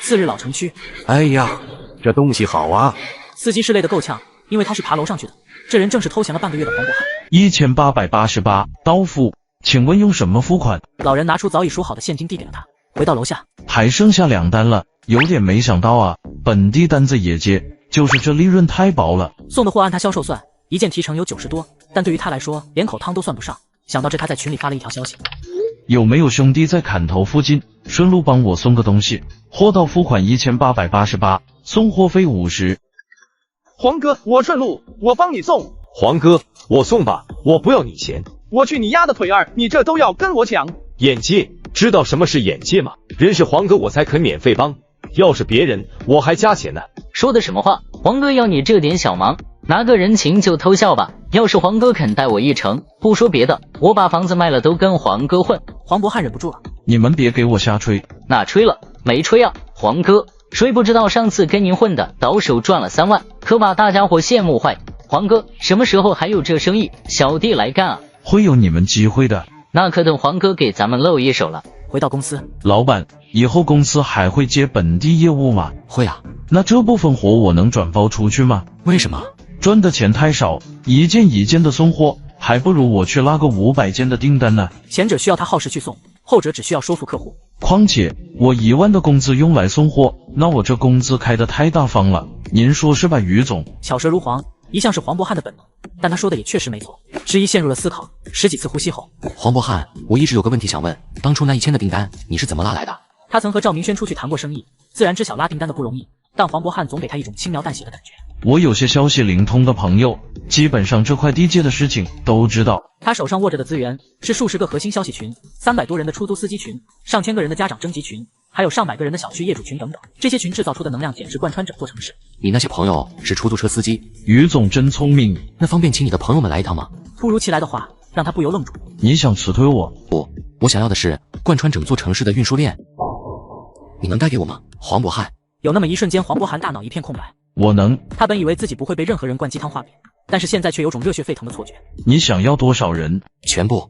次日老城区。哎呀，这东西好啊！司机是累得够呛，因为他是爬楼上去的。这人正是偷闲了半个月的黄渤汉。1888刀付，请问用什么付款？老人拿出早已数好的现金递给了他。回到楼下，还剩下2单了，有点没想到啊，本地单子也接，就是这利润太薄了。送的货按他销售算，一件提成有90多，但对于他来说，连口汤都算不上。想到这，他在群里发了一条消息：有没有兄弟在砍头附近，顺路帮我送个东西？货到付款1888，送货费50。黄哥，我顺路，我帮你送。黄哥，我送吧，我不要你钱。我去你丫的腿儿，你这都要跟我抢？眼界，知道什么是眼界吗？认识黄哥我才肯免费帮，要是别人我还加钱呢。说的什么话？黄哥要你这点小忙，拿个人情就偷笑吧。要是黄哥肯带我一程，不说别的，我把房子卖了都跟黄哥混。黄渤汉忍不住了，你们别给我瞎吹。那吹了没吹啊？黄哥，谁不知道上次跟您混的倒手赚了3万，可把大家伙羡慕坏。黄哥，什么时候还有这生意？小弟来干啊！会有你们机会的。那可等黄哥给咱们露一手了。回到公司，老板，以后公司还会接本地业务吗？会啊。那这部分活我能转包出去吗？为什么？赚的钱太少，一件一件的送货，还不如我去拉个500件的订单呢。前者需要他耗时去送，后者只需要说服客户。况且我1万的工资用来送货，那我这工资开得太大方了，您说是吧，于总？巧舌如簧，一向是黄渤汉的本能，但他说的也确实没错。之一陷入了思考，10几次呼吸后，黄渤汉，我一直有个问题想问，当初那1000的订单你是怎么拉来的？他曾和赵明轩出去谈过生意，自然知晓拉订单的不容易，但黄渤汉总给他一种轻描淡写的感觉。我有些消息灵通的朋友，基本上这块地界的事情都知道。他手上握着的资源是数十个核心消息群，300多人的出租司机群，上千个人的家长征集群，还有上百个人的小区业主群等等。这些群制造出的能量简直贯穿整座城市。你那些朋友是出租车司机？于总真聪明。那方便请你的朋友们来一趟吗？突如其来的话让他不由愣住。你想辞退我？不，我想要的是贯穿整座城市的运输链。你能带给我吗，黄渤汉？有那么一瞬间，黄渤汉大脑一片空白。我能。他本以为自己不会被任何人灌鸡汤画饼，但是现在却有种热血沸腾的错觉。你想要多少人？全部。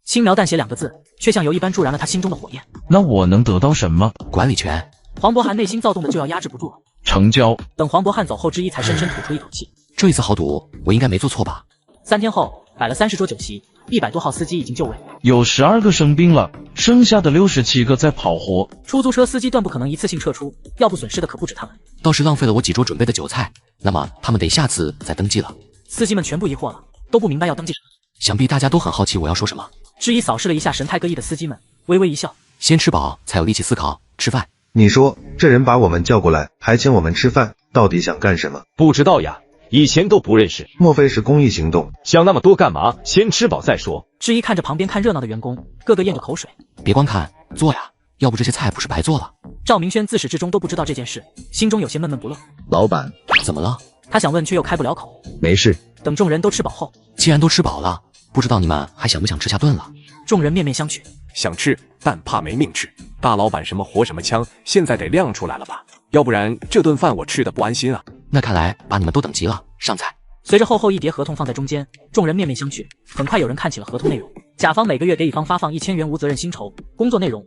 轻描淡写2个字，却像油一般助燃了他心中的火焰。那我能得到什么？管理权。黄渤汉内心躁动的就要压制不住了。成交。等黄渤汉走后，之一才深深吐出一口气。这一次豪赌，我应该没做错吧？3天后，摆了30桌酒席，100多号司机已经就位，有12个生病了，剩下的67个在跑活。出租车司机断不可能一次性撤出，要不损失的可不止他们。倒是浪费了我几桌准备的酒菜，那么他们得下次再登记了。司机们全部疑惑了，都不明白要登记什么。想必大家都很好奇我要说什么。质疑扫视了一下神态各异的司机们，微微一笑。先吃饱才有力气思考，吃饭。你说这人把我们叫过来，还请我们吃饭，到底想干什么？不知道呀，以前都不认识。莫非是公益行动？想那么多干嘛？先吃饱再说。质疑看着旁边看热闹的员工，个个咽着口水。别光看，做呀，要不这些菜不是白做了？赵明轩自始至终都不知道这件事，心中有些闷闷不乐。老板，怎么了？他想问却又开不了口。没事。等众人都吃饱后，既然都吃饱了，不知道你们还想不想吃下顿了？众人面面相觑。想吃，但怕没命吃。大老板什么活什么枪，现在得亮出来了吧？要不然这顿饭我吃的不安心啊。那看来把你们都等急了，上菜。随着厚厚一叠合同放在中间，众人面面相觑。很快有人看起了合同内容：甲方每个月给乙方发放1000元无责任薪酬，工作内容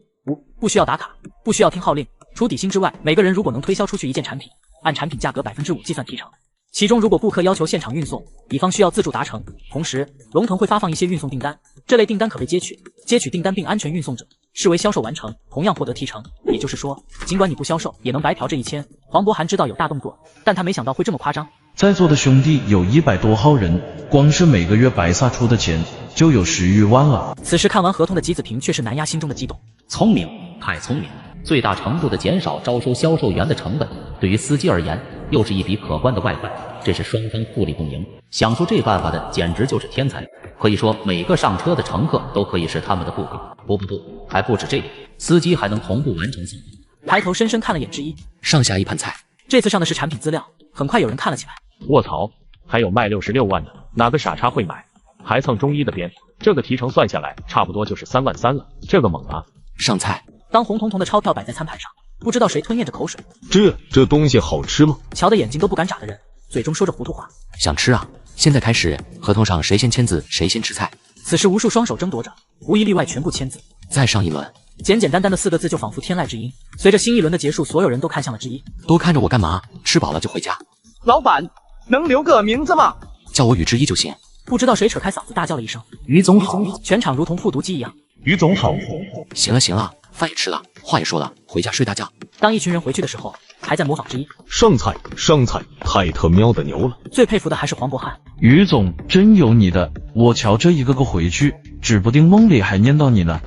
不需要打卡，不需要听号令，除底薪之外，每个人如果能推销出去一件产品，按产品价格5%计算提成。其中如果顾客要求现场运送，乙方需要自助达成。同时，龙腾会发放一些运送订单，这类订单可被接取订单并安全运送者，视为销售完成，同样获得提成。也就是说，尽管你不销售，也能白嫖这1000。黄渤涵知道有大动作，但他没想到会这么夸张。在座的兄弟有100多号人，光是每个月白撒出的钱就有10余万了。此时看完合同的吉子平却是难压心中的激动。聪明，太聪明，最大程度的减少招收销售员的成本，对于司机而言又是一笔可观的外快，这是双方互利共赢。想出这办法的简直就是天才，可以说每个上车的乘客都可以是他们的顾客。不，还不止这个，司机还能同步完成送货。抬头深深看了眼之一，上下一盘菜。这次上的是产品资料，很快有人看了起来。卧槽，还有卖66万的，哪个傻叉会买？还蹭中医的边，这个提成算下来差不多就是3万3了，这个猛啊！上菜。当红彤彤的钞票摆在餐盘上，不知道谁吞咽着口水。这东西好吃吗？瞧得眼睛都不敢眨的人，嘴中说着糊涂话。想吃啊！现在开始，合同上谁先签字，谁先吃菜。此时无数双手争夺着，无一例外全部签字。再上一轮。简简单单的4个字就仿佛天籁之音。随着新一轮的结束，所有人都看向了之一。都看着我干嘛？吃饱了就回家。老板，能留个名字吗？叫我宇之一就行。不知道谁扯开嗓子大叫了一声：“于总好！”全场如同复读机一样。于总好。行了，饭也吃了，话也说了，回家睡大觉。当一群人回去的时候，还在模仿之一。上菜，太他喵的牛了！最佩服的还是黄渤涵。于总真有你的，我瞧这一个个回去，指不定梦里还念叨你呢。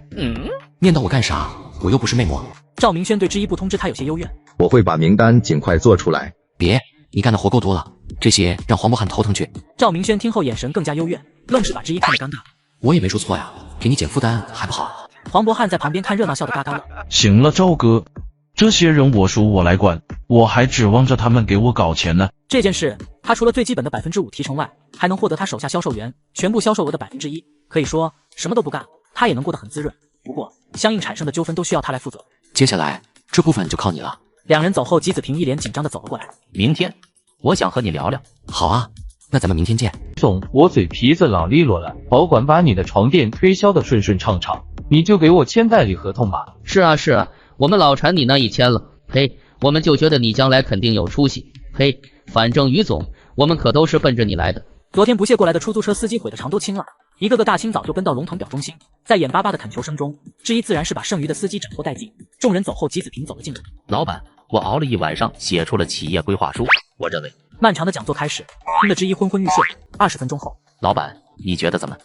念叨我干啥？我又不是魅魔。赵明轩对之一不通知他有些幽怨。我会把名单尽快做出来。别，你干的活够多了，这些让黄渤涵头疼去。赵明轩听后眼神更加幽怨，愣是把之一看得尴尬。我也没说错呀，给你减负担还不好？黄渤涵在旁边看热闹，笑得嘎嘎乐。行了，赵哥，这些人我属我来管，我还指望着他们给我搞钱呢。这件事，他除了最基本的5%提成外，还能获得他手下销售员全部销售额的1%，可以说什么都不干，他也能过得很滋润。不过，相应产生的纠纷都需要他来负责。接下来这部分就靠你了。两人走后，吉子平一脸紧张地走了过来。明天，我想和你聊聊。好啊，那咱们明天见。总，我嘴皮子老利落了，保管把你的床垫推销的顺顺畅畅，你就给我签代理合同吧。是啊，我们老缠你那一签了，嘿，我们就觉得你将来肯定有出息，嘿，反正于总，我们可都是奔着你来的。昨天不屑过来的出租车司机悔得肠都青了，一个个大清早就奔到龙腾表忠心，在眼巴巴的恳求声中，之一自然是把剩余的司机斩获殆尽。众人走后，吉子平走了进来。老板，我熬了一晚上，写出了企业规划书。我认为，漫长的讲座开始，听得之一昏昏欲睡。20分钟后，老板，你觉得怎么？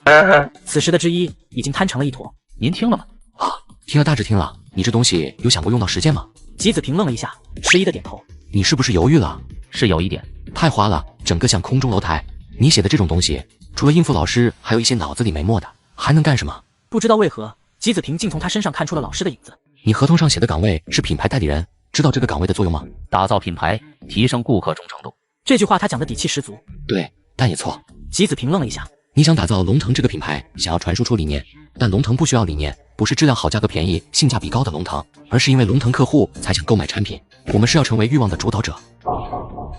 此时的之一已经瘫成了一坨。您听了吗？啊，听了大致听了。你这东西有想过用到实践吗？吉子平愣了一下，迟疑的点头。你是不是犹豫了？是有一点。太花了，整个像空中楼台。你写的这种东西，除了应付老师，还有一些脑子里没墨的，还能干什么？不知道为何，吉子平竟从他身上看出了老师的影子。你合同上写的岗位是品牌代理人，知道这个岗位的作用吗？打造品牌，提升顾客忠诚度。这句话他讲的底气十足。对，但也错。吉子平愣了一下。你想打造龙腾这个品牌，想要传输出理念，但龙腾不需要理念，不是质量好、价格便宜、性价比高的龙腾，而是因为龙腾客户才想购买产品。我们是要成为欲望的主导者。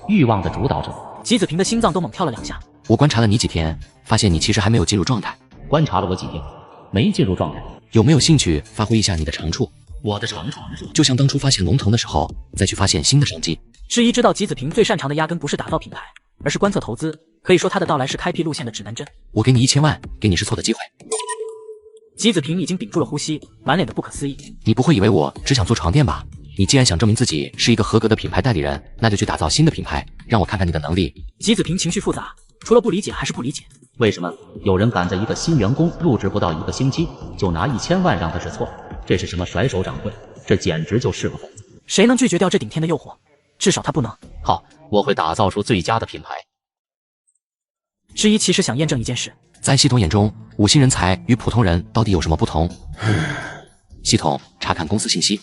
欲望的主导者。吉子平的心脏都猛跳了2下。我观察了你几天，发现你其实还没有进入状态。观察了我几天，没进入状态。有没有兴趣发挥一下你的长处？我的长处，就像当初发现龙腾的时候，再去发现新的商机。之一知道吉子平最擅长的压根不是打造品牌，而是观测投资。可以说他的到来是开辟路线的指南针。我给你1000万，给你试错的机会。吉子平已经屏住了呼吸，满脸的不可思议。你不会以为我只想做床垫吧？你既然想证明自己是一个合格的品牌代理人，那就去打造新的品牌，让我看看你的能力。吉子平情绪复杂，除了不理解还是不理解。为什么有人敢在一个新员工入职不到1个星期就拿1000万让他试错？这是什么甩手掌柜？这简直就是个疯子！谁能拒绝掉这顶天的诱惑？至少他不能。好，我会打造出最佳的品牌。之一其实想验证一件事，在系统眼中，5星人才与普通人到底有什么不同？系统查看公司信息。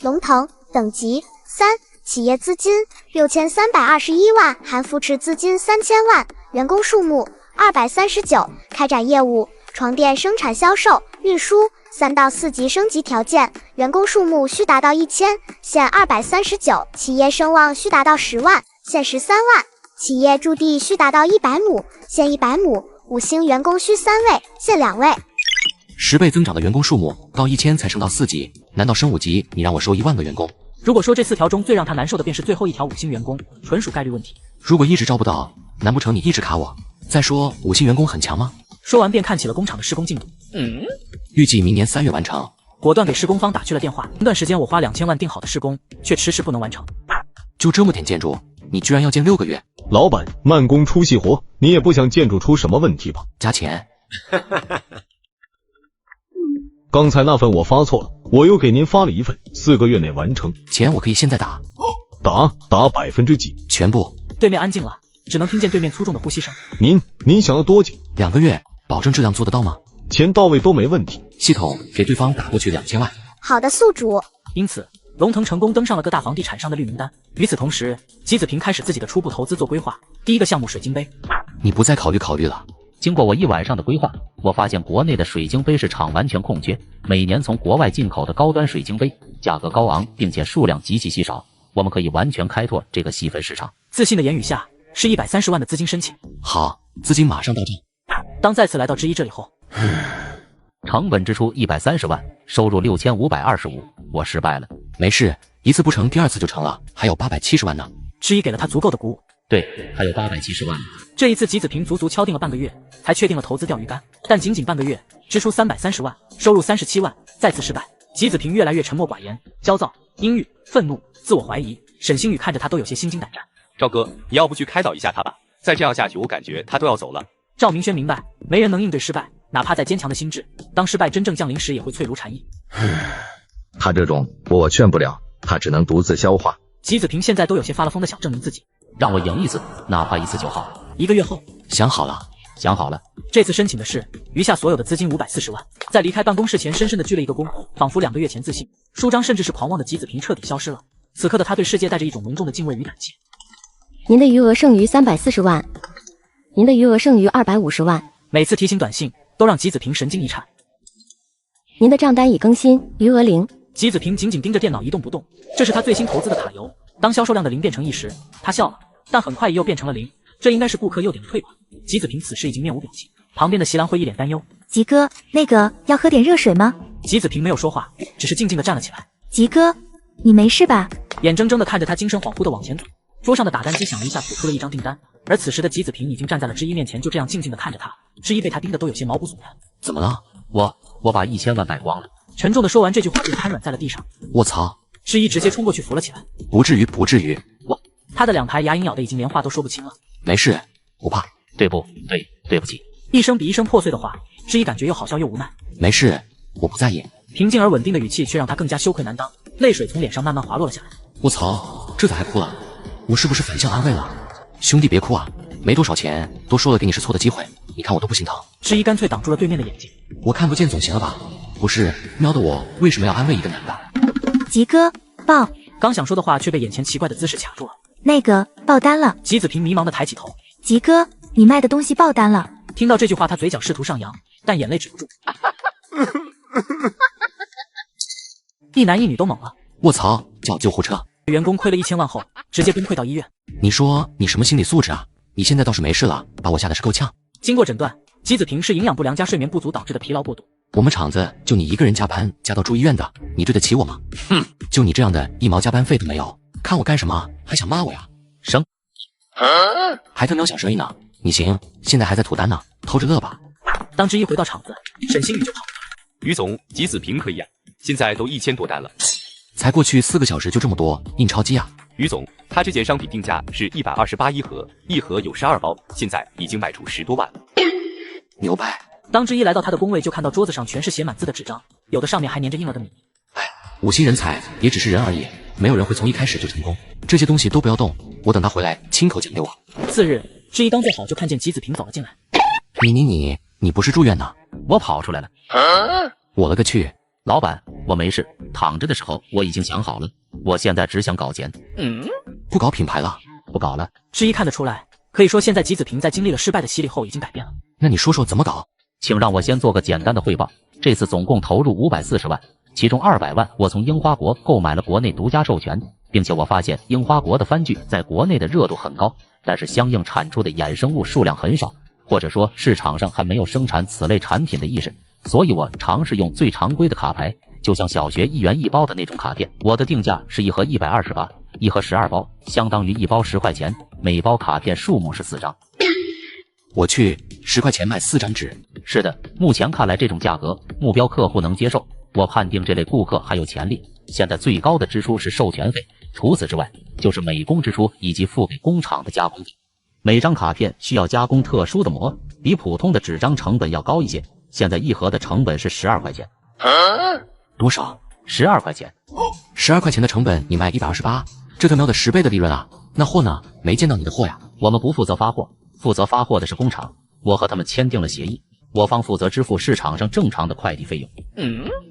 龙腾等级3，企业资金6321万，含扶持资金3000万，员工数目239，开展业务床垫生产销售、运输3到4级升级条件，员工数目需达到1000，现239，企业声望需达到10万，现13万，企业驻地需达到100亩，现100亩，5星员工需3位，现2位。10倍增长的员工数目，到1000才升到4级，难道升5级你让我收1万个员工？如果说这4条中最让他难受的便是最后一条5星员工，纯属概率问题。如果一直招不到，难不成你一直卡我？再说5星员工很强吗？说完便看起了工厂的施工进度。预计明年3月完成。果断给施工方打去了电话。前段时间我花2000万定好的施工，却迟迟不能完成。就这么点建筑，你居然要建6个月？老板，慢工出细活，你也不想建筑出什么问题吧？加钱。刚才那份我发错了，我又给您发了一份，4个月内完成。钱我可以现在打。打%几？全部。对面安静了，只能听见对面粗重的呼吸声。您想要多久？2个月，保证质量做得到吗？钱到位都没问题。系统给对方打过去2000万。好的，宿主。因此，龙腾成功登上了各大房地产商的绿名单。与此同时，吉子平开始自己的初步投资做规划。第一个项目水晶杯，你不再考虑了？经过我1晚上的规划，我发现国内的水晶杯市场完全空缺，每年从国外进口的高端水晶杯价格高昂，并且数量极其稀少，我们可以完全开拓这个细分市场。自信的言语下，是130万的资金申请。好，资金马上到账。当再次来到之一这里后，成本支出130万，收入6525，我失败了。没事，一次不成，第2次就成了，还有870万呢。之一给了他足够的鼓舞。对，还有870万。这一次吉子平足足敲定了半个月，才确定了投资钓鱼竿，但仅半个月，支出330万，收入37万，再次失败。吉子平越来越沉默寡言，焦躁、阴郁、愤怒、自我怀疑。沈星宇看着他都有些心惊胆战。赵哥，你要不去开导一下他吧？再这样下去，我感觉他都要走了。赵明轩明白，没人能应对失败，哪怕再坚强的心智，当失败真正降临时，也会脆如蝉翼。他这种我劝不了，他只能独自消化。吉子平现在都有些发了疯的想证明自己。让我赢一次，哪怕1次就好。1个月后，想好了。这次申请的是余下所有的资金540万。在离开办公室前，深深的鞠了一个躬，仿佛2个月前自信、舒张甚至是狂妄的吉子平彻底消失了。此刻的他对世界带着一种浓重的敬畏与感激。您的余额剩余340万，您的余额剩余250万。每次提醒短信都让吉子平神经一颤。您的账单已更新，余额0。吉子平紧紧盯着电脑一动不动，这是他最新投资的塔油。当销售量的0变成1时，他笑了，但很快又变成了0。这应该是顾客又点的退款。吉子平此时已经面无表情，旁边的席兰会一脸担忧。吉哥，那个要喝点热水吗？吉子平没有说话，只是静静地站了起来。吉哥，你没事吧？眼睁睁地看着他精神恍惚地往前走，桌上的打单机响了一下，吐出了一张订单。而此时的吉子平已经站在了之一面前，就这样静静地看着他。之一被他盯得都有些毛骨悚然。怎么了？我把1000万败光了。沉重地说完这句话，便瘫软在了地上。我操！之一直接冲过去扶了起来。不至于，他的2排牙龈咬得已经连话都说不清了。没事，不怕。对不起。一声比一声破碎的话，之一感觉又好笑又无奈。没事，我不在意。平静而稳定的语气却让他更加羞愧难当，泪水从脸上慢慢滑落了下来。我操，这咋还哭了？我是不是反向安慰了？兄弟别哭啊，没多少钱，多说了给你试错的机会，你看我都不心疼。之一干脆挡住了对面的眼睛。我看不见总行了吧？不是，喵的我为什么要安慰一个男的？吉哥，报。刚想说的话却被眼前奇怪的姿势卡住了。那个爆单了。吉子平迷茫地抬起头。吉哥，你卖的东西爆单了。听到这句话，他嘴角试图上扬，但眼泪止不住。一男一女都懵了。卧槽，叫救护车！员工亏了1000万后，直接崩溃到医院。你说你什么心理素质啊？你现在倒是没事了，把我吓得是够呛。经过诊断，吉子平是营养不良加睡眠不足导致的疲劳过度。我们厂子就你一个人加班加到住医院的，你对得起我吗？就你这样的1毛加班费都没有，看我干什么？还想骂我呀？生，还他喵小声音呢！你行，现在还在吐单呢，偷着乐吧。当之一回到厂子，沈星宇就跑了。于总，吉子平可以啊，现在都1000多单了。才过去4个小时就这么多，印钞机啊！于总，他这件商品定价是128一盒，一盒有12包，现在已经卖出10多万了。牛掰！当之一来到他的工位，就看到桌子上全是写满字的纸张，有的上面还粘着婴儿的米。5星人才也只是人而已，没有人会从一开始就成功。这些东西都不要动，我等他回来亲口讲给我。次日，之一刚坐好，就看见吉子平走了进来。你不是住院呢？我跑出来了。我了个去！老板，我没事，躺着的时候我已经想好了，我现在只想搞钱。不搞品牌了？不搞了。之一看得出来，可以说现在吉子平在经历了失败的洗礼后已经改变了。那你说说怎么搞？请让我先做个简单的汇报。这次总共投入540万，其中200万我从樱花国购买了国内独家授权，并且我发现樱花国的番剧在国内的热度很高，但是相应产出的衍生物数量很少，或者说市场上还没有生产此类产品的意识，所以我尝试用最常规的卡牌，就像小学1元1包的那种卡片。我的定价是一盒128，一盒12包，相当于一包10块钱，每包卡片数目是4张。我去，10块钱买4张纸。是的，目前看来这种价格，目标客户能接受。我判定这类顾客还有潜力。现在最高的支出是授权费，除此之外就是美工支出以及付给工厂的加工费。每张卡片需要加工特殊的膜，比普通的纸张成本要高一些。现在一盒的成本是12块钱。多少？12块钱。12块钱的成本你卖128，这他喵的10倍的利润啊！那货呢？没见到你的货呀。我们不负责发货，负责发货的是工厂，我和他们签订了协议，我方负责支付市场上正常的快递费用。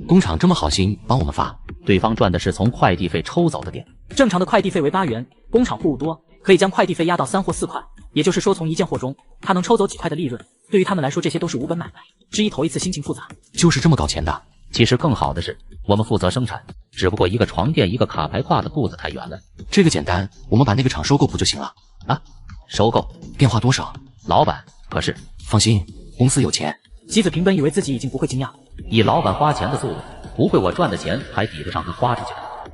工厂这么好心帮我们发，对方赚的是从快递费抽走的点。正常的快递费为8元，工厂货物多，可以将快递费压到3或4块，也就是说从一件货中他能抽走几块的利润。对于他们来说，这些都是无本买卖。之一头一次心情复杂，就是这么搞钱的。其实更好的是，我们负责生产，只不过一个床垫一个卡牌挂的步子太远了。这个简单，我们把那个厂收购不就行了？啊，收购？电话多少？老板，可是放心，公司有钱。吉子平本以为自己已经不会惊讶，以老板花钱的速度，不会我赚的钱还抵得上他花出去。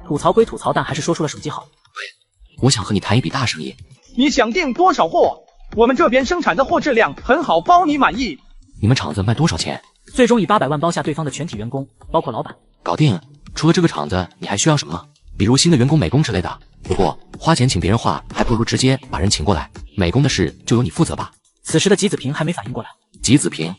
吐槽归吐槽，但还是说出了手机好。对，我想和你谈一笔大生意。你想订多少货？我们这边生产的货质量很好，包你满意。你们厂子卖多少钱？最终以800万包下对方的全体员工，包括老板。搞定。除了这个厂子，你还需要什么？比如新的员工美工之类的。不过花钱请别人画，还不如直接把人请过来。美工的事就由你负责吧。此时的吉子平还没反应过来。吉子平，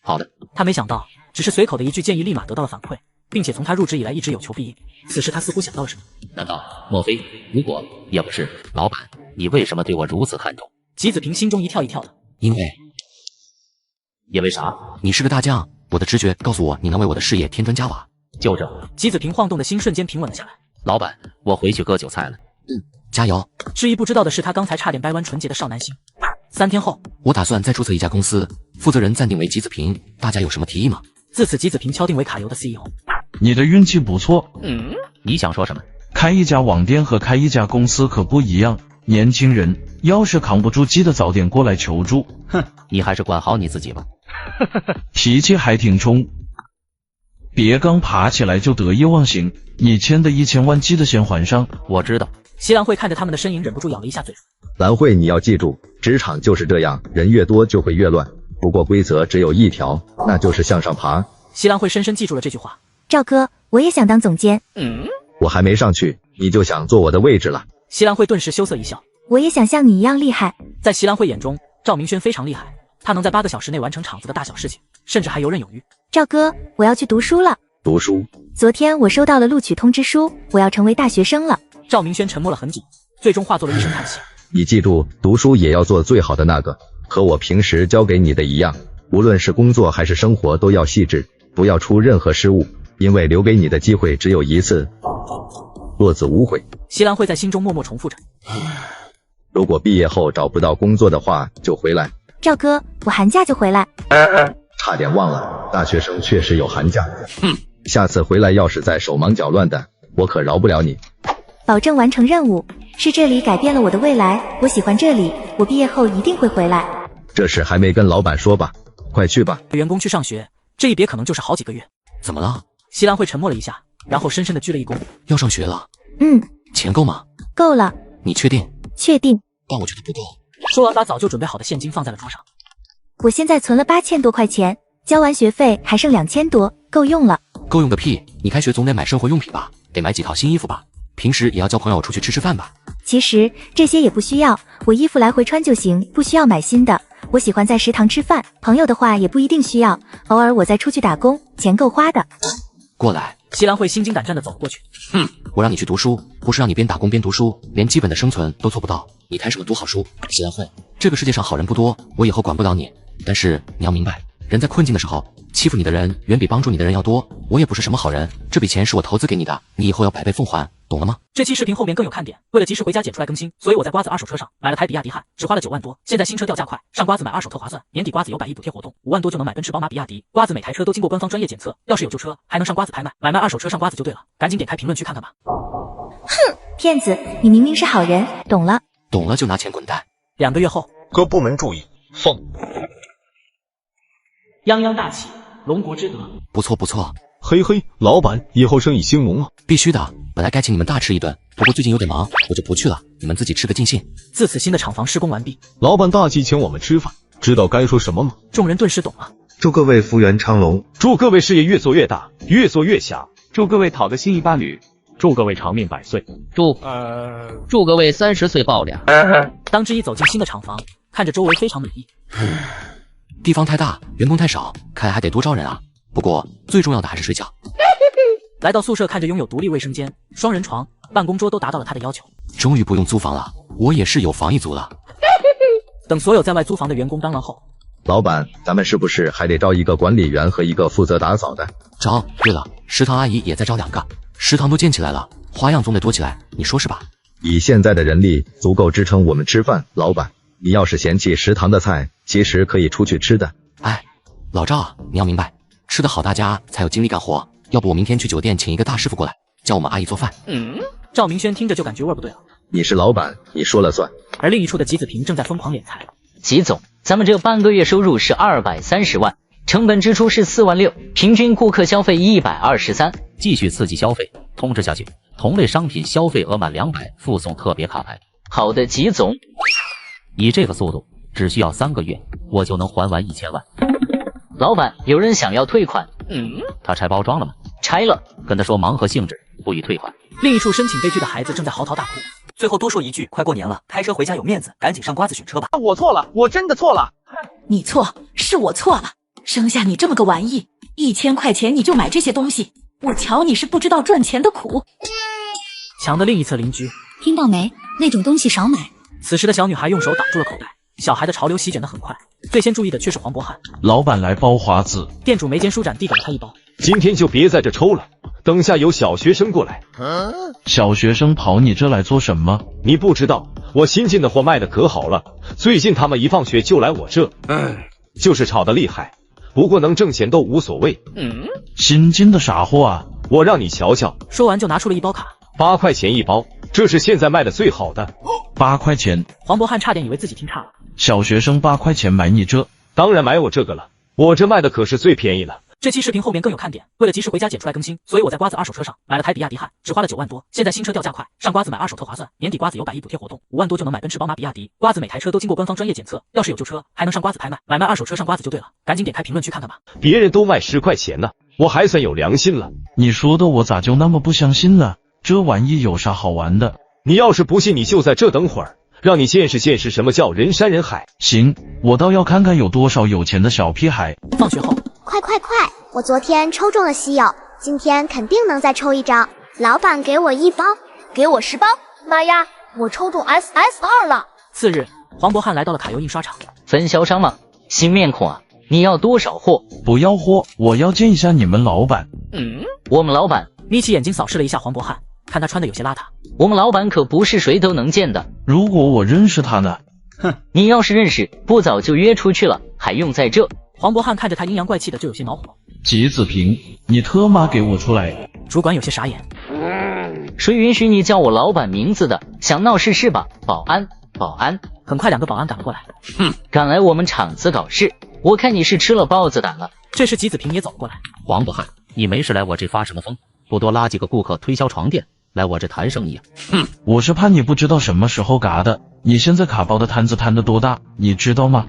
好的。他没想到，只是随口的一句建议，立马得到了反馈，并且从他入职以来一直有求必应。此时他似乎想到了什么。难道莫非？如果也不是，老板，你为什么对我如此看重？吉子平心中一跳一跳的。因为啥？你是个大将，我的直觉告诉我你能为我的事业添砖加瓦。就这。吉子平晃动的心瞬间平稳了下来。老板，我回去割韭菜了。加油。之一不知道的是，他刚才差点掰弯纯洁的少男心。3天后，我打算再注册一家公司，负责人暂定为吉子平，大家有什么提议吗？自此吉子平敲定为卡游的 CEO。你的运气不错。你想说什么？开一家网店和开一家公司可不一样，年轻人要是扛不住，记得早点过来求助。哼，你还是管好你自己吧。脾气还挺冲，别刚爬起来就得意忘形。你欠的1000万记得先还上。我知道。西兰会看着他们的身影，忍不住咬了一下嘴唇。兰慧，你要记住，职场就是这样，人越多就会越乱。不过规则只有一条，那就是向上爬。西兰会深深记住了这句话。赵哥，我也想当总监。我还没上去，你就想坐我的位置了？西兰会顿时羞涩一笑。我也想像你一样厉害。在西兰会眼中，赵明轩非常厉害，他能在8个小时内完成厂子的大小事情，甚至还游刃有余。赵哥，我要去读书了。读书？昨天我收到了录取通知书，我要成为大学生了。赵明轩沉默了很久，最终化作了一声叹息。你记住，读书也要做最好的那个，和我平时教给你的一样，无论是工作还是生活都要细致，不要出任何失误，因为留给你的机会只有一次，落子无悔。西兰会在心中默默重复着。如果毕业后找不到工作的话，就回来。赵哥，我寒假就回来。差点忘了，大学生确实有寒假。下次回来要是再手忙脚乱的，我可饶不了你。保证完成任务。是这里改变了我的未来，我喜欢这里，我毕业后一定会回来。这事还没跟老板说吧？快去吧。员工去上学，这一别可能就是好几个月。怎么了？西兰会沉默了一下，然后深深的鞠了一躬。要上学了？钱够吗？够了。你确定？确定。但我觉得不够。说完，把早就准备好的现金放在了桌上。我现在存了8000多块钱，交完学费还剩2000多，够用了。够用个屁！你开学总得买生活用品吧？得买几套新衣服吧？平时也要交朋友出去吃饭吧？其实这些也不需要，我衣服来回穿就行，不需要买新的。我喜欢在食堂吃饭，朋友的话也不一定需要，偶尔我再出去打工，钱够花的。过来。西兰会心惊胆战地走了过去。我让你去读书，不是让你边打工边读书，连基本的生存都做不到，你谈什么读好书？西兰会，这个世界上好人不多，我以后管不了你，但是你要明白，人在困境的时候，欺负你的人远比帮助你的人要多。我也不是什么好人，这笔钱是我投资给你的，你以后要百倍奉还，懂了吗？这期视频后面更有看点，为了及时回家剪出来更新，所以我在瓜子二手车上买了台比亚迪汉，只花了9万多。现在新车掉价快，上瓜子买二手特划算，年底瓜子有100亿补贴活动，5万多就能买奔驰、宝马、比亚迪。瓜子每台车都经过官方专业检测，要是有旧车还能上瓜子拍卖，买卖二手车上瓜子就对了。赶紧点开评论区看看吧。哼，骗子，你明明是好人，懂了？懂了就拿钱滚蛋。2个月后，各部门注意，放。泱泱大气，龙国之德。不错不错。嘿嘿，老板，以后生意兴隆啊！必须的，本来该请你们大吃一顿，不过最近有点忙，我就不去了，你们自己吃个尽兴。自此新的厂房施工完毕，老板大气请我们吃饭，知道该说什么吗？众人顿时懂了。祝各位福源昌隆，祝各位事业越做越大，越做越响，祝各位讨个心意伴侣，祝各位长命百岁，祝各位30岁爆俩。当之一走进新的厂房，看着周围非常满意。地方太大，员工太少，看来还得多招人啊。不过最重要的还是睡觉。来到宿舍，看着拥有独立卫生间、双人床、办公桌都达到了他的要求。终于不用租房了，我也是有房一族了。等所有在外租房的员工当了后，老板，咱们是不是还得招一个管理员和一个负责打扫的？招。对了，食堂阿姨也再招2个，食堂都建起来了，花样总得多起来，你说是吧？以现在的人力足够支撑我们吃饭，老板，你要是嫌弃食堂的菜，其实可以出去吃的。哎，老赵啊，你要明白，吃得好大家才有精力干活，要不我明天去酒店请一个大师傅过来，教我们阿姨做饭。赵明轩听着就感觉味不对了。你是老板，你说了算。而另一处的吉子平正在疯狂敛财。吉总，咱们这半个月收入是230万，成本支出是4万6，平均顾客消费123。继续刺激消费，通知下去，同类商品消费额满200附送特别卡牌。好的，吉总。以这个速度，只需要3个月，我就能还完1000万。老板，有人想要退款。他拆包装了吗？拆了。跟他说盲盒性质，不予退款。另一处申请被拒的孩子正在嚎啕大哭。最后多说一句，快过年了，开车回家有面子，赶紧上瓜子选车吧。我错了，我真的错了。你错，是我错了。生下你这么个玩意，1000块钱你就买这些东西，我瞧你是不知道赚钱的苦。墙的另一侧邻居听到没？那种东西少买。此时的小女孩用手挡住了口袋。小孩的潮流席卷得很快，最先注意的却是黄渤汉。老板来包华子，店主眉间舒展递给了他一包。今天就别在这抽了，等下有小学生过来。小学生跑你这来做什么？你不知道，我新进的货卖的可好了，最近他们一放学就来我这，就是吵得厉害，不过能挣钱都无所谓。新进的啥货啊？我让你瞧瞧。说完就拿出了一包卡，8块钱一包，这是现在卖的最好的。8块钱，黄渤汉差点以为自己听差了。小学生8块钱买你这？当然买我这个了，我这卖的可是最便宜了。这期视频后面更有看点，为了及时回家剪出来更新，所以我在瓜子二手车上买了台比亚迪汉，只花了9万多。现在新车掉价快，上瓜子买二手特划算，年底瓜子有100亿补贴活动，5万多就能买奔驰、宝马、比亚迪。瓜子每台车都经过官方专业检测，要是有旧车还能上瓜子拍卖，买卖二手车上瓜子就对了。赶紧点开评论区看看吧。别人都卖10块钱呢，我还算有良心了。你说的我咋就那么不相信了？这玩意有啥好玩的？你要是不信，你就在这等会儿，让你见识见识什么叫人山人海。行，我倒要看看有多少有钱的小屁孩。放学后，快！我昨天抽中了稀有，今天肯定能再抽一张。老板给我1包，给我10包。妈呀，我抽中 SSR 了。次日，黄渤汉来到了卡油印刷厂。分销商吗？新面孔啊，你要多少货？不要货，我要见一下你们老板。我们老板眯起眼睛扫视了一下黄渤汉，看他穿的有些邋遢。我们老板可不是谁都能见的。如果我认识他呢？哼，你要是认识，不早就约出去了，还用在这？黄渤汉看着他阴阳怪气的，就有些恼火。吉子平，你特妈给我出来！主管有些傻眼。谁允许你叫我老板名字的？想闹事是吧？保安！很快2个保安赶了过来。敢来我们厂子搞事，我看你是吃了豹子胆了。这时吉子平也走过来。黄渤汉，你没事来我这发什么疯？不多拉几个顾客推销床垫，来我这谈生意啊？我是怕你不知道什么时候嘎的。你现在卡包的摊子摊得多大，你知道吗？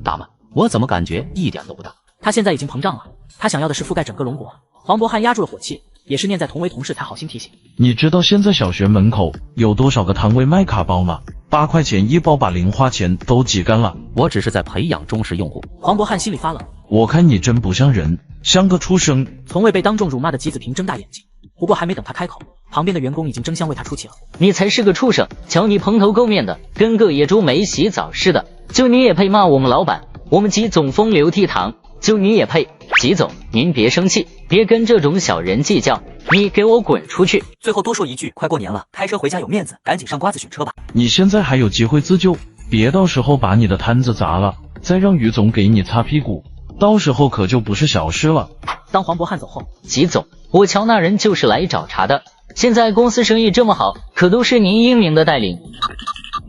大吗？我怎么感觉一点都不大？他现在已经膨胀了，他想要的是覆盖整个龙国。黄渤汉压住了火气，也是念在同为同事才好心提醒。你知道现在小学门口有多少个摊位卖卡包吗？8块钱一包，把零花钱都挤干了。我只是在培养忠实用户。黄渤汉心里发冷，我看你真不像人，像个畜生。从未被当众辱骂的吉子平睁大眼睛，不过还没等他开口，旁边的员工已经争相为他出气了。你才是个畜生，瞧你蓬头垢面的，跟个野猪没洗澡似的，就你也配骂我们老板？我们吉总风流倜傥，就你也配？吉总，您别生气，别跟这种小人计较，你给我滚出去！最后多说一句，快过年了，开车回家有面子，赶紧上瓜子选车吧。你现在还有机会自救，别到时候把你的摊子砸了，再让于总给你擦屁股，到时候可就不是小事了。当黄渤汉走后，吉总，我瞧那人就是来找茬的。现在公司生意这么好，可都是您英明的带领。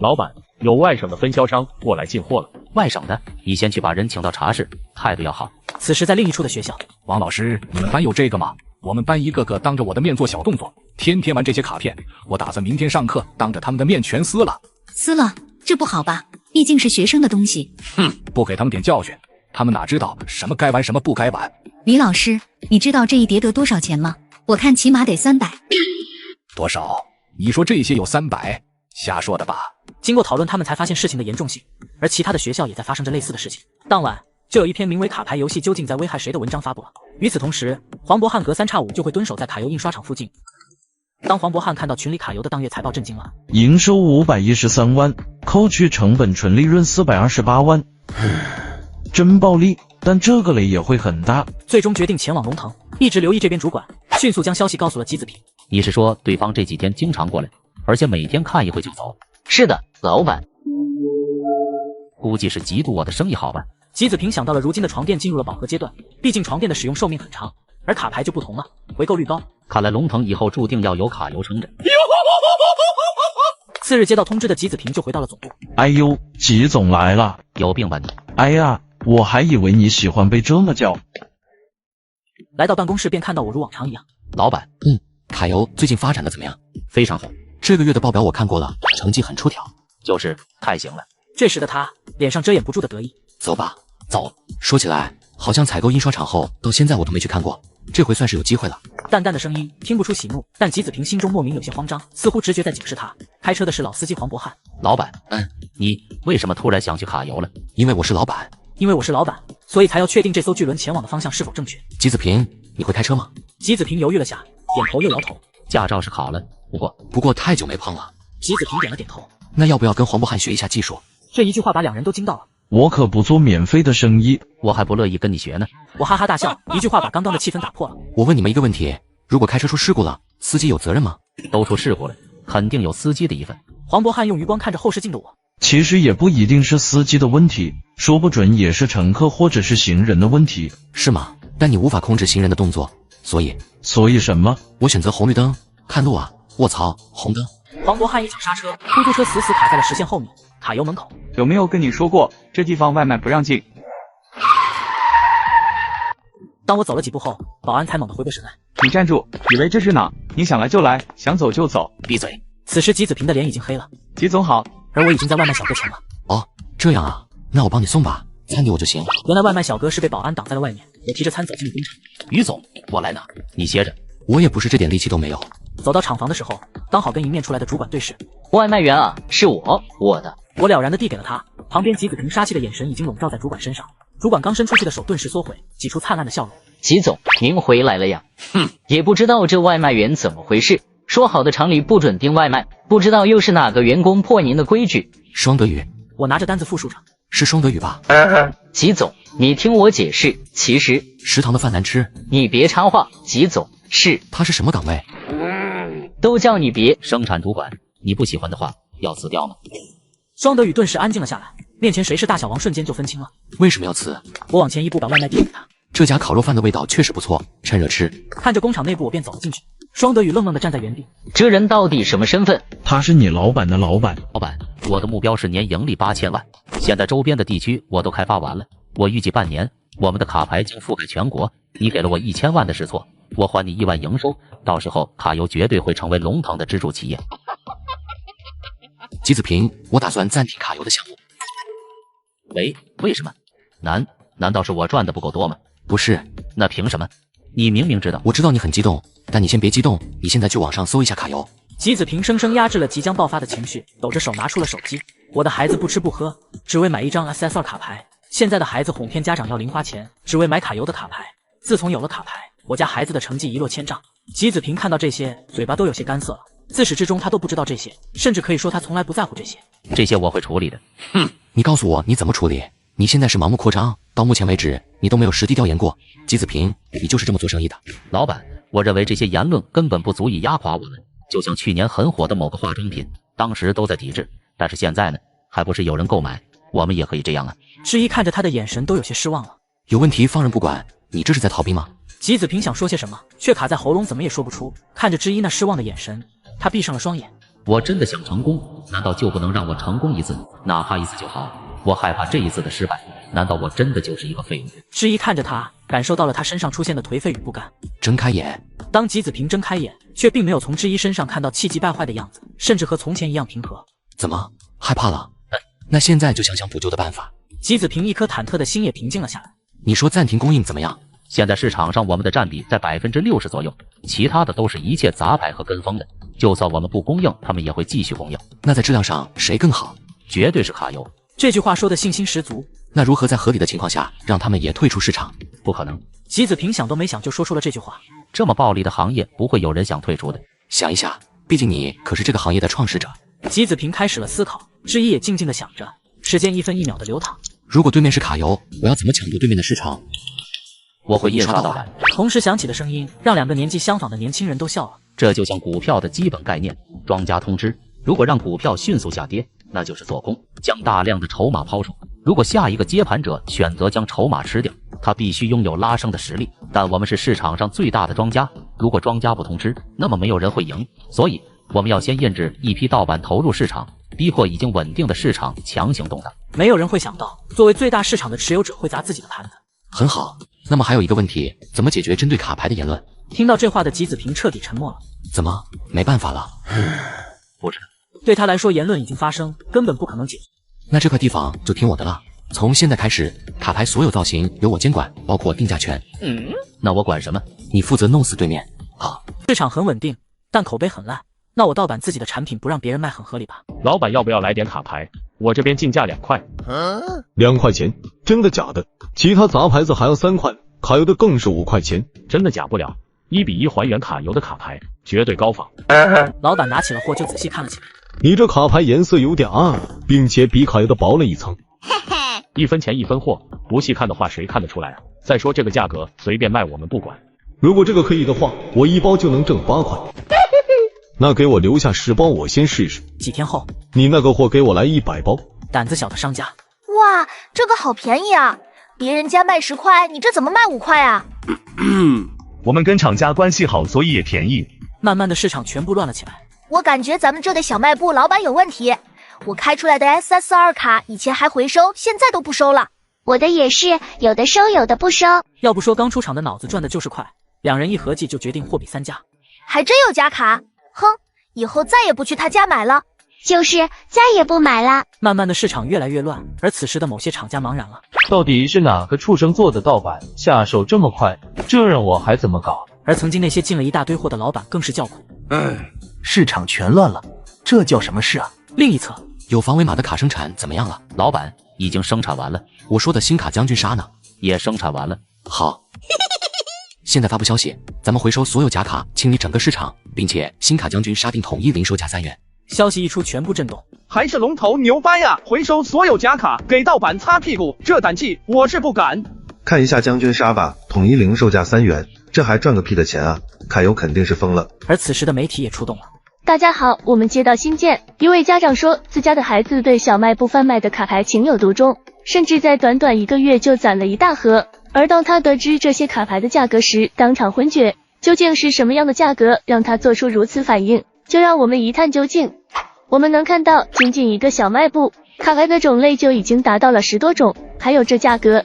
老板，有外省的分销商过来进货了。外省的，你先去把人请到茶室，态度要好。此时在另一处的学校，王老师，你们班有这个吗？我们班一个个当着我的面做小动作，天天玩这些卡片，我打算明天上课当着他们的面全撕了。撕了？这不好吧？毕竟是学生的东西。哼，不给他们点教训，他们哪知道什么该玩什么不该玩。李老师，你知道这一叠得多少钱吗？我看起码得300。多少？你说这些有300？瞎说的吧。经过讨论，他们才发现事情的严重性，而其他的学校也在发生着类似的事情。当晚就有一篇名为《卡牌游戏究竟在危害谁》的文章发布了。与此同时，黄渤汉隔3差5就会蹲守在卡游印刷厂附近。当黄渤汉看到群里卡游的当月财报，震惊了。营收513万，扣去成本纯利润428万，真暴利。但这个雷也会很大。最终决定前往龙腾，一直留意这边主管迅速将消息告诉了吉子平。你是说对方这几天经常过来，而且每天看一会就走？是的，老板。估计是嫉妒我的生意好吧。吉子平想到了如今的床垫进入了饱和阶段，毕竟床垫的使用寿命很长，而卡牌就不同了，回购率高。看来龙腾以后注定要有卡游撑着。次日接到通知的吉子平就回到了总部。哎呦，吉总来了，有病吧你？哎呀，我还以为你喜欢被这么叫。来到办公室便看到我如往常一样。老板，卡游最近发展的怎么样？非常好，这个月的报表我看过了，成绩很出挑。就是太行了。这时的他脸上遮掩不住的得意。走吧，走。说起来，好像采购印刷厂后到现在我都没去看过，这回算是有机会了。淡淡的声音听不出喜怒，但吉子平心中莫名有些慌张，似乎直觉在警示他。开车的是老司机黄渤汉。老板，你为什么突然想去卡游了？因为我是老板。因为我是老板，所以才要确定这艘巨轮前往的方向是否正确。吉子平，你会开车吗？吉子平犹豫了下，点头又摇头。驾照是考了，不过太久没碰了。吉子平点了点头。那要不要跟黄渤汉学一下技术？这一句话把两人都惊到了。我可不做免费的生意，我还不乐意跟你学呢。我哈哈大笑，一句话把刚刚的气氛打破了。我问你们一个问题，如果开车出事故了，司机有责任吗？都出事故了，肯定有司机的一份。黄渤汉用余光看着后视镜的我。其实也不一定是司机的问题，说不准也是乘客或者是行人的问题。是吗？但你无法控制行人的动作，所以什么？我选择红绿灯，看路啊！卧槽，红灯！黄渤汉一脚刹车，出租车死死卡在了实线后面，卡油门口。有没有跟你说过，这地方外卖不让进？当我走了几步后，保安才猛地回过神来。你站住！以为这是哪？你想来就来，想走就走。闭嘴！此时吉子平的脸已经黑了。吉总好。而我已经在外卖小哥前了。哦，这样啊，那我帮你送吧，餐给我就行。原来外卖小哥是被保安挡在了外面，我提着餐走进了工厂。于总，我来拿，你歇着。我也不是这点力气都没有。走到厂房的时候，刚好跟迎面出来的主管对视。外卖员啊，是我的。我了然的递给了他，旁边吉子平杀气的眼神已经笼罩在主管身上。主管刚伸出去的手顿时缩回，挤出灿烂的笑容。吉总，您回来了呀？也不知道这外卖员怎么回事。说好的厂里不准订外卖，不知道又是哪个员工破您的规矩。双德语，我拿着单子复述着。是双德语吧？吉总，你听我解释，其实食堂的饭难吃。你别插话，吉总是。他是什么岗位？都叫你别。生产主管，你不喜欢的话要辞掉吗？双德语顿时安静了下来，面前谁是大小王瞬间就分清了。为什么要辞？我往前一步把外卖递给他。这家烤肉饭的味道确实不错，趁热吃。看着工厂内部，我便走了进去。双德宇愣愣地站在原地。这人到底什么身份？他是你老板的老板。老板，我的目标是年盈利8000万，现在周边的地区我都开发完了，我预计半年我们的卡牌将覆盖全国。你给了我1000万的试错，我还你1万营收，到时候卡游绝对会成为龙腾的支柱企业。吉子平，我打算暂停卡游的项目。喂，为什么？难道是我赚的不够多吗？不是。那凭什么？你明明知道。我知道你很激动，但你先别激动，你现在去网上搜一下卡游。吉子平生生压制了即将爆发的情绪，抖着手拿出了手机。我的孩子不吃不喝，只为买一张 SSR 卡牌。现在的孩子哄骗家长要零花钱，只为买卡游的卡牌。自从有了卡牌，我家孩子的成绩一落千丈。吉子平看到这些，嘴巴都有些干涩了。自始至终他都不知道这些，甚至可以说他从来不在乎这些。这些我会处理的。哼，你告诉我你怎么处理？你现在是盲目扩张，到目前为止你都没有实地调研过。吉子平，你就是这么做生意的？老板，我认为这些言论根本不足以压垮我们。就像去年很火的某个化妆品，当时都在抵制，但是现在呢，还不是有人购买，我们也可以这样啊。知一看着他的眼神都有些失望了。有问题放任不管，你这是在逃避吗？吉子平想说些什么，却卡在喉咙，怎么也说不出。看着知一那失望的眼神，他闭上了双眼。我真的想成功，难道就不能让我成功一次？哪怕一次就好。我害怕这一次的失败，难道我真的就是一个废物？知一看着他，感受到了他身上出现的颓废与不甘。睁开眼。当吉子平睁开眼，却并没有从知一身上看到气急败坏的样子，甚至和从前一样平和。怎么害怕了？那现在就想想补救的办法。吉子平一颗忐忑的心也平静了下来。你说暂停供应怎么样？现在市场上我们的占比在60%左右，其他的都是一切杂牌和跟风的。就算我们不供应，他们也会继续供应。那在质量上谁更好？绝对是卡游。这句话说的信心十足。那如何在合理的情况下让他们也退出市场？不可能。吉子平想都没想就说出了这句话。这么暴利的行业，不会有人想退出的。想一下，毕竟你可是这个行业的创始者。吉子平开始了思考，知一也静静的想着。时间一分一秒的流淌。如果对面是卡游，我要怎么抢夺对面的市场？我会印刷盗版。同时响起的声音让两个年纪相仿的年轻人都笑了。这就像股票的基本概念，庄家通知，如果让股票迅速下跌，那就是做空，将大量的筹码抛售。如果下一个接盘者选择将筹码吃掉，他必须拥有拉升的实力。但我们是市场上最大的庄家，如果庄家不通知，那么没有人会赢。所以我们要先印制一批盗版投入市场，逼迫已经稳定的市场强行动荡。没有人会想到，作为最大市场的持有者会砸自己的盘子。很好，那么还有一个问题，怎么解决针对卡牌的言论？听到这话的吉子平彻底沉默了。怎么没办法了？不是，对他来说言论已经发生，根本不可能解决。那这块地方就听我的了。从现在开始，卡牌所有造型由我监管，包括定价权。那我管什么？你负责弄死对面。好，市场很稳定，但口碑很烂。那我盗版自己的产品不让别人卖很合理吧？老板要不要来点卡牌？我这边进价2块。2块钱？真的假的？其他杂牌子还要3块，卡游的更是5块钱。真的假不了，1比1还原卡游的卡牌，绝对高仿。老板拿起了货就仔细看了起来。你这卡牌颜色有点暗，并且比卡游的薄了一层。1分钱1分货，不细看的话谁看得出来啊？再说这个价格随便卖我们不管。如果这个可以的话，我1包就能挣8块。那给我留下10包，我先试试。几天后，你那个货给我来100包。胆子小的商家，哇，这个好便宜啊！别人家卖10块，你这怎么卖5块啊？我们跟厂家关系好，所以也便宜。慢慢的市场全部乱了起来。我感觉咱们这个小卖部老板有问题。我开出来的 SSR 卡以前还回收，现在都不收了。我的也是，有的收，有的不收。要不说刚出厂的脑子转的就是快，两人一合计就决定货比3家。还真有假卡，哼，以后再也不去他家买了。就是再也不买了。慢慢的市场越来越乱，而此时的某些厂家茫然了。到底是哪个畜生做的盗版，下手这么快？这让我还怎么搞？而曾经那些进了一大堆货的老板更是叫苦。市场全乱了，这叫什么事啊？另一侧，有防伪码的卡生产怎么样了？老板已经生产完了。我说的新卡将军杀呢？也生产完了。好。现在发布消息，咱们回收所有假卡，清理整个市场，并且新卡将军杀定统一零售价3元。消息一出，全部震动。还是龙头牛掰呀！回收所有假卡，给盗版擦屁股，这胆气我是不敢。看一下将军杀吧，统一零售价3元，这还赚个屁的钱啊！卡游肯定是疯了。而此时的媒体也出动了。大家好，我们接到信件，一位家长说自家的孩子对小卖部贩卖的卡牌情有独钟，甚至在短短1个月就攒了一大盒。而当他得知这些卡牌的价格时，当场昏厥。究竟是什么样的价格让他做出如此反应？就让我们一探究竟。我们能看到，仅仅一个小卖部，卡牌的种类就已经达到了10多种，还有这价格。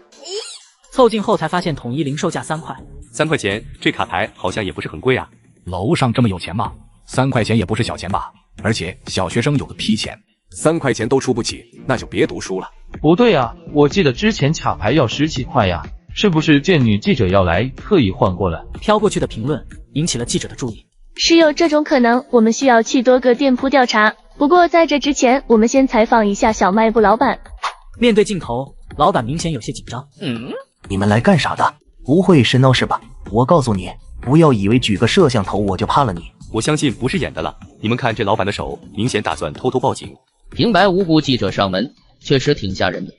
凑近后才发现，统一零售价3块。3块钱，这卡牌好像也不是很贵啊。楼上这么有钱吗？3块钱也不是小钱吧？而且小学生有个屁钱，3块钱都出不起，那就别读书了。不对啊，我记得之前卡牌要10几块呀。是不是见女记者要来，特意换过来？飘过去的评论引起了记者的注意。是有这种可能，我们需要去多个店铺调查。不过在这之前，我们先采访一下小卖部老板。面对镜头，老板明显有些紧张。你们来干啥的？不会是闹事吧？我告诉你，不要以为举个摄像头我就怕了你。我相信不是演的了，你们看这老板的手，明显打算偷偷报警。平白无故记者上门，确实挺吓人的。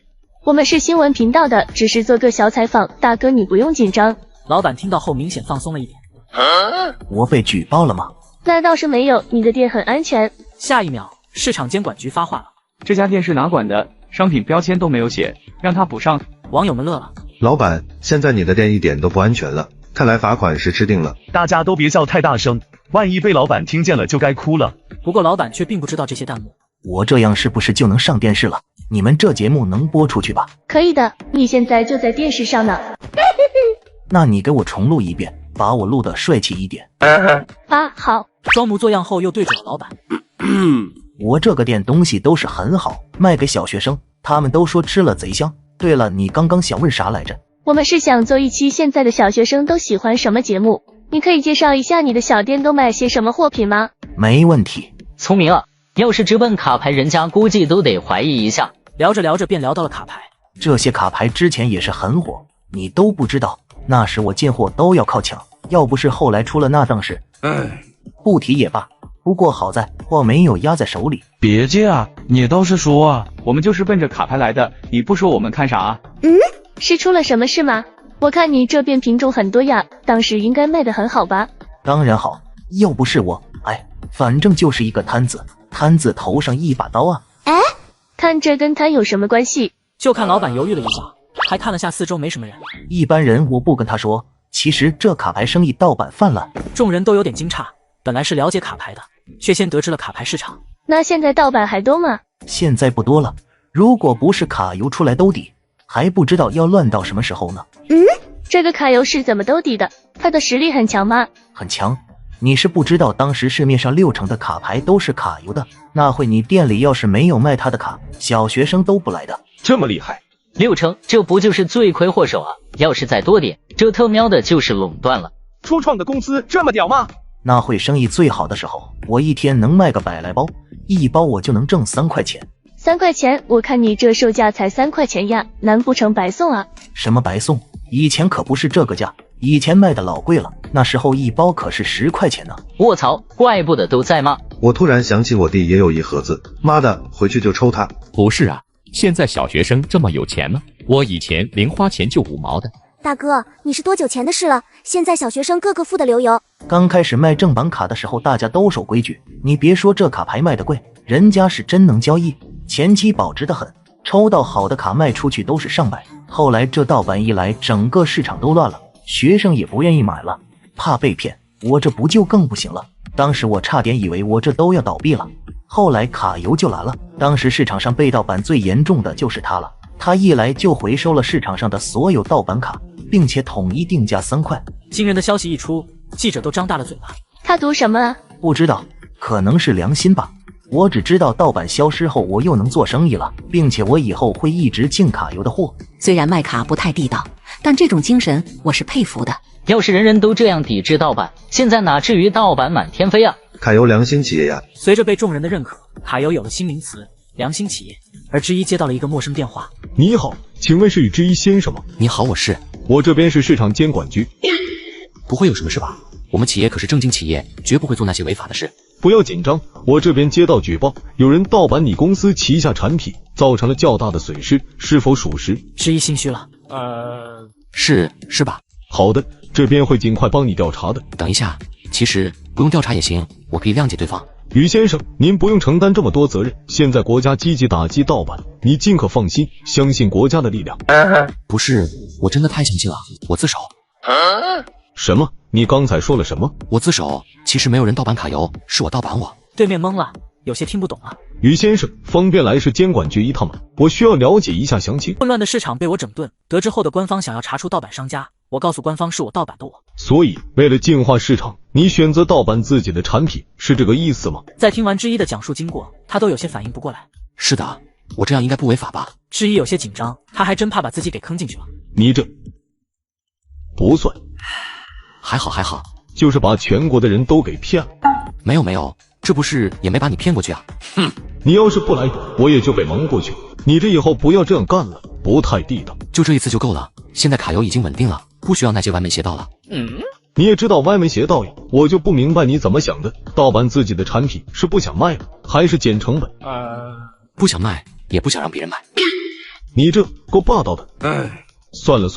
我们是新闻频道的，只是做个小采访，大哥你不用紧张。老板听到后明显放松了一点。我被举报了吗？那倒是没有，你的店很安全。下一秒，市场监管局发话了：这家店是哪管的？商品标签都没有写，让他补上。网友们乐了。老板，现在你的店一点都不安全了，看来罚款是吃定了。大家都别笑太大声，万一被老板听见了就该哭了。不过老板却并不知道这些弹幕。我这样是不是就能上电视了？你们这节目能播出去吧？可以的，你现在就在电视上呢。那你给我重录一遍，把我录得帅气一点。啊，好。装模作样后又对准了老板。我这个店东西都是很好，卖给小学生，他们都说吃了贼香。对了，你刚刚想问啥来着？我们是想做一期现在的小学生都喜欢什么节目，你可以介绍一下你的小店都卖些什么货品吗？没问题。聪明啊，要是直奔卡牌，人家估计都得怀疑一下。聊着聊着便聊到了卡牌。这些卡牌之前也是很火，你都不知道，那时我进货都要靠抢，要不是后来出了那档事，不提也罢。不过好在货没有压在手里。别介啊，你倒是说啊。我们就是奔着卡牌来的，你不说我们看啥啊？是出了什么事吗？我看你这边品种很多呀，当时应该卖得很好吧？当然好，要不是我，反正就是一个摊子，摊子头上一把刀啊。看这跟摊有什么关系？就看老板犹豫了一下，还看了下四周，没什么人。一般人我不跟他说，其实这卡牌生意盗版泛滥。众人都有点惊诧，本来是了解卡牌的，却先得知了卡牌市场。那现在盗版还多吗？现在不多了，如果不是卡游出来兜底，还不知道要乱到什么时候呢。这个卡游是怎么兜底的？他的实力很强吗？很强。你是不知道，当时市面上60%的卡牌都是卡游的，那会你店里要是没有卖他的卡，小学生都不来的。这么厉害？60%，这不就是罪魁祸首啊？要是再多点，这特喵的就是垄断了。初创的公司这么屌吗？那会生意最好的时候，我一天能卖个100来包，一包我就能挣3块钱。3块钱？我看你这售价才3块钱呀，难不成白送啊？什么白送？以前可不是这个价，以前卖的老贵了，那时候一包可是10块钱呢。卧槽，怪不得都在骂。我突然想起我弟也有一盒子，妈的，回去就抽他。不是啊，现在小学生这么有钱吗？我以前零花钱就5毛的。大哥，你是多久前的事了？现在小学生个个富得流油。刚开始卖正版卡的时候，大家都守规矩。你别说这卡牌卖的贵，人家是真能交易，前期保值的很，抽到好的卡卖出去都是上百。后来这盗版一来，整个市场都乱了，学生也不愿意买了，怕被骗。我这不就更不行了？当时我差点以为我这都要倒闭了。后来卡游就来了，当时市场上被盗版最严重的就是它了。他一来就回收了市场上的所有盗版卡，并且统一定价3块。惊人的消息一出，记者都张大了嘴巴。他赌什么啊？不知道，可能是良心吧。我只知道盗版消失后，我又能做生意了，并且我以后会一直进卡游的货。虽然卖卡不太地道，但这种精神我是佩服的。要是人人都这样抵制盗版，现在哪至于盗版满天飞啊？卡游良心企业呀！随着被众人的认可，卡游有了新名词——良心企业。而之一接到了一个陌生电话。你好，请问是与之一先生吗？你好，我这边是市场监管局。不会有什么事吧？我们企业可是正经企业，绝不会做那些违法的事。不要紧张，我这边接到举报，有人盗版你公司旗下产品，造成了较大的损失，是否属实？之一心虚了。是吧？好的，这边会尽快帮你调查的。等一下，其实不用调查也行，我可以谅解对方。于先生，您不用承担这么多责任，现在国家积极打击盗版，你尽可放心，相信国家的力量。不是，我真的太生气了，我自首。什么？你刚才说了什么？我自首，其实没有人盗版卡游，是我盗版我。对面懵了，有些听不懂了。于先生，方便来市监管局一趟吗？我需要了解一下详情。混乱的市场被我整顿，得知后的官方想要查出盗版商家，我告诉官方是我盗版的我。所以，为了净化市场，你选择盗版自己的产品，是这个意思吗？在听完之一的讲述经过，他都有些反应不过来。是的，我这样应该不违法吧？之一有些紧张，他还真怕把自己给坑进去了。你这不算。还好还好，就是把全国的人都给骗了。没有，这不是也没把你骗过去啊？哼，你要是不来，我也就被蒙过去。你这以后不要这样干了，不太地道。就这一次就够了，现在卡游已经稳定了，不需要那些歪门邪道了。你也知道歪门邪道呀，我就不明白你怎么想的。盗版自己的产品是不想卖了，还是减成本？不想卖，也不想让别人卖。你这够霸道的。算了，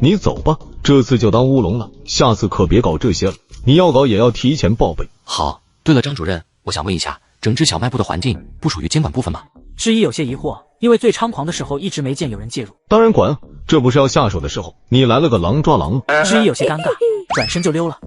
你走吧，这次就当乌龙了，下次可别搞这些了。你要搞也要提前报备。好，对了，张主任，我想问一下，整治小卖部的环境不属于监管部分吗？之一有些疑惑，因为最猖狂的时候一直没见有人介入。当然管，这不是要下手的时候，你来了个狼抓狼。之一有些尴尬，转身就溜了。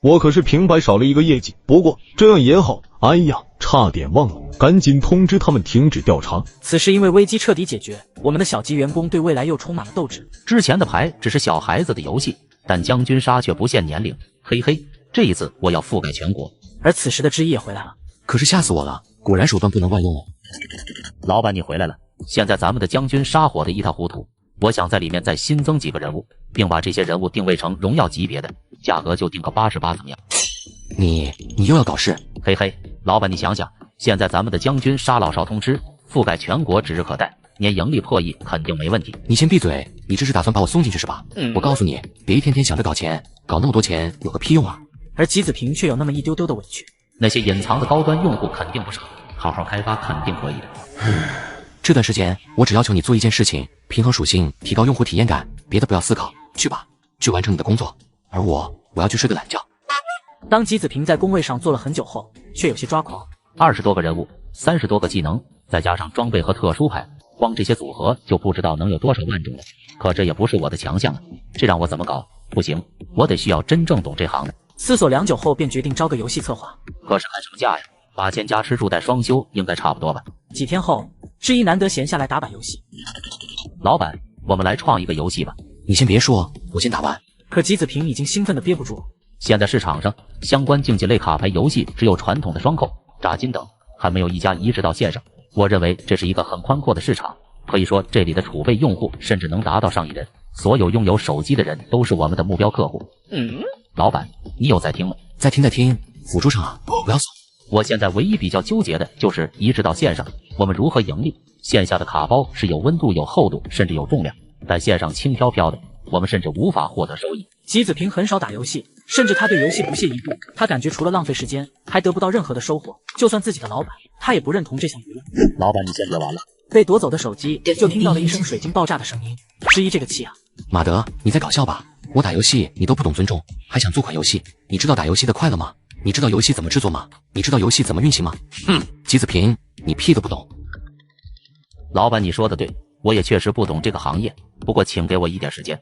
我可是平白少了一个业绩，不过这样也好。哎呀，差点忘了，赶紧通知他们停止调查。此时因为危机彻底解决，我们的小级员工对未来又充满了斗志。之前的牌只是小孩子的游戏，但将军杀却不限年龄，嘿嘿，这一次我要覆盖全国。而此时的之一也回来了，可是吓死我了，果然手段不能外用哦。老板你回来了，现在咱们的将军杀火得一塌糊涂，我想在里面再新增几个人物，并把这些人物定位成荣耀级别的，价格就定个88怎么样？你又要搞事？嘿嘿，老板你想想，现在咱们的将军杀老少通吃，覆盖全国指日可待，年盈利破亿肯定没问题。你先闭嘴，你这是打算把我送进去是吧？我告诉你，别一天天想着搞钱，搞那么多钱有个屁用啊！而吉子平却有那么一丢丢的委屈。那些隐藏的高端用户肯定不少，好好开发肯定可以的。这段时间我只要求你做一件事情，平衡属性，提高用户体验感，别的不要思考，去吧，去完成你的工作。而我要去睡个懒觉。当吉子平在工位上坐了很久后，却有些抓狂。 20多个人物，30多个技能，再加上装备和特殊牌，光这些组合就不知道能有多少万种了。可这也不是我的强项啊，这让我怎么搞？不行，我得需要真正懂这行的。思索良久后，便决定招个游戏策划。可是看什么价呀？8000加吃住带双休应该差不多吧？几天后，之一难得闲下来打把游戏。老板，我们来创一个游戏吧。你先别说，我先打完。可吉子平已经兴奋得憋不住。现在市场上相关竞技类卡牌游戏只有传统的双扣、炸金等，还没有一家移植到线上。我认为这是一个很宽阔的市场，可以说这里的储备用户甚至能达到上亿人。所有拥有手机的人都是我们的目标客户。老板，你有在听吗？在听，辅助上啊，不要送。我现在唯一比较纠结的就是移植到线上，我们如何盈利？线下的卡包是有温度、有厚度，甚至有重量，但线上轻飘飘的，我们甚至无法获得收益。吉子平很少打游戏，甚至他对游戏不屑一顾。他感觉除了浪费时间，还得不到任何的收获。就算自己的老板，他也不认同这项娱乐。老板，你先别玩了。被夺走的手机，就听到了一声水晶爆炸的声音。之一这个气啊！马德，你在搞笑吧？我打游戏你都不懂尊重，还想做款游戏？你知道打游戏的快乐吗？你知道游戏怎么制作吗？你知道游戏怎么运行吗？吉子平，你屁都不懂。老板，你说的对，我也确实不懂这个行业，不过请给我一点时间。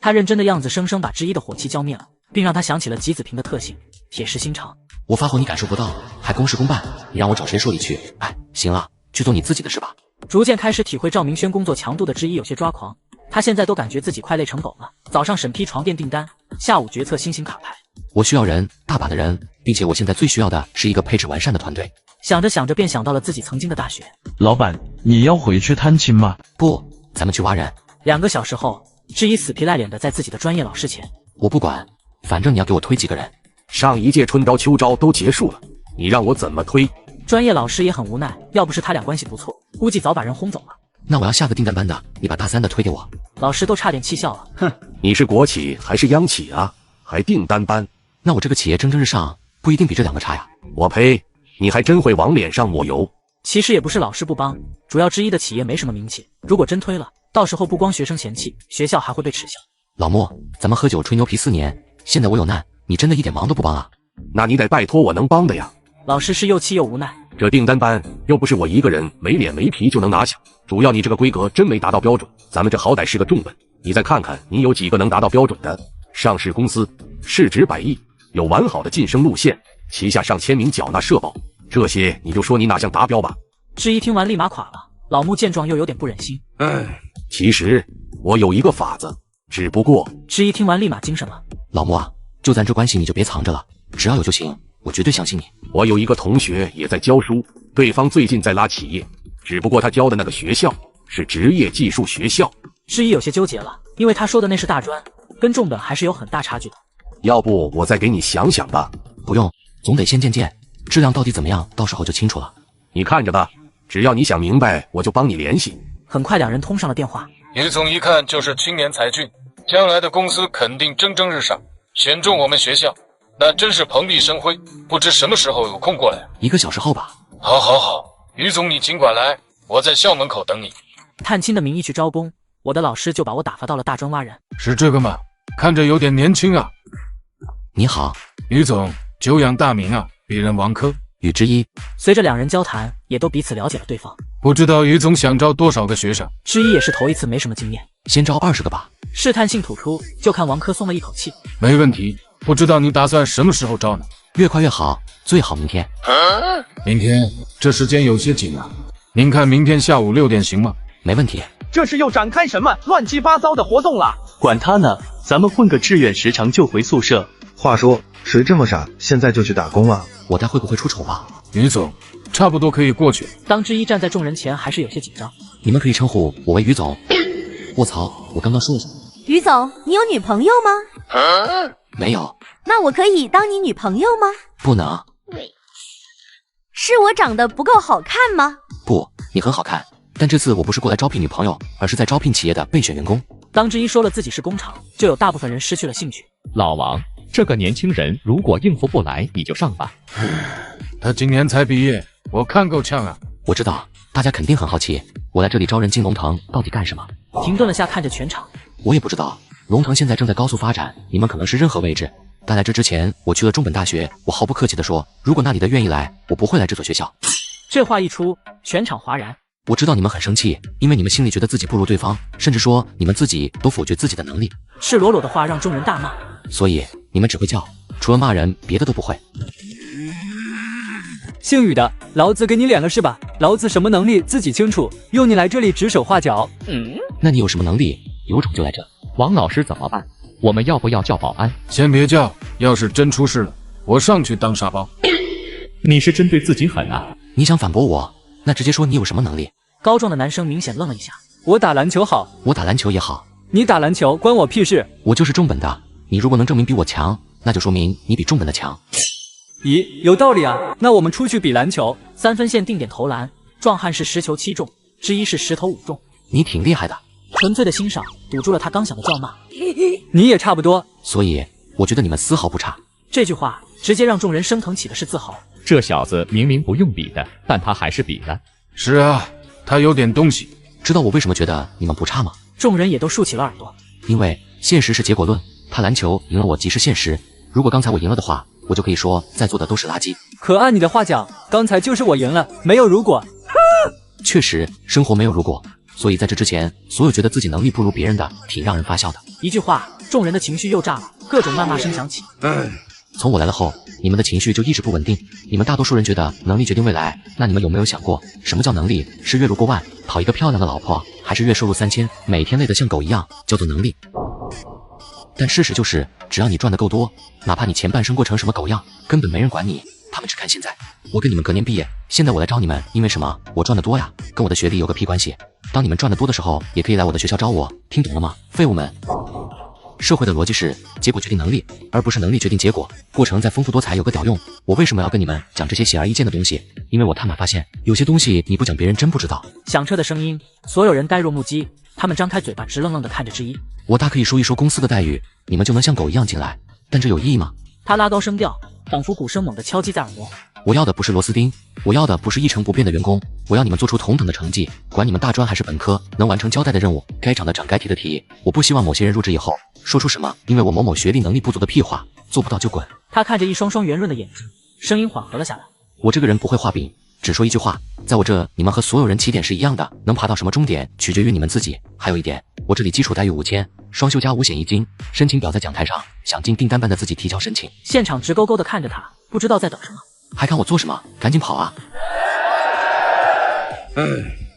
他认真的样子生生把之一的火气浇灭了，并让他想起了吉子平的特性，铁石心肠。我发火你感受不到，还公事公办，你让我找谁说理去？哎，行了，去做你自己的事吧。逐渐开始体会赵明轩工作强度的之一有些抓狂，他现在都感觉自己快累成狗了。早上审批床垫订单，下午决策新型卡牌。我需要人，大把的人，并且我现在最需要的是一个配置完善的团队。想着想着便想到了自己曾经的大学。老板，你要回去探亲吗？不，咱们去挖人。2个小时后，之一死皮赖脸的在自己的专业老师前。我不管，反正你要给我推几个人。上一届春招秋招都结束了，你让我怎么推？专业老师也很无奈，要不是他俩关系不错，估计早把人轰走了。那我要下个订单班的，你把大3的推给我。老师都差点气笑了。哼，你是国企还是央企啊？还订单班？那我这个企业蒸蒸日上，不一定比这2个差呀。我呸！你还真会往脸上抹油。其实也不是老师不帮，主要之一的企业没什么名气，如果真推了，到时候不光学生嫌弃，学校还会被耻笑。老莫，咱们喝酒吹牛皮4年，现在我有难，你真的一点忙都不帮啊？那你得拜托我能帮的呀。老师是又气又无奈。这订单班又不是我一个人没脸没皮就能拿下，主要你这个规格真没达到标准，咱们这好歹是个重本，你再看看你有几个能达到标准的？上市公司，市值100亿，有完好的晋升路线，旗下上千名缴纳社保，这些你就说你哪项达标吧？之一听完立马垮了，老穆见状又有点不忍心。其实我有一个法子，只不过……之一听完立马精神了。老穆啊，就咱这关系你就别藏着了，只要有就行，我绝对相信你。我有一个同学也在教书，对方最近在拉企业，只不过他教的那个学校是职业技术学校。之一有些纠结了，因为他说的那是大专，跟重本还是有很大差距的。要不我再给你想想吧。不用，总得先见见，质量到底怎么样，到时候就清楚了。你看着的，只要你想明白，我就帮你联系。很快两人通上了电话。于总一看就是青年才俊，将来的公司肯定蒸蒸日上，选中我们学校，那真是蓬荜生辉。不知什么时候有空过来。1个小时后吧。好，好，好，于总你尽管来，我在校门口等你。探亲的名义去招工，我的老师就把我打发到了大专挖人。是这个吗？看着有点年轻啊。你好，于总，久仰大名啊，鄙人王珂。与之一。随着两人交谈，也都彼此了解了对方。不知道于总想招多少个学生？之一也是头一次，没什么经验，先招20个吧。试探性吐出，就看王珂松了一口气。没问题，不知道你打算什么时候招呢？越快越好，最好明天。明天这时间有些紧啊，您看明天下午6点行吗？没问题。这是又展开什么乱七八糟的活动了？管他呢，咱们混个志愿时长就回宿舍。话说，谁这么傻，现在就去打工啊？我待会不会出丑吧？于总，差不多可以过去。当之一站在众人前，还是有些紧张。你们可以称呼我为于总。卧槽，我刚刚说了什么？于总，你有女朋友吗？没有。那我可以当你女朋友吗？不能。是我长得不够好看吗？不，你很好看。但这次我不是过来招聘女朋友，而是在招聘企业的备选员工。当之一说了自己是工厂，就有大部分人失去了兴趣。老王，这个年轻人如果应付不来，你就上吧。他今年才毕业，我看够呛啊。我知道，大家肯定很好奇，我来这里招人进龙腾到底干什么？停顿了下，看着全场。我也不知道，龙腾现在正在高速发展，你们可能是任何位置。但来这之前，我去了中本大学，我毫不客气地说，如果那里的愿意来，我不会来这所学校。这话一出，全场哗然。我知道你们很生气，因为你们心里觉得自己不如对方，甚至说你们自己都否决自己的能力。赤裸裸的话让众人大骂。所以你们只会叫，除了骂人，别的都不会。姓宇的，老子给你脸了是吧？老子什么能力自己清楚，用你来这里指手画脚。那你有什么能力？有种就来这。王老师怎么办？我们要不要叫保安？先别叫，要是真出事了，我上去当沙包。你是针对自己狠啊？你想反驳我？那直接说你有什么能力。高壮的男生明显愣了一下。我打篮球好。我打篮球也好。你打篮球关我屁事。我就是重本的，你如果能证明比我强，那就说明你比重本的强。咦，有道理啊，那我们出去比篮球。3分线定点投篮，壮汉是10球7中，之一是10投5中。你挺厉害的。纯粹的欣赏堵住了他刚想的叫骂。你也差不多。所以我觉得你们丝毫不差。这句话直接让众人升腾起的是自豪。这小子明明不用比的，但他还是比的。是啊，他有点东西。知道我为什么觉得你们不差吗？众人也都竖起了耳朵。因为现实是结果论，他篮球赢了我即是现实。如果刚才我赢了的话，我就可以说在座的都是垃圾。可按你的话讲，刚才就是我赢了，没有如果。确实，生活没有如果。所以在这之前，所有觉得自己能力不如别人的，挺让人发笑的。一句话，众人的情绪又炸了，各种谩骂声响起。从我来了后，你们的情绪就一直不稳定。你们大多数人觉得能力决定未来，那你们有没有想过，什么叫能力？是月入过万，讨一个漂亮的老婆，还是月收入3000，每天累得像狗一样，叫做能力？但事实就是，只要你赚得够多，哪怕你前半生过成什么狗样，根本没人管你。他们只看现在。我跟你们隔年毕业，现在我来招你们，因为什么？我赚得多呀，跟我的学历有个屁关系。当你们赚得多的时候，也可以来我的学校招我，听懂了吗，废物们？社会的逻辑是结果决定能力，而不是能力决定结果。过程再丰富多彩有个屌用。我为什么要跟你们讲这些显而易见的东西？因为我他妈发现有些东西你不讲别人真不知道。响彻的声音，所有人呆若木鸡，他们张开嘴巴直愣愣地看着之一。我大可以说一说公司的待遇，你们就能像狗一样进来，但这有意义吗？他拉高声调，仿佛鼓声猛地敲击在耳膜。我要的不是螺丝钉，我要的不是一成不变的员工，我要你们做出同等的成绩，管你们大专还是本科，能完成交代的任务，该长的长，该提的提。我不希望某些人入职以后说出什么因为我某某学历能力不足的屁话，做不到就滚。他看着一双双圆润的眼睛，声音缓和了下来。我这个人不会画饼，只说一句话，在我这你们和所有人起点是一样的，能爬到什么终点取决于你们自己。还有一点，我这里基础待遇5000，双休加5险1金，申请表在讲台上，想进订单班的自己提交申请。现场直勾勾地看着他，不知道在等什么。还看我做什么？赶紧跑啊！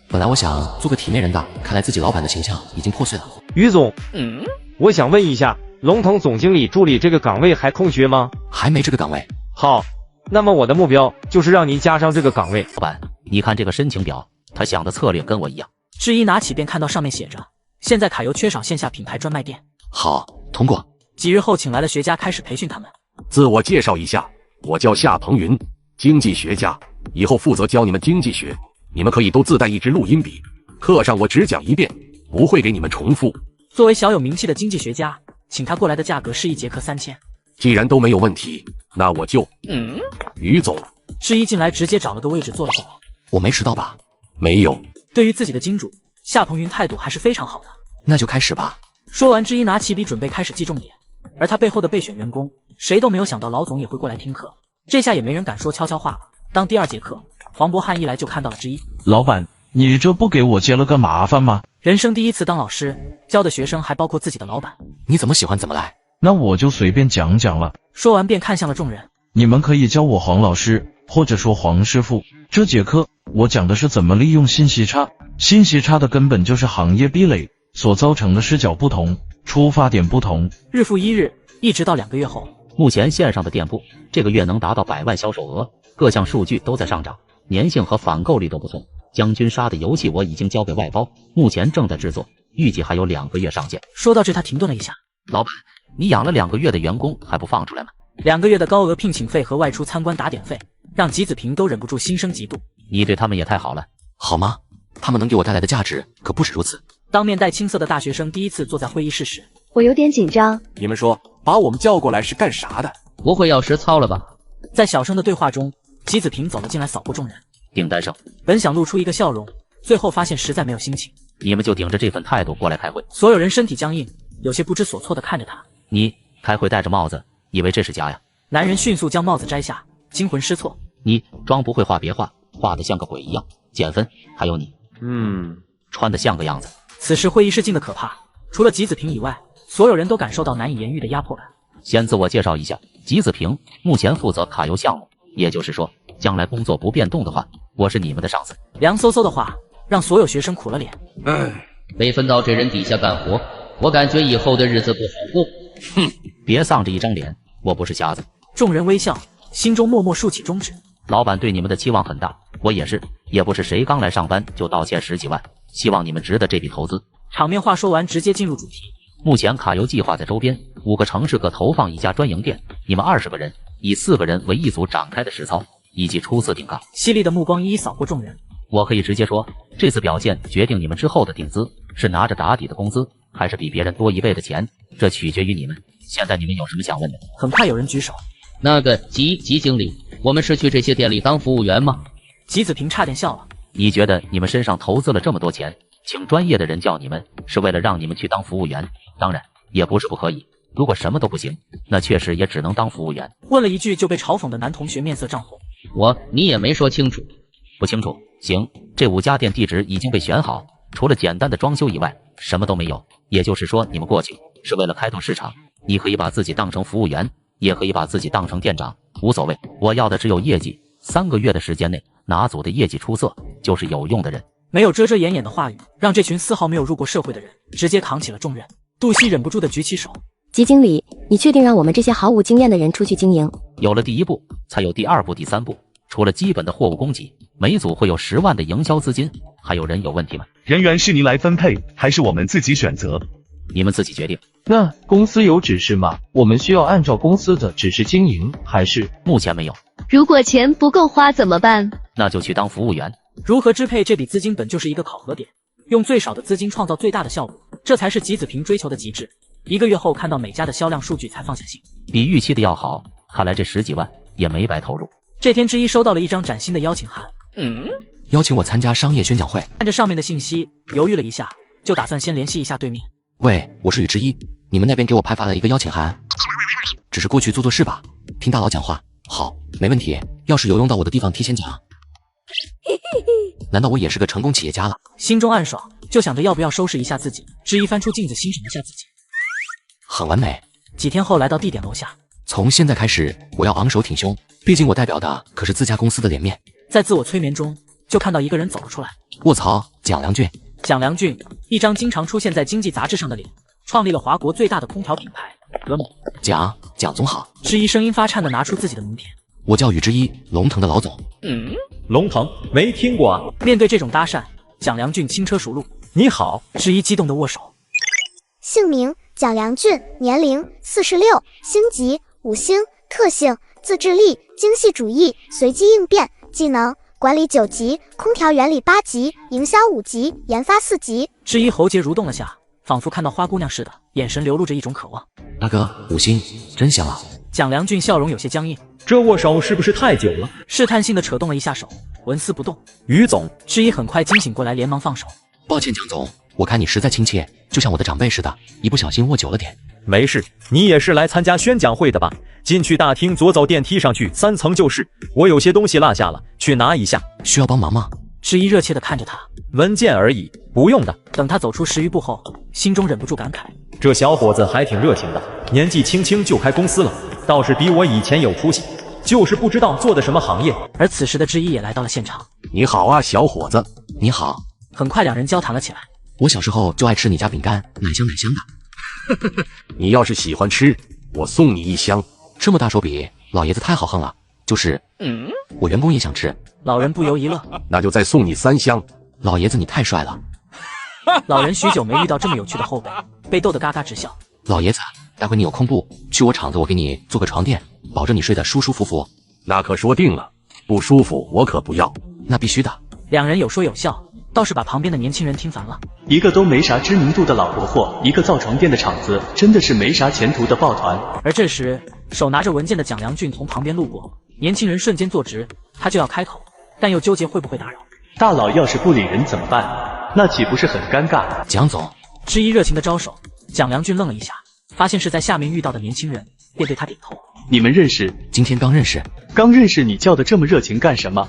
本来我想做个体面人的，看来自己老板的形象已经破碎了。于总，我想问一下，龙腾总经理助理这个岗位还空缺吗？还没这个岗位。好，那么我的目标就是让您加上这个岗位。老板，你看这个申请表，他想的策略跟我一样。质疑拿起便看到上面写着现在卡尤缺少线下品牌专卖店。好，通过。几日后，请来了学家开始培训他们。自我介绍一下，我叫夏鹏云，经济学家，以后负责教你们经济学。你们可以都自带一支录音笔，课上我只讲一遍，不会给你们重复。作为小有名气的经济学家，请他过来的价格是1节课3000。既然都没有问题，那我就……于总，志一进来直接找了个位置坐了下来。我没迟到吧？没有。对于自己的金主，夏鹏云态度还是非常好的。那就开始吧。说完，志一拿起笔准备开始记重点，而他背后的备选员工，谁都没有想到老总也会过来听课。这下也没人敢说悄悄话了。当第2节课，黄渤汉一来就看到了志一。老板，你这不给我接了个麻烦吗？人生第一次当老师，教的学生还包括自己的老板。你怎么喜欢怎么来。那我就随便讲讲了。说完便看向了众人。你们可以叫我黄老师，或者说黄师傅。这节课我讲的是怎么利用信息差。信息差的根本就是行业壁垒所造成的视角不同，出发点不同。日复一日，一直到2个月后，目前线上的店铺这个月能达到100万销售额，各项数据都在上涨，粘性和返购率都不错。将军杀的游戏我已经交给外包，目前正在制作，预计还有2个月上线。说到这，他停顿了一下。老板，你养了2个月的员工还不放出来吗？2个月的高额聘请费和外出参观打点费，让吉子平都忍不住心生嫉妒。你对他们也太好了，好吗？他们能给我带来的价值可不止如此。当面带青涩的大学生第一次坐在会议室时，我有点紧张。你们说把我们叫过来是干啥的？不会要实操了吧？在小声的对话中，吉子平走了进来，扫过众人。顶单生本想露出一个笑容，最后发现实在没有心情。你们就顶着这份态度过来开会？所有人身体僵硬，有些不知所措地看着他。你开会戴着帽子，以为这是家呀？男人迅速将帽子摘下，惊魂失措。你装不会画别画，画得像个鬼一样，减分。还有你，穿得像个样子。此时会议室静得可怕，除了吉子平以外，所有人都感受到难以言喻的压迫感。先自我介绍一下，吉子平目前负责卡游项目，也就是说，将来工作不变动的话，我是你们的上司。凉飕飕的话让所有学生苦了脸。被分到这人底下干活，我感觉以后的日子不好过。哼，别丧着一张脸，我不是瞎子。众人微笑，心中默默竖起中指。老板对你们的期望很大，我也是，也不是谁刚来上班就倒欠10几万，希望你们值得这笔投资。场面话说完，直接进入主题。目前卡游计划在周边5个城市各投放1家专营店，你们20个人，以4个人为一组展开的实操，以及初次顶杠。犀利的目光一一扫过众人。我可以直接说，这次表现决定你们之后的顶资，是拿着打底的工资，还是比别人多1倍的钱，这取决于你们。现在你们有什么想问的？很快有人举手。那个吉经理，我们是去这些店里当服务员吗？吉子平差点笑了。你觉得你们身上投资了这么多钱，请专业的人叫你们，是为了让你们去当服务员？当然，也不是不可以。如果什么都不行，那确实也只能当服务员。问了一句就被嘲讽的男同学面色涨红。你也没说清楚。不清楚？行，这5家店地址已经被选好，除了简单的装修以外，什么都没有。也就是说，你们过去是为了开拓市场。你可以把自己当成服务员，也可以把自己当成店长，无所谓。我要的只有业绩，3个月的时间内，哪组的业绩出色，就是有用的人。没有遮遮掩掩的话语，让这群丝毫没有入过社会的人直接扛起了重任。杜西忍不住的举起手。吉经理，你确定让我们这些毫无经验的人出去经营？有了第1步，才有第2步、第3步。除了基本的货物供给，每组会有10万的营销资金。还有人有问题吗？人员是您来分配，还是我们自己选择？你们自己决定。那公司有指示吗？我们需要按照公司的指示经营，还是？目前没有。如果钱不够花怎么办？那就去当服务员。如何支配这笔资金本就是一个考核点，用最少的资金创造最大的效果，这才是吉子平追求的极致。1个月后看到每家的销量数据才放下心，比预期的要好，看来这10几万也没白投入。这天之一收到了一张崭新的邀请函，邀请我参加商业宣讲会。看着上面的信息，犹豫了一下，就打算先联系一下对面。喂，我是宇之一，你们那边给我派发了一个邀请函，只是过去做事吧，听大佬讲话。好，没问题，要是有用到我的地方提前讲。难道我也是个成功企业家了？心中暗爽，就想着要不要收拾一下自己。之一翻出镜子欣赏一下自己，很完美。几天后来到地点楼下，从现在开始我要昂首挺胸，毕竟我代表的可是自家公司的脸面。在自我催眠中，就看到一个人走了出来。卧槽，蒋良俊。蒋良俊，一张经常出现在经济杂志上的脸，创立了华国最大的空调品牌格美。蒋总好。之一声音发颤的拿出自己的名片。我叫宇之一，龙腾的老总。龙腾没听过啊。面对这种搭讪，蒋良俊轻车熟路。你好。之一激动的握手。姓名蒋良俊，年龄46，星级5星，特性自制力、精细主义、随机应变，技能管理9级，空调原理8级，营销5级，研发4级。之一喉结蠕动了下，仿佛看到花姑娘似的，眼神流露着一种渴望。大哥，5星，真香啊！蒋良俊笑容有些僵硬，这握手是不是太久了？试探性的扯动了一下手，纹丝不动。于总，之一很快惊醒过来，连忙放手。抱歉，蒋总，我看你实在亲切，就像我的长辈似的，一不小心握久了点。没事，你也是来参加宣讲会的吧？进去大厅左走电梯上去3层就是。我有些东西落下了，去拿一下。需要帮忙吗？之一热切地看着他，文件而已，不用的。等他走出10余步后，心中忍不住感慨：这小伙子还挺热情的，年纪轻轻就开公司了，倒是比我以前有出息。就是不知道做的什么行业。而此时的之一也来到了现场。你好啊，小伙子。你好。很快两人交谈了起来。我小时候就爱吃你家饼干，奶香奶香的。你要是喜欢吃，我送你1箱。这么大手笔，老爷子太豪横了。我员工也想吃。老人不由一乐。那就再送你3箱。老爷子你太帅了。老人许久没遇到这么有趣的后辈，被逗得嘎嘎直笑。老爷子，待会你有空不？去我厂子，我给你做个床垫，保证你睡得舒舒服服。那可说定了，不舒服我可不要。那必须的。两人有说有笑，倒是把旁边的年轻人听烦了。一个都没啥知名度的老婆婆，一个造床垫的厂子，真的是没啥前途的抱团。而这时，手拿着文件的蒋良俊从旁边路过，年轻人瞬间坐直，他就要开口，但又纠结会不会打扰。大佬要是不理人怎么办？那岂不是很尴尬？蒋总，之一热情的招手，蒋良俊愣了一下，发现是在下面遇到的年轻人，便对他点头。你们认识？今天刚认识。刚认识你叫的这么热情干什么？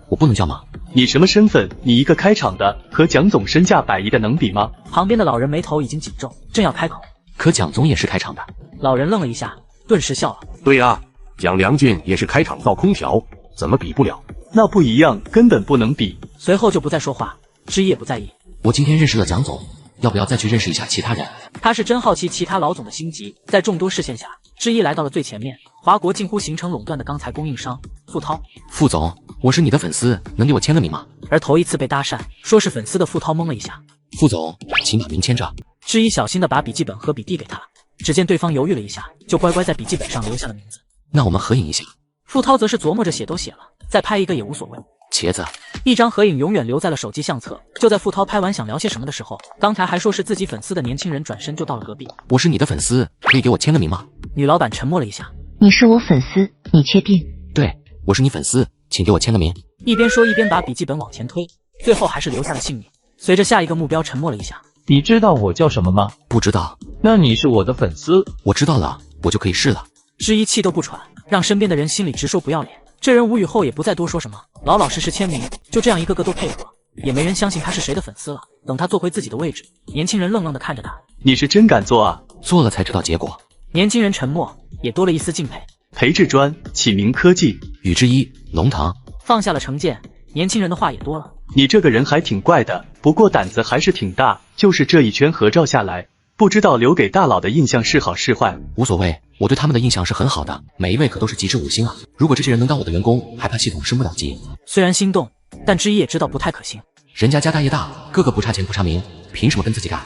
我不能叫吗？你什么身份？你一个开厂的，和蒋总身价100亿的能比吗？旁边的老人眉头已经紧皱，正要开口。可蒋总也是开厂的。老人愣了一下，顿时笑了。对啊，蒋良俊也是开厂造空调，怎么比不了？那不一样，根本不能比。随后就不再说话，之一也不在意。我今天认识了蒋总，要不要再去认识一下其他人？他是真好奇其他老总的心急。在众多视线下，之一来到了最前面。华国近乎形成垄断的钢材供应商傅涛。傅总，我是你的粉丝，能给我签个名吗？而头一次被搭讪说是粉丝的傅涛懵了一下。傅总，请把名签着。之一小心地把笔记本和笔递给他，只见对方犹豫了一下，就乖乖在笔记本上留下了名字。那我们合影一下。傅涛则是琢磨着写都写了，再拍一个也无所谓。茄子，一张合影永远留在了手机相册。就在傅涛拍完想聊些什么的时候，刚才还说是自己粉丝的年轻人转身就到了隔壁。我是你的粉丝，可以给我签个名吗？女老板沉默了一下。你是我粉丝，你确定？对，我是你粉丝，请给我签个名。一边说一边把笔记本往前推，最后还是留下了姓名。随着下一个目标沉默了一下。你知道我叫什么吗？不知道。那你是我的粉丝。我知道了，我就可以试了。之一气都不喘，让身边的人心里直说不要脸。这人无语后也不再多说什么，老老实实签名，就这样一个个都配合，也没人相信他是谁的粉丝了。等他坐回自己的位置，年轻人愣愣地看着他。你是真敢做啊？做了才知道结果。年轻人沉默，也多了一丝敬佩。裴志专，启明科技。宇之一，龙堂。放下了成见，年轻人的话也多了。你这个人还挺怪的，不过胆子还是挺大。就是这一圈合照下来，不知道留给大佬的印象是好是坏。无所谓，我对他们的印象是很好的，每一位可都是极致5星啊！如果这些人能当我的员工，还怕系统升不了级？虽然心动，但之一也知道不太可行。人家家大业大，个个不差钱不差名，凭什么跟自己干？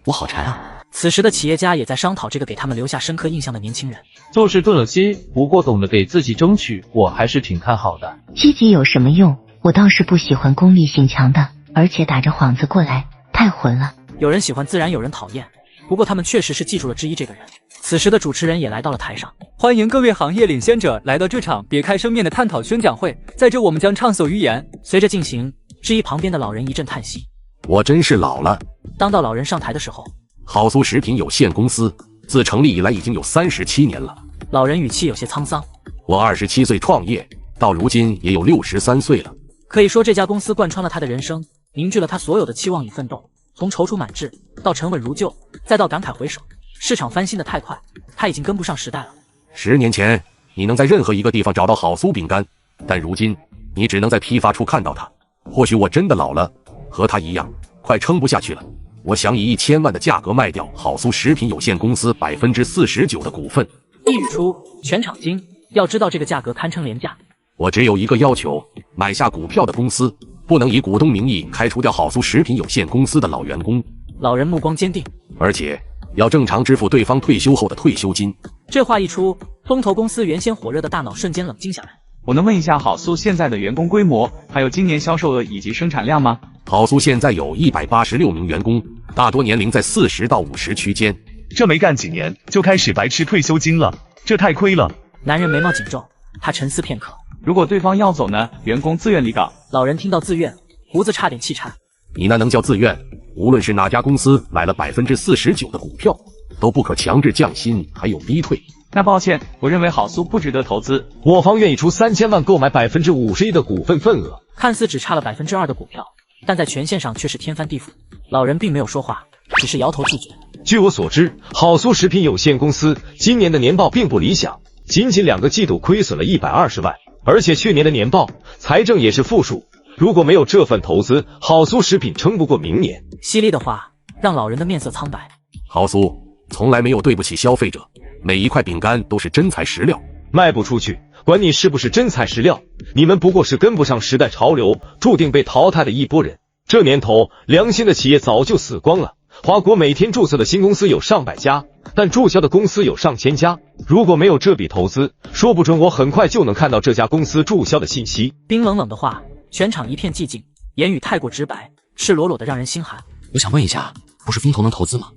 我好馋啊！此时的企业家也在商讨这个给他们留下深刻印象的年轻人。做事钝了些，不过懂得给自己争取，我还是挺看好的。积极有什么用？我倒是不喜欢功利性强的，而且打着幌子过来，太混了。有人喜欢，自然有人讨厌。不过他们确实是记住了之一这个人。此时的主持人也来到了台上，欢迎各位行业领先者来到这场别开生面的探讨宣讲会，在这我们将畅所欲言。随着进行，之一旁边的老人一阵叹息，我真是老了。当到老人上台的时候，好苏食品有限公司自成立以来已经有37年了。老人语气有些沧桑。我27岁创业，到如今也有63岁了。可以说这家公司贯穿了他的人生，凝聚了他所有的期望与奋斗。从踌躇满志到沉稳如旧，再到感慨回首，市场翻新的太快，他已经跟不上时代了。10年前，你能在任何一个地方找到好苏饼干，但如今你只能在批发处看到它。或许我真的老了，和他一样，快撑不下去了。我想以1000万的价格卖掉好苏食品有限公司49%的股份。一语出，全场惊。要知道这个价格堪称廉价。我只有一个要求，买下股票的公司不能以股东名义开除掉好苏食品有限公司的老员工。老人目光坚定，而且要正常支付对方退休后的退休金。这话一出，风投公司原先火热的大脑瞬间冷静下来。我能问一下好苏现在的员工规模，还有今年销售额以及生产量吗？好苏现在有186名员工，大多年龄在40到50区间。这没干几年就开始白吃退休金了，这太亏了。男人眉毛紧皱，他沉思片刻。如果对方要走呢？员工自愿离岗。老人听到自愿，胡子差点气颤。你那能叫自愿？无论是哪家公司买了49%的股票，都不可强制降薪，还有逼退。那抱歉，我认为好苏不值得投资。我方愿意出3000万购买51%的股份份额。看似只差了2%的股票，但在权限上却是天翻地覆。老人并没有说话，只是摇头拒绝。据我所知，好苏食品有限公司今年的年报并不理想，仅2个季度亏损了120万，而且去年的年报财政也是负数。如果没有这份投资，好苏食品撑不过明年。犀利的话让老人的面色苍白。好苏从来没有对不起消费者，每一块饼干都是真材实料，卖不出去，管你是不是真材实料，你们不过是跟不上时代潮流，注定被淘汰的一拨人。这年头，良心的企业早就死光了。华国每天注册的新公司有上百家，但注销的公司有上千家。如果没有这笔投资，说不准我很快就能看到这家公司注销的信息。冰冷冷的话，全场一片寂静，言语太过直白，赤裸裸的让人心寒。我想问一下，不是风投能投资吗？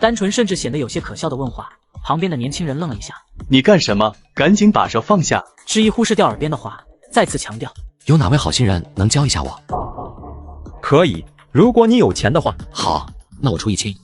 单纯甚至显得有些可笑的问话，旁边的年轻人愣了一下。你干什么？赶紧把手放下！之一忽视掉耳边的话，再次强调：有哪位好心人能教一下我？可以，如果你有钱的话。好，那我出1000。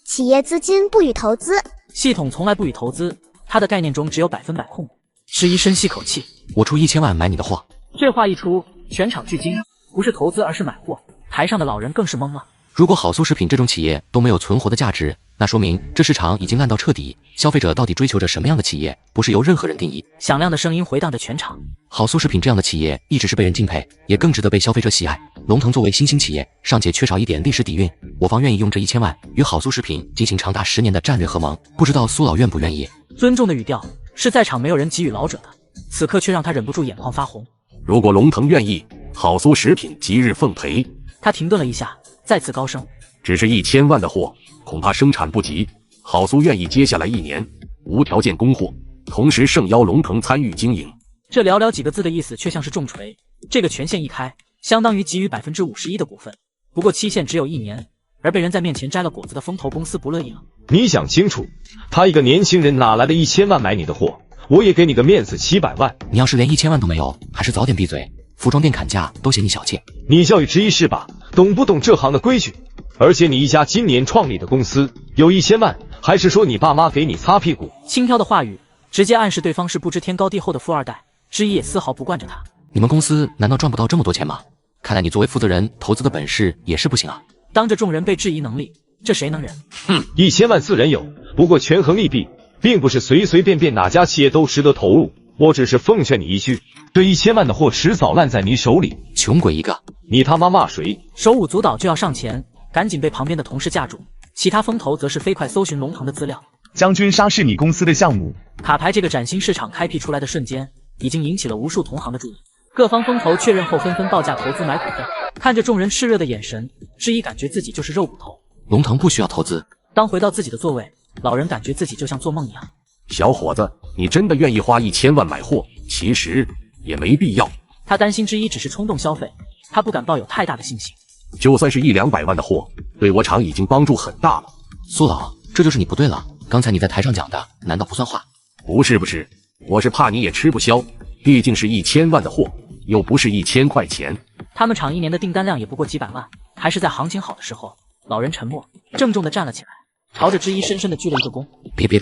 企业资金不予投资，系统从来不予投资，它的概念中只有100%空。之一深吸口气，我出1000万买你的货。这话一出，全场巨惊，不是投资而是买货。台上的老人更是懵了。如果好苏食品这种企业都没有存活的价值，那说明这市场已经烂到彻底。消费者到底追求着什么样的企业，不是由任何人定义。响亮的声音回荡着全场。好苏食品这样的企业一直是被人敬佩，也更值得被消费者喜爱。龙腾作为新兴企业，尚且缺少一点历史底蕴，我方愿意用这1000万与好苏食品进行长达10年的战略合盟，不知道苏老愿不愿意？尊重的语调是在场没有人给予老者的，此刻却让他忍不住眼眶发红。如果龙腾愿意，好苏食品即日奉陪。他停顿了一下，再次高声：只是1000万的货，恐怕生产不及。好苏愿意接下来1年无条件供货，同时盛邀龙腾参与经营。这寥寥几个字的意思却像是重锤。这个权限一开，相当于给予51%的股份，不过期限只有1年，而被人在面前摘了果子的风投公司不乐意了。你想清楚，他一个年轻人哪来的1000万买你的货？我也给你个面子700万。你要是连1000万都没有，还是早点闭嘴。服装店砍价都嫌你小气。你教育之一是吧？懂不懂这行的规矩？而且你一家今年创立的公司有1000万，还是说你爸妈给你擦屁股？轻佻的话语直接暗示对方是不知天高地厚的富二代，之一也丝毫不惯着他。你们公司难道赚不到这么多钱吗？看来你作为负责人，投资的本事也是不行啊。当着众人被质疑能力，这谁能忍？哼，1000万自然有，不过权衡利弊，并不是随随便便哪家企业都值得投入。我只是奉劝你一句，这1000万的货迟早烂在你手里。穷鬼一个！你他妈骂谁？手舞足蹈就要上前，赶紧被旁边的同事架住。其他风投则是飞快搜寻龙腾的资料。将军沙是你公司的项目。卡牌这个崭新市场开辟出来的瞬间，已经引起了无数同行的注意。各方风投确认后纷纷报价投资买股份。看着众人炽热的眼神，之一感觉自己就是肉骨头。龙腾不需要投资。当回到自己的座位，老人感觉自己就像做梦一样。小伙子，你真的愿意花1000万买货？其实也没必要。他担心之一只是冲动消费，他不敢抱有太大的信心。就算是100-200万的货，对我厂已经帮助很大了。苏老，这就是你不对了。刚才你在台上讲的，难道不算话？不是，我是怕你也吃不消，毕竟是1000万的货，又不是1000块钱。他们厂1年的订单量也不过几百万，还是在行情好的时候。老人沉默，郑重地站了起来，朝着之一深深地鞠了一个躬。别，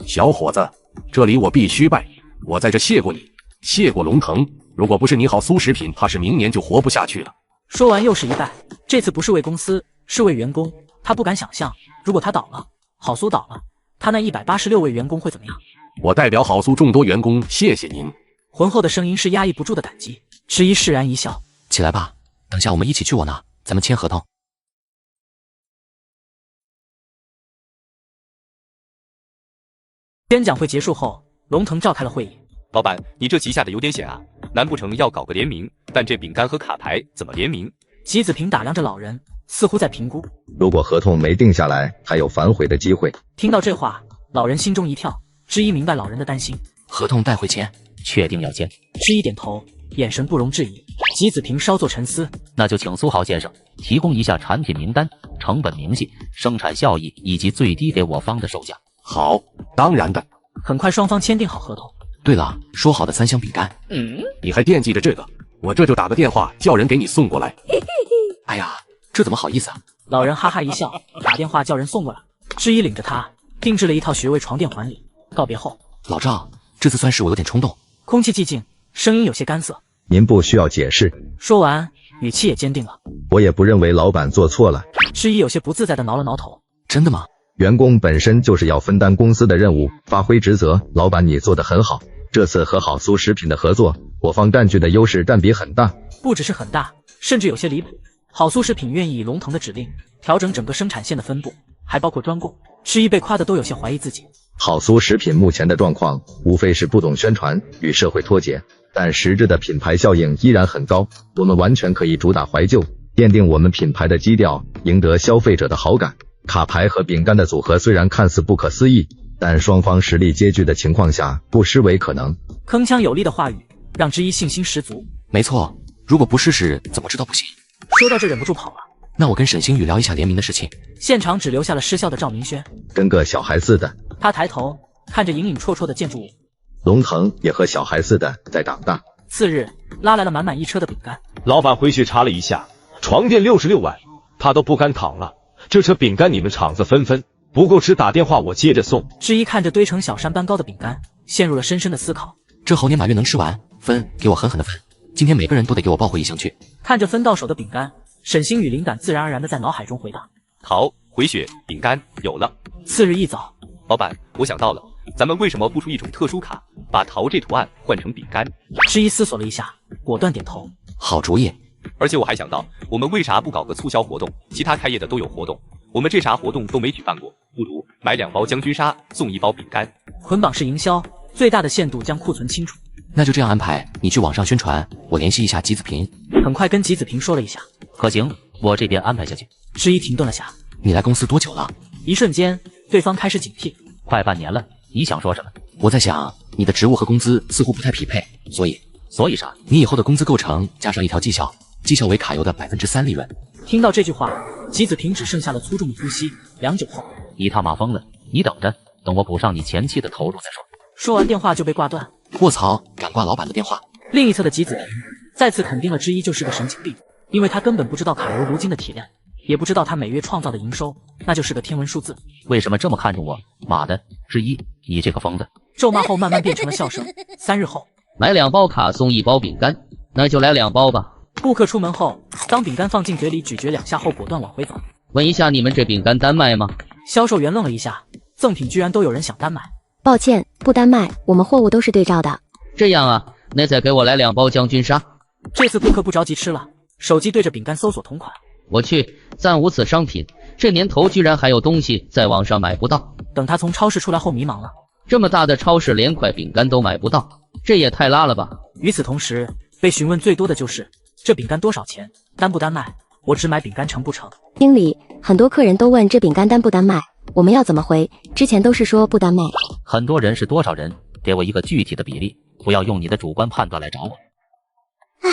小伙子，这里我必须拜，我在这谢过你，谢过龙腾。如果不是你好苏食品，怕是明年就活不下去了。说完又是一拜，这次不是为公司，是为员工。他不敢想象，如果他倒了，好苏倒了，他那186位员工会怎么样？我代表好苏众多员工谢谢您。浑厚的声音是压抑不住的感激。之一释然一笑，起来吧，等下我们一起去我那，咱们签合同。宣讲会结束后，龙腾召开了会议。老板，你这旗下的有点险啊，难不成要搞个联名？但这饼干和卡牌怎么联名？吉子平打量着老人，似乎在评估。如果合同没定下来，还有反悔的机会。听到这话，老人心中一跳，之一明白老人的担心。合同带回签，确定要签。之一点头，眼神不容置疑。吉子平稍作沉思，那就请苏豪先生提供一下产品名单、成本明细、生产效益以及最低给我方的售价。好，当然的。很快双方签订好合同。对了，说好的3箱饼干，你还惦记着这个？我这就打个电话叫人给你送过来。哎呀，这怎么好意思啊？老人哈哈一笑，打电话叫人送过来。之一领着他定制了一套学位床垫还礼。告别后，老赵，这次算是我有点冲动。空气寂静，声音有些干涩。您不需要解释。说完，语气也坚定了。我也不认为老板做错了。之一有些不自在地挠了挠头。真的吗？员工本身就是要分担公司的任务，发挥职责。老板你做得很好。这次和好苏食品的合作，我方占据的优势占比很大。不只是很大，甚至有些离谱。好苏食品愿意以龙腾的指令调整整个生产线的分布，还包括专供。之一被夸得都有些怀疑自己。好苏食品目前的状况，无非是不懂宣传，与社会脱节，但实质的品牌效应依然很高。我们完全可以主打怀旧，奠定我们品牌的基调，赢得消费者的好感。卡牌和饼干的组合虽然看似不可思议，但双方实力接距的情况下，不失为可能。铿锵有力的话语让之一信心十足。没错，如果不试试，怎么知道不行？说到这忍不住跑了。那我跟沈星宇聊一下联名的事情。现场只留下了失笑的赵明轩，跟个小孩似的。他抬头看着隐隐绰绰的建筑物，龙腾也和小孩似的在长大。次日拉来了满满一车的饼干。老板回去查了一下，床垫66万，他都不敢躺了。这车饼干你们厂子分分，不够吃打电话我接着送。之一看着堆成小山般高的饼干，陷入了深深的思考。这猴年马月能吃完，分给我狠狠的分。今天每个人都得给我抱回1箱去。看着分到手的饼干，沈星宇灵感自然而然的在脑海中回荡。桃、回血、饼干有了。次日一早，老板，我想到了，咱们为什么不出一种特殊卡，把桃这图案换成饼干？之一思索了一下，果断点头。好主意。而且我还想到，我们为啥不搞个促销活动？其他开业的都有活动，我们这啥活动都没举办过，不如买2包将军沙送1包饼干，捆绑式营销，最大的限度将库存清除。那就这样安排，你去网上宣传，我联系一下吉子平。很快跟吉子平说了一下，可行，我这边安排下去。之一停顿了下，你来公司多久了？一瞬间，对方开始警惕。快半年了，你想说什么？我在想，你的职务和工资似乎不太匹配，所以啥？你以后的工资构成加上一条绩效，绩效为卡油的3%利润。听到这句话，吉子平只剩下了粗重的呼吸。良久后，你他妈疯了！你等着，等我补上你前期的投入再说。说完电话就被挂断。卧槽，敢挂老板的电话！另一侧的吉子平再次肯定了之一就是个神经病，因为他根本不知道卡油如今的体量，也不知道他每月创造的营收，那就是个天文数字。为什么这么看重我？妈的，之一，你这个疯子！咒骂后慢慢变成了笑声。3日后，买2包卡送1包饼干，那就来2包吧。顾客出门后，当饼干放进嘴里咀嚼2下后，果断往回走。问一下，你们这饼干单卖吗？销售员愣了一下，赠品居然都有人想单买。抱歉，不单卖，我们货物都是对照的。这样啊，那再给我来2包将军沙。这次顾客不着急吃了，手机对着饼干搜索同款。我去，暂无此商品，这年头居然还有东西在网上买不到。等他从超市出来后迷茫了，这么大的超市连块饼干都买不到，这也太拉了吧。与此同时，被询问最多的就是这饼干多少钱，单不单卖？我只买饼干成不成？经理，很多客人都问这饼干单不单卖，我们要怎么回？之前都是说不单卖。很多人是多少人？给我一个具体的比例，不要用你的主观判断来找我。唉，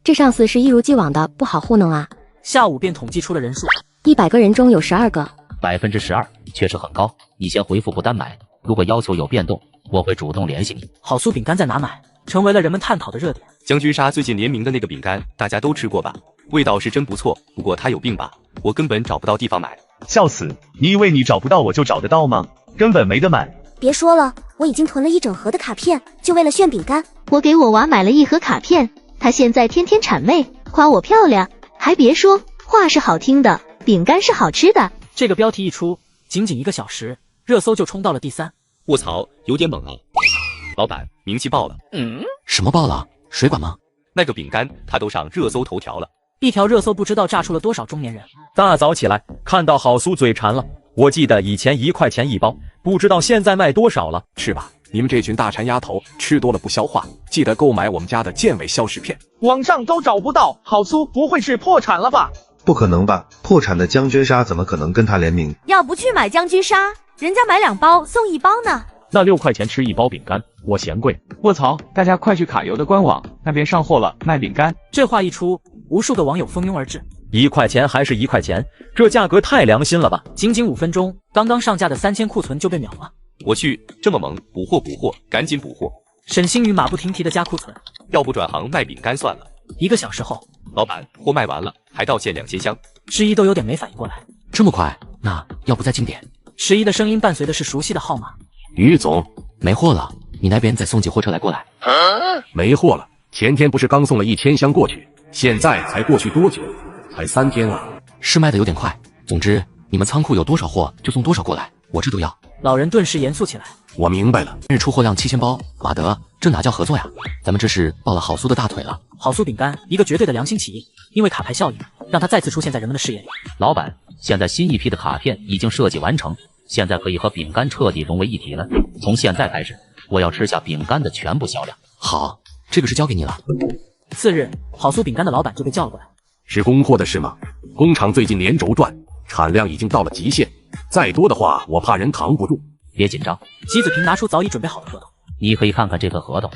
这上司是一如既往的不好糊弄啊。下午便统计出了人数，100个人中有12个，12%确实很高。你先回复不单买，如果要求有变动，我会主动联系你。好酥饼干在哪买？成为了人们探讨的热点。将军沙最近联名的那个饼干，大家都吃过吧？味道是真不错，不过它有病吧？我根本找不到地方买。笑死！你以为你找不到我就找得到吗？根本没得买。别说了，我已经囤了1整盒的卡片，就为了炫饼干。我给我娃买了1盒卡片，他现在天天谄媚，夸我漂亮。还别说，话是好听的，饼干是好吃的。这个标题一出，仅1个小时，热搜就冲到了第3。卧槽，有点猛啊！老板，名气爆了。什么爆了？水管吗？那个饼干它都上热搜头条了。一条热搜不知道炸出了多少中年人。大早起来看到好酥嘴馋了，我记得以前1块钱1包，不知道现在卖多少了。是吧？你们这群大馋丫头，吃多了不消化，记得购买我们家的健胃消食片。网上都找不到，好酥不会是破产了吧？不可能吧？破产的将军沙怎么可能跟他联名？要不去买将军沙，人家买2包送1包呢。那6块钱吃1包饼干，我嫌贵。卧槽！大家快去卡游的官网，那边上货了，卖饼干。这话一出，无数个网友蜂拥而至。1块钱还是1块钱，这价格太良心了吧！仅5分钟，刚刚上架的3000库存就被秒了。我去，这么萌，补货，赶紧补货！沈星宇马不停蹄的加库存，要不转行卖饼干算了。1个小时后，老板，货卖完了，还到现2000箱。十一都有点没反应过来，这么快？那要不再进点？十一的声音伴随的是熟悉的号码。于总，没货了，你那边再送几货车来过来。没货了，前天不是刚送了1000箱过去，现在才过去多久？才3天啊！是卖的有点快。总之，你们仓库有多少货就送多少过来，我这都要。老人顿时严肃起来。我明白了，日出货量7000包，马德，这哪叫合作呀？咱们这是抱了好苏的大腿了。好苏饼干，一个绝对的良心企业，因为卡牌效应，让它再次出现在人们的视野里。老板，现在新一批的卡片已经设计完成，现在可以和饼干彻底融为一体了。从现在开始，我要吃下饼干的全部销量。好，这个是交给你了。次日，好苏饼干的老板就被叫了过来。是供货的事吗？工厂最近连轴转，产量已经到了极限，再多的话我怕人扛不住。别紧张，姬子平拿出早已准备好的合同，你可以看看这份合同。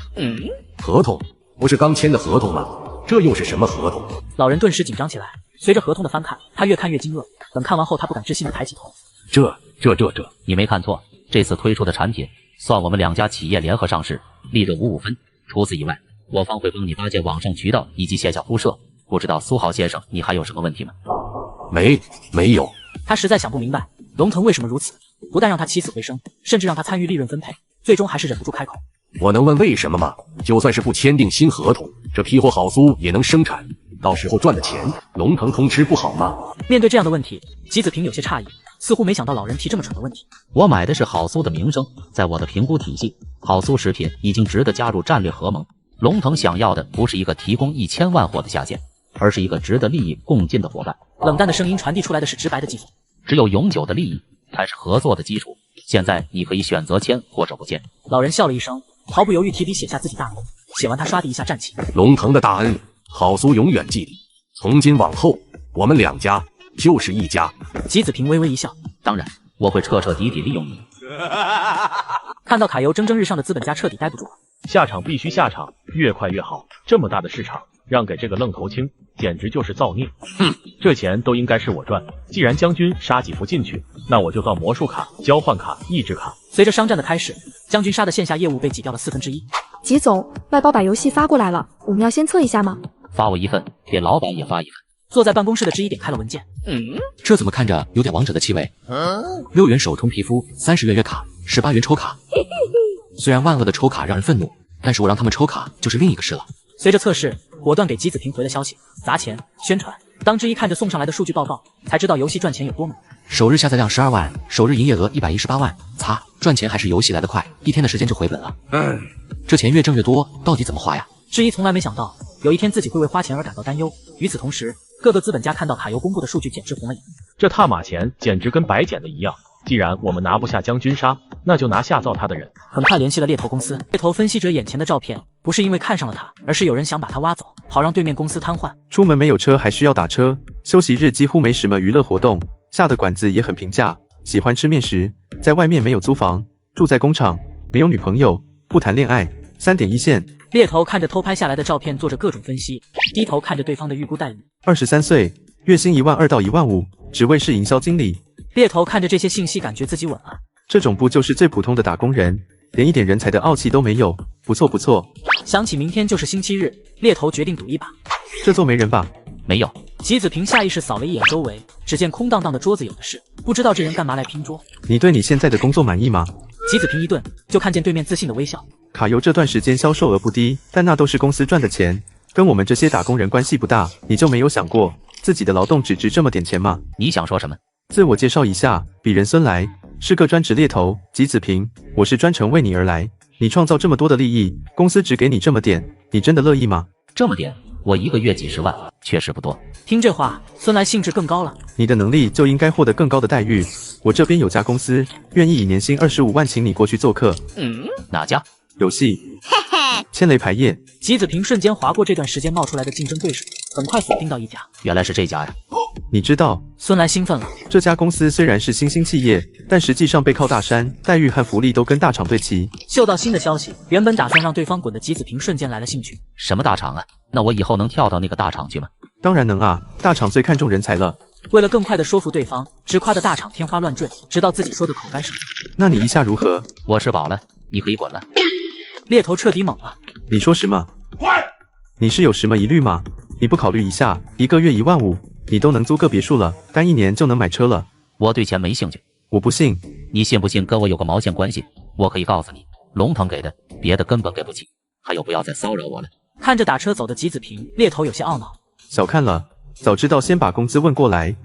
合同？不是刚签的合同吗？这又是什么合同？老人顿时紧张起来。随着合同的翻看，他越看越惊愕。等看完后，他不敢置信的抬起头。这，你没看错，这次推出的产品算我们2家企业联合上市，利润55分。除此以外，我方会帮你搭建网上渠道以及线下铺设。不知道苏豪先生，你还有什么问题吗？没有。他实在想不明白，龙腾为什么如此，不但让他起死回生，甚至让他参与利润分配，最终还是忍不住开口。我能问为什么吗？就算是不签订新合同，这批货好苏也能生产，到时候赚的钱，龙腾通吃不好吗？面对这样的问题，姬子平有些诧异，似乎没想到老人提这么蠢的问题。我买的是好苏的名声，在我的评估体系，好苏食品已经值得加入战略合盟。龙腾想要的不是一个提供1000万货的下线，而是一个值得利益共进的伙伴。冷淡的声音传递出来的是直白的讥讽。只有永久的利益才是合作的基础。现在你可以选择签或者不签。老人笑了一声，毫不犹豫提笔写下自己大名。写完，他唰的一下站起。龙腾的大恩，好苏永远记得。从今往后，我们2家就是一家。姬子平微微一笑，当然，我会彻彻底底利用你。看到卡游蒸蒸日上的资本家彻底待不住了。下场必须下场，越快越好。这么大的市场，让给这个愣头青，简直就是造孽。这钱都应该是我赚。既然将军杀几副进去，那我就造魔术卡、交换卡、益智卡。随着商战的开始，将军杀的线下业务被挤掉了1/4。吉总，外包把游戏发过来了，我们要先测一下吗？发我一份，给老板也发一份。坐在办公室的之一点开了文件。这怎么看着有点王者的气味？6元首充皮肤，30元月卡，18元抽卡。虽然万恶的抽卡让人愤怒，但是我让他们抽卡就是另一个事了。随着测试，果断给姬子平回了消息，砸钱宣传。当之一看着送上来的数据报告，才知道游戏赚钱有多猛。首日下载量12万，首日营业额118万，擦，赚钱还是游戏来得快，1天的时间就回本了。这钱越挣越多，到底怎么花呀？之一从来没想到有一天自己会为花钱而感到担忧。与此同时，各个资本家看到卡游公布的数据，简直红了眼。这踏马钱简直跟白捡的一样。既然我们拿不下将军沙，那就拿下造他的人。很快联系了猎头公司，猎头分析者眼前的照片不是因为看上了他，而是有人想把他挖走，好让对面公司瘫痪。出门没有车还需要打车，休息日几乎没什么娱乐活动，下的馆子也很平价，喜欢吃面食，在外面没有租房，住在工厂，没有女朋友，不谈恋爱，3点一线。猎头看着偷拍下来的照片，做着各种分析，低头看着对方的预估待遇。23岁，月薪12000到15000，职位是营销经理。猎头看着这些信息，感觉自己稳了。这种不就是最普通的打工人，连一点人才的傲气都没有，不错不错。想起明天就是星期日，猎头决定赌一把。这座没人吧？没有。姬子平下意识扫了一眼周围，只见空荡荡的桌子有的是，不知道这人干嘛来拼桌。你对你现在的工作满意吗？姬子平一顿，就看见对面自信的微笑。卡游这段时间销售额不低，但那都是公司赚的钱，跟我们这些打工人关系不大。你就没有想过自己的劳动只值这么点钱吗？你想说什么？自我介绍一下，鄙人孙来，是个专职猎头，姬子平，我是专程为你而来。你创造这么多的利益，公司只给你这么点，你真的乐意吗？这么点，我1个月几10万，确实不多。听这话，孙来兴致更高了。你的能力就应该获得更高的待遇。我这边有家公司愿意以年薪25万请你过去做客。哪家？游戏。千雷牌业。姬子平瞬间划过这段时间冒出来的竞争对手，很快锁定到一家。原来是这家呀！你知道，孙来兴奋了。这家公司虽然是新兴企业，但实际上背靠大山，待遇和福利都跟大厂对齐。嗅到新的消息，原本打算让对方滚的吉子平瞬间来了兴趣。什么大厂啊？那我以后能跳到那个大厂去吗？当然能啊，大厂最看重人才了。为了更快的说服对方，直夸的大厂天花乱坠，直到自己说的口干舌燥。那你一下如何？我吃饱了，你可以滚了。猎头彻底懵了。你说什么？你是有什么疑虑吗？你不考虑一下，1个月15000，你都能租个别墅了，干1年就能买车了。我对钱没兴趣。我不信。你信不信跟我有个毛线关系？我可以告诉你，龙腾给的，别的根本给不起。还有，不要再骚扰我了。看着打车走的吉子平，猎头有些懊恼。小看了，早知道先把工资问过来。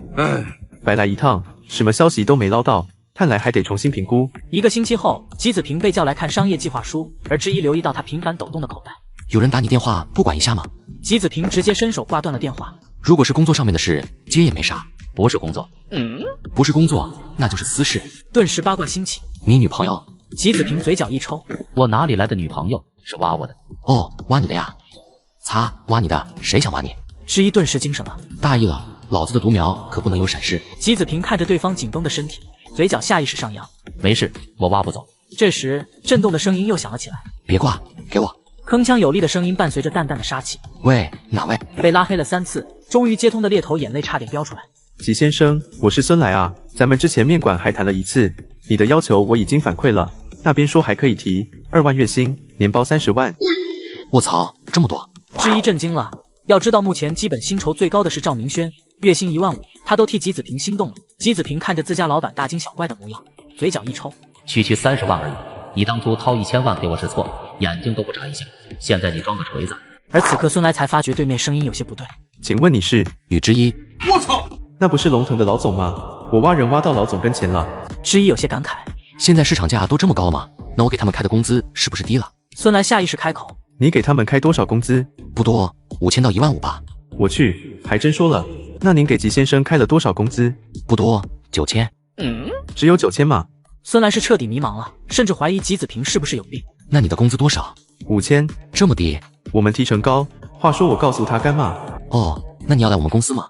白来一趟，什么消息都没捞到，看来还得重新评估。1个星期后，吉子平被叫来看商业计划书，而之一留意到他频繁抖动的口袋。有人打你电话，不管一下吗？吉子平直接伸手挂断了电话。如果是工作上面的事，接也没啥。不是工作，不是工作，那就是私事。顿时八卦兴起。你女朋友？吉子平嘴角一抽。我哪里来的女朋友？是挖我的。哦，挖你的呀？擦，挖你的，谁想挖你？之一顿时精神了。大意了，老子的独苗可不能有闪失。吉子平看着对方紧绷的身体，嘴角下意识上扬。没事，我挖不走。这时，震动的声音又响了起来。别挂，给我。铿锵有力的声音伴随着淡淡的杀气。喂，哪位？被拉黑了3次，终于接通的猎头眼泪差点飙出来。吉先生，我是孙来啊，咱们之前面馆还谈了1次，你的要求我已经反馈了，那边说还可以提2万月薪，年包30万。我操，这么多！之一震惊了。要知道目前基本薪酬最高的是赵明轩，月薪15000，他都替吉子平心动了。吉子平看着自家老板大惊小怪的模样，嘴角一抽。区30万而已，你当初掏1000万给我是错，眼睛都不眨一下，现在你装个锤子。而此刻孙来才发觉对面声音有些不对。请问你是？与之一。我操，那不是龙腾的老总吗？我挖人挖到老总跟前了。之一有些感慨。现在市场价都这么高了吗？那我给他们开的工资是不是低了？孙来下意识开口。你给他们开多少工资？不多，5000到15000吧。我去，还真说了。那您给吉先生开了多少工资？不多，9000。只有9000吗？孙来是彻底迷茫了，甚至怀疑吉子平是不是有病。那你的工资多少？5000。这么低？我们提成高。话说我告诉他干嘛？哦，那你要来我们公司吗？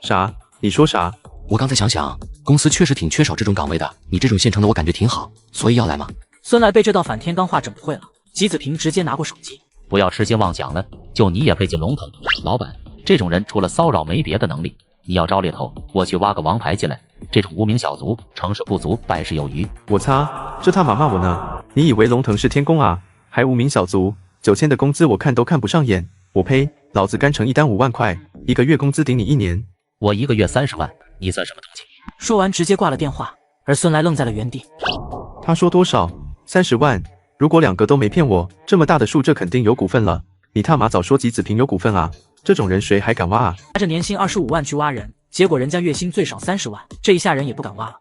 啥？你说啥？我刚才想，公司确实挺缺少这种岗位的，你这种现成的我感觉挺好，所以要来吗？孙来被这道反天罡话整不会了。吉子平直接拿过手机。不要痴心妄想了，就你也配进龙腾？老板，这种人除了骚扰没别的能力。你要招猎头，我去挖个王牌进来。这种无名小卒，成事不足，败事有余。我擦，这他妈骂我呢！你以为龙腾是天宫啊？还无名小卒？9000的工资我看都看不上眼。我呸！老子干成一单5万块，1个月工资顶你1年。我1个月30万，你算什么东西？说完直接挂了电话，而孙来愣在了原地。他说多少？30万。如果2个都没骗我，这么大的数，这肯定有股份了。你他妈早说吉子平有股份啊！这种人谁还敢挖啊？拿着年薪25万去挖人，结果人家月薪最少30万，这一下人也不敢挖了。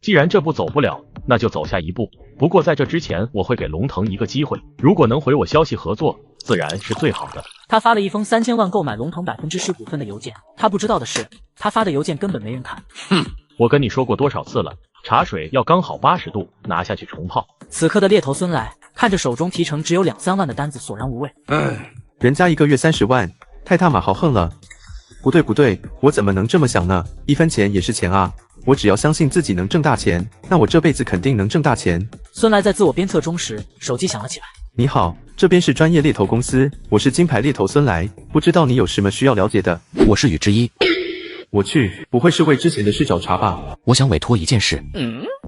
既然这步走不了，那就走下一步。不过在这之前，我会给龙腾一个机会，如果能回我消息合作，自然是最好的。他发了一封3000万购买龙腾10%股份的邮件，他不知道的是，他发的邮件根本没人看。我跟你说过多少次了，茶水要刚好80度，拿下去重泡。此刻的猎头孙来看着手中提成只有2-3万的单子，索然无味。人家1个月30万，太他妈豪横了。不对，我怎么能这么想呢？1分钱也是钱啊！我只要相信自己能挣大钱，那我这辈子肯定能挣大钱。孙来在自我鞭策中时，手机响了起来。你好，这边是专业猎头公司，我是金牌猎头孙来，不知道你有什么需要了解的？我是与之一。我去，不会是为之前的事找茬吧？我想委托一件事。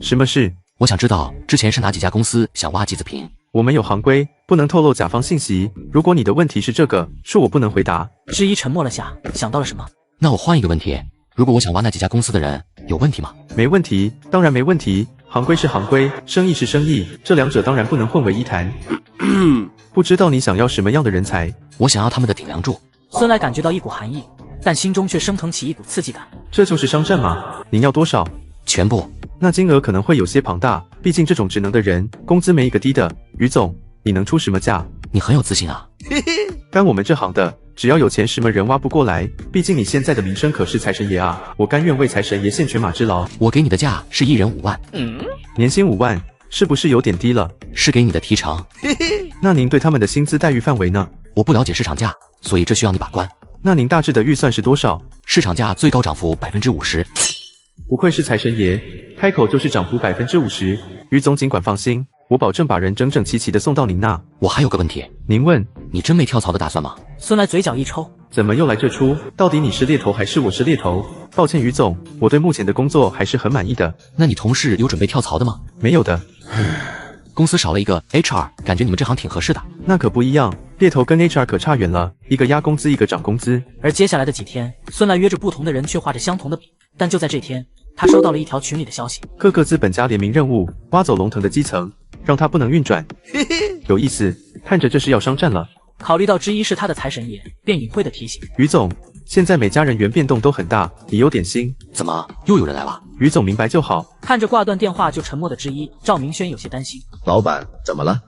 什么事？我想知道之前是哪几家公司想挖吉子平。我们有行规，不能透露甲方信息。如果你的问题是这个，恕我不能回答。之一沉默了下，想到了什么。那我换一个问题，如果我想挖那几家公司的人，有问题吗？没问题，当然没问题。行规是行规，生意是生意，这两者当然不能混为一谈。不知道你想要什么样的人才？我想要他们的顶梁柱。孙来感觉到一股寒意，但心中却升腾起一股刺激感。这就是商战吗？您要多少？全部。那金额可能会有些庞大，毕竟这种职能的人，工资没一个低的。于总，你能出什么价？你很有自信啊。干我们这行的，只要有钱，什么人挖不过来。毕竟你现在的名声可是财神爷啊，我甘愿为财神爷献犬马之劳。我给你的价是1人5万。年薪5万，是不是有点低了？是给你的提成。那您对他们的薪资待遇范围呢？我不了解市场价，所以这需要你把关。那您大致的预算是多少？市场价最高涨幅50%。不愧是财神爷，开口就是涨幅50%。于总尽管放心，我保证把人整整齐齐的送到您那。我还有个问题，您问。你真没跳槽的打算吗？孙来嘴角一抽，怎么又来这出？到底你是猎头还是我是猎头？抱歉，于总，我对目前的工作还是很满意的。那你同事有准备跳槽的吗？没有的。公司少了一个 HR， 感觉你们这行挺合适的。那可不一样，猎头跟 HR 可差远了，一个压工资，一个涨工资。而接下来的几天，孙来约着不同的人却画着相同的饼，但就在这天，他收到了一条群里的消息：各个资本家联名任务，挖走龙腾的基层，让他不能运转。有意思，看着这是要商战了。考虑到之一是他的财神爷，便隐晦的提醒于总，现在每家人员变动都很大，你有点心。怎么又有人来了？于总明白就好。看着挂断电话就沉默的之一，赵明轩有些担心。老板，怎么了？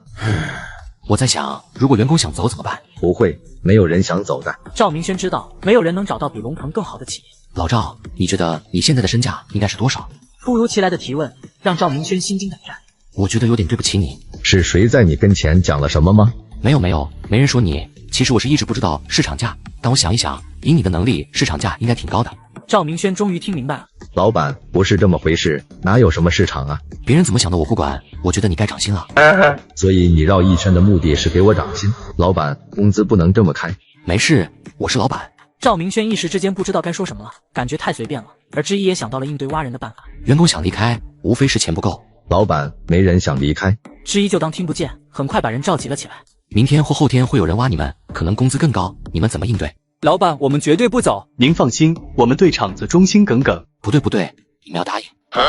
我在想，如果员工想走怎么办？不会，没有人想走的。赵明轩知道，没有人能找到比龙腾更好的企业。老赵，你觉得你现在的身价应该是多少？突如其来的提问让赵明轩心惊胆战。我觉得有点对不起你。是谁在你跟前讲了什么吗？没有，没人说你。其实我是一直不知道市场价，但我想一想，以你的能力，市场价应该挺高的。赵明轩终于听明白了。老板，不是这么回事，哪有什么市场啊？别人怎么想的我不管，我觉得你该涨薪了。所以你绕一圈的目的是给我涨薪？老板，工资不能这么开。没事，我是老板。赵明轩一时之间不知道该说什么了，感觉太随便了。而之一也想到了应对挖人的办法。员工想离开，无非是钱不够。老板，没人想离开。之一就当听不见，很快把人召集了起来。明天或后天会有人挖你们，可能工资更高，你们怎么应对？老板，我们绝对不走。您放心，我们对厂子忠心耿耿。不对，你们要答应。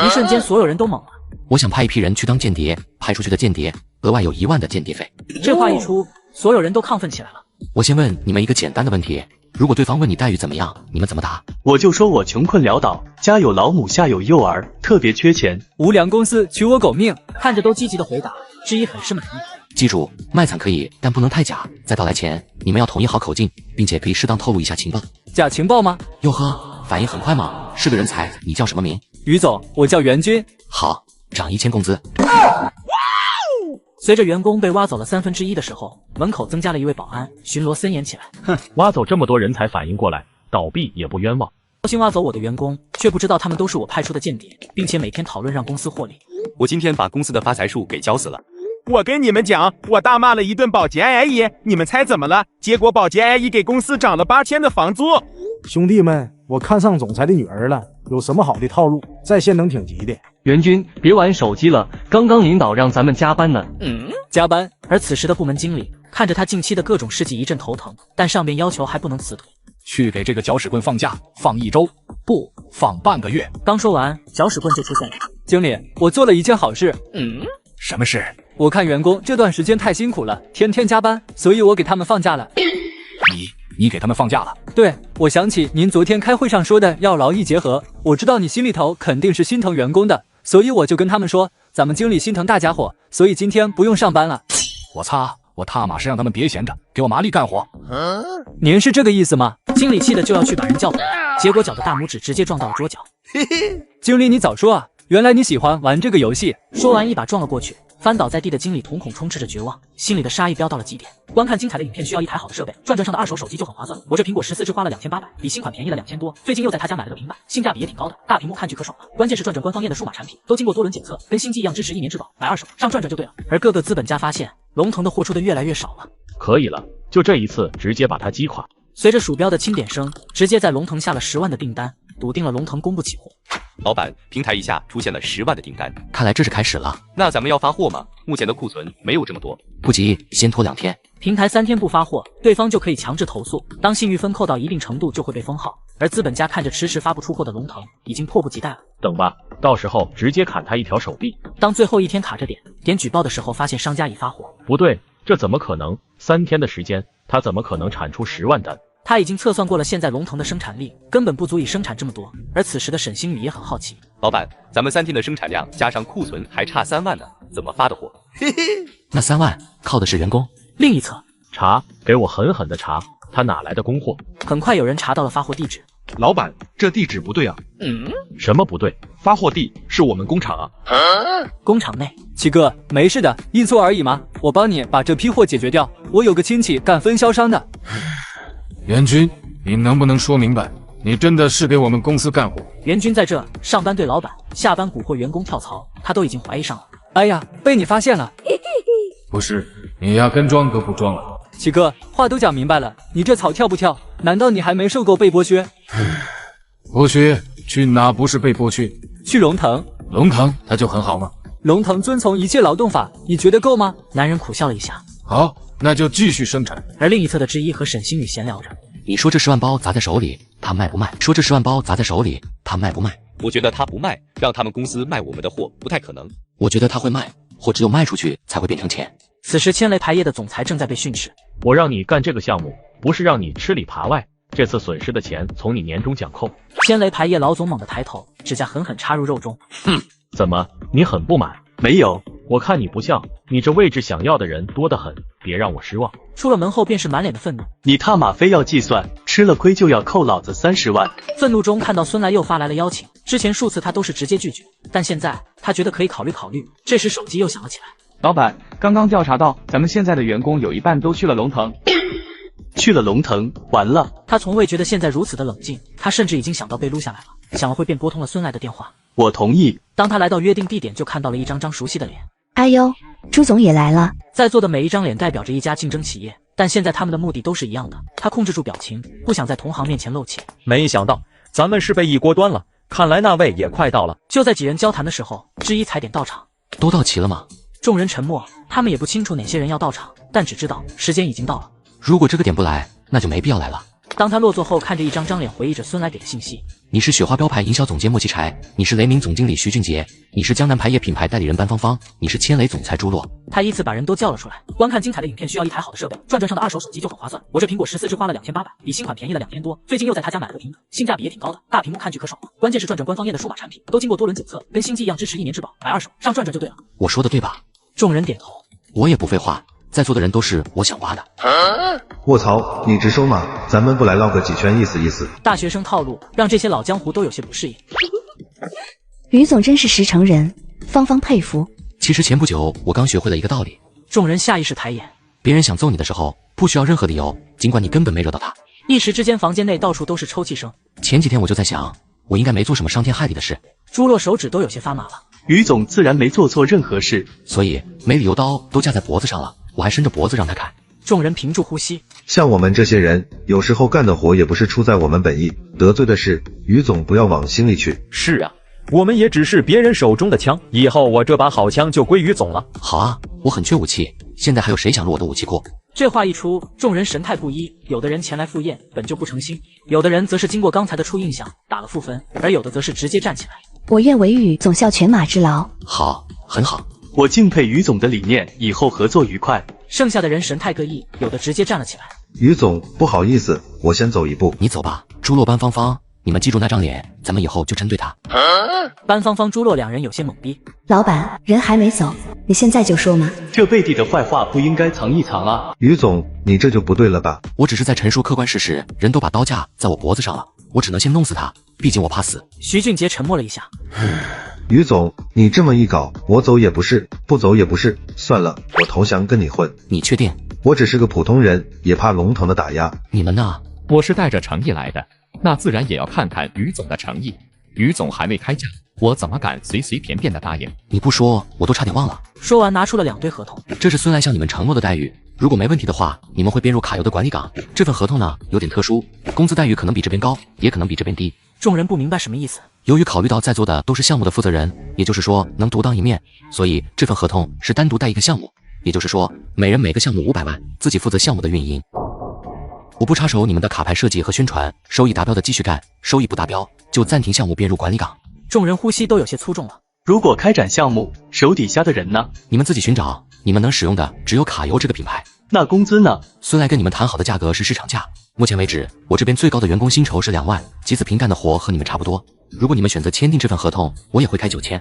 一瞬间，所有人都懵了。我想派一批人去当间谍，派出去的间谍额外有1万的间谍费。这话一出，所有人都亢奋起来了。我先问你们一个简单的问题，如果对方问你待遇怎么样，你们怎么答？我就说我穷困潦倒，家有老母下有幼儿，特别缺钱，无良公司取我狗命。看着都积极的回答，之一很是满意。记住，卖惨可以，但不能太假。在到来前，你们要统一好口径，并且可以适当透露一下情报。假情报吗？哟呵，反应很快嘛，是个人才。你叫什么名？于总，我叫袁军。好，涨1000工资。随着员工被挖走了1/3的时候，门口增加了一位保安，巡逻森严起来。哼，挖走这么多人才反应过来，倒闭也不冤枉。高薪挖走我的员工，却不知道他们都是我派出的间谍，并且每天讨论让公司获利。我今天把公司的发财树给浇死了。我跟你们讲，我大骂了一顿保洁阿姨，你们猜怎么了？结果保洁阿姨给公司涨了8000的房租。兄弟们，我看上总裁的女儿了，有什么好的套路，在线能挺急的。袁军，别玩手机了，刚刚领导让咱们加班呢。加班。而此时的部门经理看着他近期的各种事迹一阵头疼，但上边要求还不能辞退。去给这个搅屎棍放假，放1周，不放半个月。刚说完，搅屎棍就出现了。经理，我做了一件好事。什么事？我看员工这段时间太辛苦了，天天加班，所以我给他们放假了。你给他们放假了？对，我想起您昨天开会上说的要劳逸结合，我知道你心里头肯定是心疼员工的，所以我就跟他们说，咱们经理心疼大家伙，所以今天不用上班了。我他妈是让他们别闲着，给我麻利干活。您是这个意思吗？经理气的就要去把人叫回来，结果脚的大拇指直接撞到了桌角。经理，你早说啊！原来你喜欢玩这个游戏。说完一把撞了过去，翻倒在地的经理瞳孔充斥着绝望，心里的杀意飙到了极点。观看精彩的影片需要一台好的设备，转上的2手手机就很划算。我这苹果14支花了2800，比新款便宜了2000多。最近又在他家买了个平板，性价比也挺高的，大屏幕看剧可爽了。关键是转官方验的数码产品都经过多轮检测，跟新机一样支持1年质保，买2手上转就对了。而各个资本家发现龙腾的货出的越来越少了，可以了，就这一次直接把他击垮。随着鼠标的轻点声，直接在龙腾下了10万的订单，笃定了龙腾供不起货。老板，平台一下出现了10万的订单，看来这是开始了。那咱们要发货吗？目前的库存没有这么多，不急，先拖2天。平台3天不发货，对方就可以强制投诉，当信誉分扣到一定程度就会被封号。而资本家看着迟迟发不出货的龙腾，已经迫不及待了。等吧，到时候直接砍他一条手臂。当最后一天卡着点举报的时候，发现商家已发货。不对，这怎么可能？3天的时间，他怎么可能产出10万单？他已经测算过了现在龙腾的生产力，根本不足以生产这么多。而此时的沈星宇也很好奇，老板，咱们3天的生产量加上库存还差3万呢，怎么发的货？那3万靠的是员工。另一侧，查，给我狠狠的查，他哪来的供货？很快有人查到了发货地址，老板，这地址不对啊。什么不对？发货地是我们工厂啊。工厂内，七哥，没事的，印错而已嘛，我帮你把这批货解决掉。我有个亲戚干分销商的。袁军，你能不能说明白？你真的是给我们公司干活？袁军在这上班对老板，下班蛊惑员工跳槽，他都已经怀疑上了。哎呀，被你发现了。不是，你压根装都不装了。七哥，话都讲明白了，你这草跳不跳？难道你还没受够被剥削？剥削？去哪不是被剥削？去龙腾。龙腾他就很好吗？龙腾遵从一切劳动法，你觉得够吗？男人苦笑了一下。好，那就继续生产。而另一侧的之一和沈星宇闲聊着。你说这10万包砸在手里，他卖不卖？说这10万包砸在手里，他卖不卖？我觉得他不卖，让他们公司卖我们的货不太可能。我觉得他会卖，货只有卖出去才会变成钱。此时千雷牌业的总裁正在被训斥。我让你干这个项目，不是让你吃里扒外，这次损失的钱从你年终奖扣。千雷牌业老总猛地抬头，指甲狠狠插入肉中。怎么，你很不满？没有，我看你不像，你这位置想要的人多得很，别让我失望。出了门后便是满脸的愤怒。你他妈非要计算，吃了亏就要扣老子30万。愤怒中看到孙来又发来了邀请，之前数次他都是直接拒绝，但现在他觉得可以考虑考虑。这时手机又响了起来。老板，刚刚调查到，咱们现在的员工有一半都去了龙腾。去了龙腾，完了。他从未觉得现在如此的冷静，他甚至已经想到被撸下来了，想了会便拨通了孙来的电话。我同意。当他来到约定地点，就看到了一张张熟悉的脸。哎呦，朱总也来了。在座的每一张脸代表着一家竞争企业，但现在他们的目的都是一样的。他控制住表情，不想在同行面前露怯。没想到咱们是被一锅端了，看来那位也快到了。就在几人交谈的时候，之一踩点到场。都到齐了吗？众人沉默，他们也不清楚哪些人要到场，但只知道时间已经到了。如果这个点不来，那就没必要来了。当他落座后，看着一张张脸，回忆着孙来给的信息。你是雪花标牌营销总监莫奇柴，你是雷明总经理徐俊杰，你是江南牌业品牌代理人班芳芳，你是千雷总裁朱洛。他依次把人都叫了出来。观看精彩的影片需要一台好的设备，转上的2手手机就很划算。我这苹果14支花了2800，比新款便宜了2天多。最近又在他家买了个平板，性价比也挺高的，大屏幕看剧可爽了。关键是转官方验的数码产品，都经过多轮检测，跟星际一样支持1年质保，买2手上转就对了。我说的对吧？众人点头。我也不废话，在座的人都是我想挖的。卧槽，你直说嘛，咱们不来唠个几圈意思意思？大学生套路让这些老江湖都有些不适应。于总真是实诚人，芳芳佩服。其实前不久我刚学会了一个道理，众人下意识抬眼。别人想揍你的时候，不需要任何理由，尽管你根本没惹到他。一时之间，房间内到处都是抽泣声。前几天我就在想，我应该没做什么伤天害理的事。朱洛手指都有些发麻了。于总自然没做错任何事，所以没理由刀都架在脖子上了，我还伸着脖子让他看。众人屏住呼吸。像我们这些人，有时候干的活也不是出在我们本意，得罪的事，于总不要往心里去。是啊，我们也只是别人手中的枪，以后我这把好枪就归于总了。好啊，我很缺武器，现在还有谁想入我的武器库？这话一出，众人神态不一，有的人前来赴宴，本就不诚心；有的人则是经过刚才的初印象，打了副分，而有的则是直接站起来。我愿为与总效犬马之劳。好，很好。我敬佩于总的理念，以后合作愉快。剩下的人神态各异，有的直接站了起来。于总，不好意思，我先走一步。你走吧，朱洛班芳芳，你们记住那张脸，咱们以后就针对他。班芳芳、朱洛两人有些懵逼。老板，人还没走，你现在就说吗？这背地的坏话不应该藏一藏啊。于总，你这就不对了吧？我只是在陈述客观事实，人都把刀架在我脖子上了，我只能先弄死他，毕竟我怕死。徐俊杰沉默了一下。于总，你这么一搞，我走也不是，不走也不是，算了，我投降跟你混。你确定？我只是个普通人，也怕龙腾的打压。你们呢？我是带着诚意来的，那自然也要看看于总的诚意。于总还没开价，我怎么敢随随便便的答应？你不说，我都差点忘了。说完，拿出了2堆合同。这是孙来向你们承诺的待遇，如果没问题的话，你们会编入卡油的管理岗。这份合同呢，有点特殊，工资待遇可能比这边高，也可能比这边低。众人不明白什么意思。由于考虑到在座的都是项目的负责人，也就是说能独当一面，所以这份合同是单独带一个项目，也就是说每人每个项目500万，自己负责项目的运营。我不插手你们的卡牌设计和宣传，收益达标的继续干，收益不达标就暂停项目编入管理岗。众人呼吸都有些粗重了。如果开展项目，手底下的人呢？你们自己寻找，你们能使用的只有卡油这个品牌。那工资呢？孙来跟你们谈好的价格是市场价，目前为止我这边最高的员工薪酬是2万，其次凭干的活和你们差不多。如果你们选择签订这份合同，我也会开9000。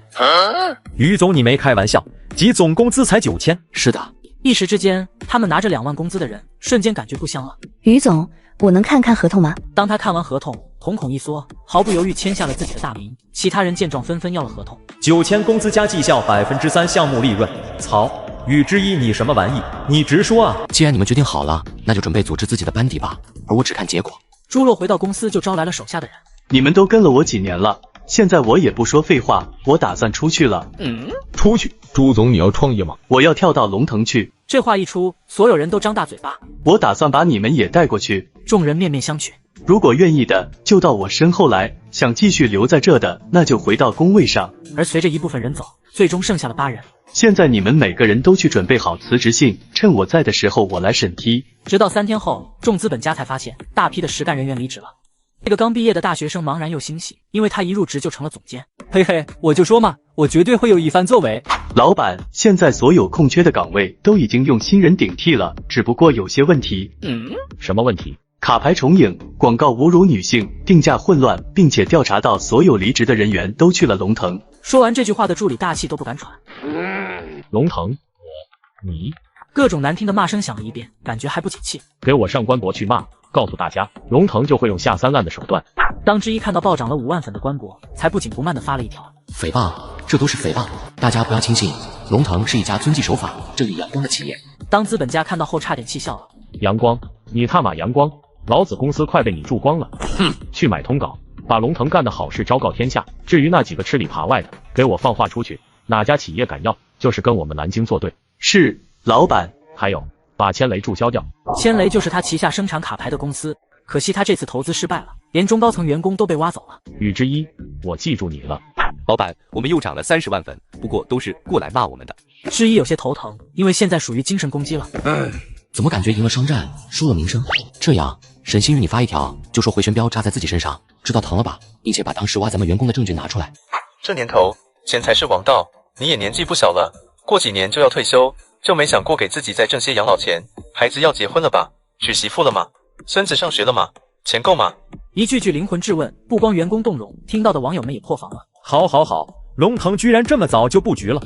于总，你没开玩笑，即总工资才9000？是的。一时之间，他们拿着2万工资的人，瞬间感觉不香了。于总，我能看看合同吗？当他看完合同，瞳孔一缩，毫不犹豫签下了自己的大名。其他人见状纷纷要了合同。9000工资加绩效3%项目利润。操，宇之一你什么玩意？你直说啊！既然你们决定好了，那就准备组织自己的班底吧，而我只看结果。朱若回到公司就招来了手下的人。你们都跟了我几年了，现在我也不说废话，我打算出去了。出去？朱总你要创业吗？我要跳到龙腾去。这话一出，所有人都张大嘴巴。我打算把你们也带过去。众人面面相觑。如果愿意的，就到我身后来；想继续留在这的，那就回到工位上。而随着一部分人走，最终剩下了8人。现在你们每个人都去准备好辞职信，趁我在的时候我来审批。直到3天后，众资本家才发现大批的实干人员离职了。这个刚毕业的大学生茫然又欣喜，因为他一入职就成了总监。嘿嘿，我就说嘛，我绝对会有一番作为。老板，现在所有空缺的岗位都已经用新人顶替了，只不过有些问题。什么问题？卡牌重影，广告侮辱女性，定价混乱，并且调查到所有离职的人员都去了龙腾。说完这句话的助理大气都不敢喘。龙腾，你各种难听的骂声响了一遍，感觉还不解气。给我上官博去骂，告诉大家，龙腾就会用下三滥的手段。当之一看到暴涨了5万粉的官博，才不紧不慢地发了一条：诽谤，这都是诽谤，大家不要轻信。龙腾是一家遵纪守法、正义阳光的企业。当资本家看到后差点气笑了。阳光？你他妈阳光！老子公司快被你住光了。去买通稿，把龙腾干的好事昭告天下。至于那几个吃里扒外的，给我放话出去，哪家企业敢要，就是跟我们南京作对。是，老板。还有，把千雷注销掉。千雷就是他旗下生产卡牌的公司，可惜他这次投资失败了，连中高层员工都被挖走了。宇之一，我记住你了。老板，我们又涨了30万粉，不过都是过来骂我们的。之一有些头疼，因为现在属于精神攻击了。怎么感觉赢了商战，输了名声？这样，沈星宇你发一条，就说回旋镖扎在自己身上，知道疼了吧？并且把当时挖咱们员工的证据拿出来。这年头，钱才是王道。你也年纪不小了，过几年就要退休，就没想过给自己再挣些养老钱？孩子要结婚了吧？娶媳妇了吗？孙子上学了吗？钱够吗？一句句灵魂质问，不光员工动容，听到的网友们也破防了。好，龙腾居然这么早就布局了。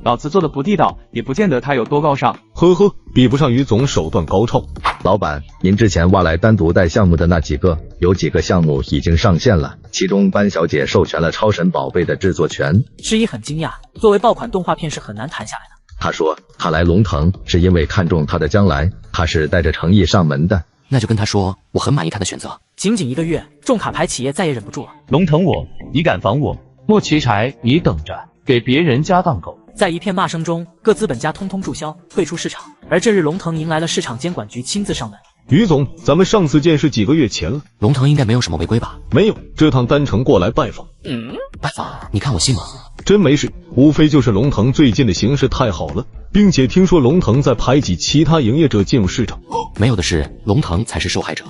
老子做的不地道，也不见得他有多高尚。呵呵，比不上于总手段高超。老板，您之前挖来单独带项目的那几个，有几个项目已经上线了，其中班小姐授权了超神宝贝的制作权。之一很惊讶，作为爆款动画片是很难谈下来的。他说他来龙腾是因为看中他的将来，他是带着诚意上门的。那就跟他说我很满意他的选择。仅1个月，众卡牌企业再也忍不住了。龙腾我，你敢防我？莫奇柴，你等着，给别人加档口。在一片骂声中，各资本家通通注销，退出市场。而这日，龙腾迎来了市场监管局亲自上门。于总，咱们上次见是几个月前了，龙腾应该没有什么违规吧？没有，这趟单程过来拜访。拜访？你看我信吗？真没事，无非就是龙腾最近的形势太好了，并且听说龙腾在排挤其他营业者进入市场。没有的是，龙腾才是受害者。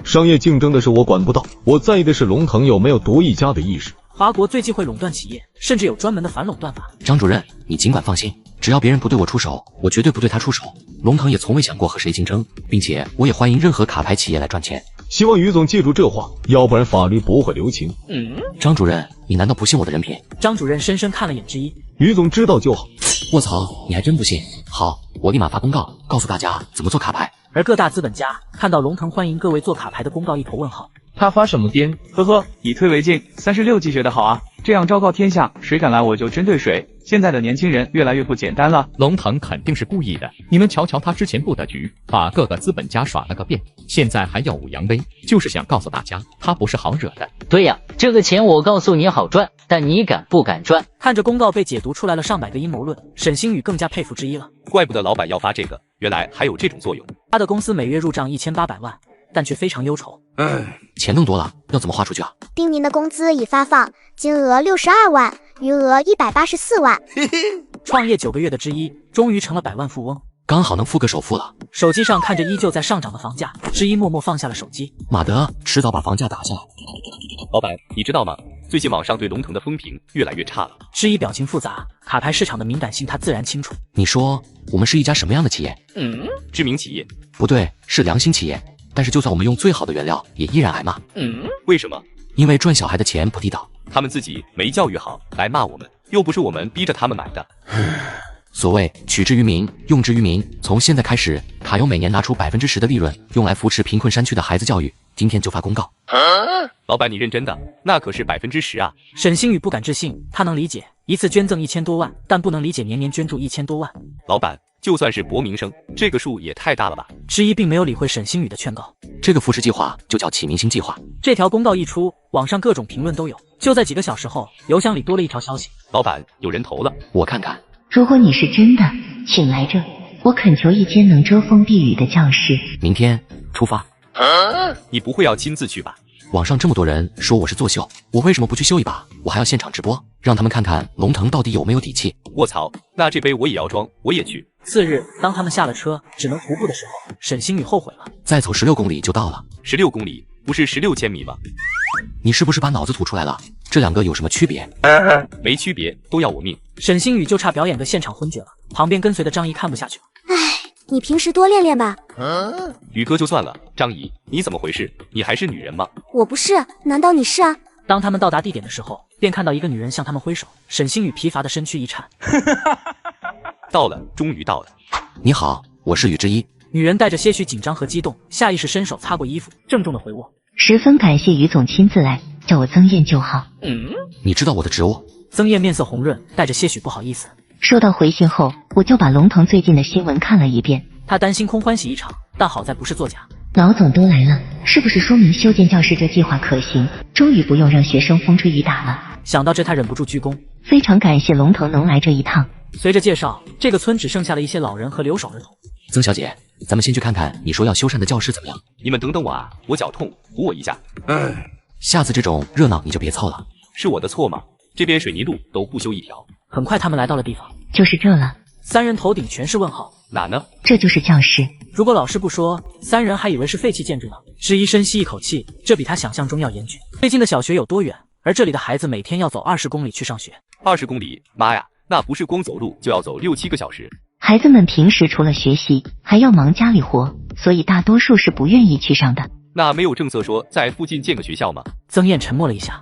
商业竞争的事我管不到，我在意的是龙腾有没有独一家的意识。华国最忌垄断企业，甚至有专门的反垄断法。张主任，你尽管放心，只要别人不对我出手，我绝对不对他出手。龙腾也从未想过和谁竞争，并且我也欢迎任何卡牌企业来赚钱。希望于总记住这话，要不然法律不会留情。张主任，你难道不信我的人品？张主任深深看了眼之一。于总知道就好。卧槽，你还真不信？好，我立马发公告，告诉大家怎么做卡牌。而各大资本家看到龙腾欢迎各位做卡牌的公告，一头问号。他发什么癫？呵呵，以退为进，36级学得好啊！这样昭告天下，谁敢来我就针对谁。现在的年轻人越来越不简单了。龙腾肯定是故意的，你们瞧瞧他之前布的局，把各个资本家耍了个遍，现在还耀武扬威，就是想告诉大家他不是好惹的。对呀，这个钱我告诉你好赚，但你敢不敢赚？看着公告被解读出来了上百个阴谋论，沈星宇更加佩服之一了。怪不得老板要发这个，原来还有这种作用。他的公司每月入账1800万，但却非常忧愁。钱弄多了，要怎么花出去啊？丁宁的工资已发放，金额62万，余额184万。创业9个月的之一，终于成了100万富翁，刚好能付个首付了。手机上看着依旧在上涨的房价，之一默默放下了手机。马德，迟早把房价打下来。老板，你知道吗？最近网上对龙腾的风评越来越差了。之一表情复杂，卡牌市场的敏感性他自然清楚。你说我们是一家什么样的企业？知名企业？不对，是良心企业。但是就算我们用最好的原料，也依然挨骂。为什么？因为赚小孩的钱不地道，他们自己没教育好，来骂我们，又不是我们逼着他们买的。所谓取之于民，用之于民。从现在开始，卡优每年拿出10%的利润，用来扶持贫困山区的孩子教育。今天就发公告。老板，你认真的？那可是10%啊！沈星宇不敢置信，他能理解一次捐赠1000多万，但不能理解年年捐助1000多万。老板，就算是博名声，这个数也太大了吧？之一并没有理会沈星宇的劝告。这个扶持计划就叫启明星计划。这条公告一出，网上各种评论都有。就在几个小时后，邮箱里多了一条消息：老板，有人投了，我看看。如果你是真的，请来这，我恳求一间能遮风避雨的教室。明天出发。你不会要亲自去吧？网上这么多人说我是作秀，我为什么不去秀一把？我还要现场直播，让他们看看龙腾到底有没有底气。卧槽，那这杯我也要装，我也去。次日，当他们下了车，只能徒步的时候，沈星宇后悔了。再走16公里就到了。16公里不是16千米吗？你是不是把脑子吐出来了？这两个有什么区别？没区别，都要我命。沈星宇就差表演个现场昏厥了，旁边跟随的张怡看不下去了。你平时多练练吧。宇哥就算了，张怡，你怎么回事？你还是女人吗？我不是，难道你是啊？当他们到达地点的时候，便看到一个女人向他们挥手。沈星宇疲乏的身躯一颤。到了，终于到了。你好，我是雨之一。女人带着些许紧张和激动，下意识伸手擦过衣服，郑重的回我：十分感谢于总亲自来，叫我曾燕就好。你知道我的职务？曾燕面色红润，带着些许不好意思。收到回信后，我就把龙腾最近的新闻看了一遍。他担心空欢喜一场，但好在不是作假。老总都来了，是不是说明修建教室这计划可行？终于不用让学生风吹雨打了。想到这，他忍不住鞠躬，非常感谢龙腾能来这一趟。随着介绍，这个村只剩下了一些老人和留守儿童。曾小姐，咱们先去看看你说要修缮的教室怎么样？你们等等我啊，我脚痛，扶我一下。下次这种热闹你就别凑了。是我的错吗？这边水泥路都不修一条。很快他们来到了地方，就是这了。三人头顶全是问号。哪呢？这就是教室。如果老师不说，三人还以为是废弃建筑呢。之一深吸一口气，这比他想象中要严峻。最近的小学有多远？而这里的孩子每天要走20公里去上学。20公里，妈呀，那不是光走路就要走6-7个小时。孩子们平时除了学习，还要忙家里活，所以大多数是不愿意去上的。那没有政策说在附近建个学校吗？曾燕沉默了一下，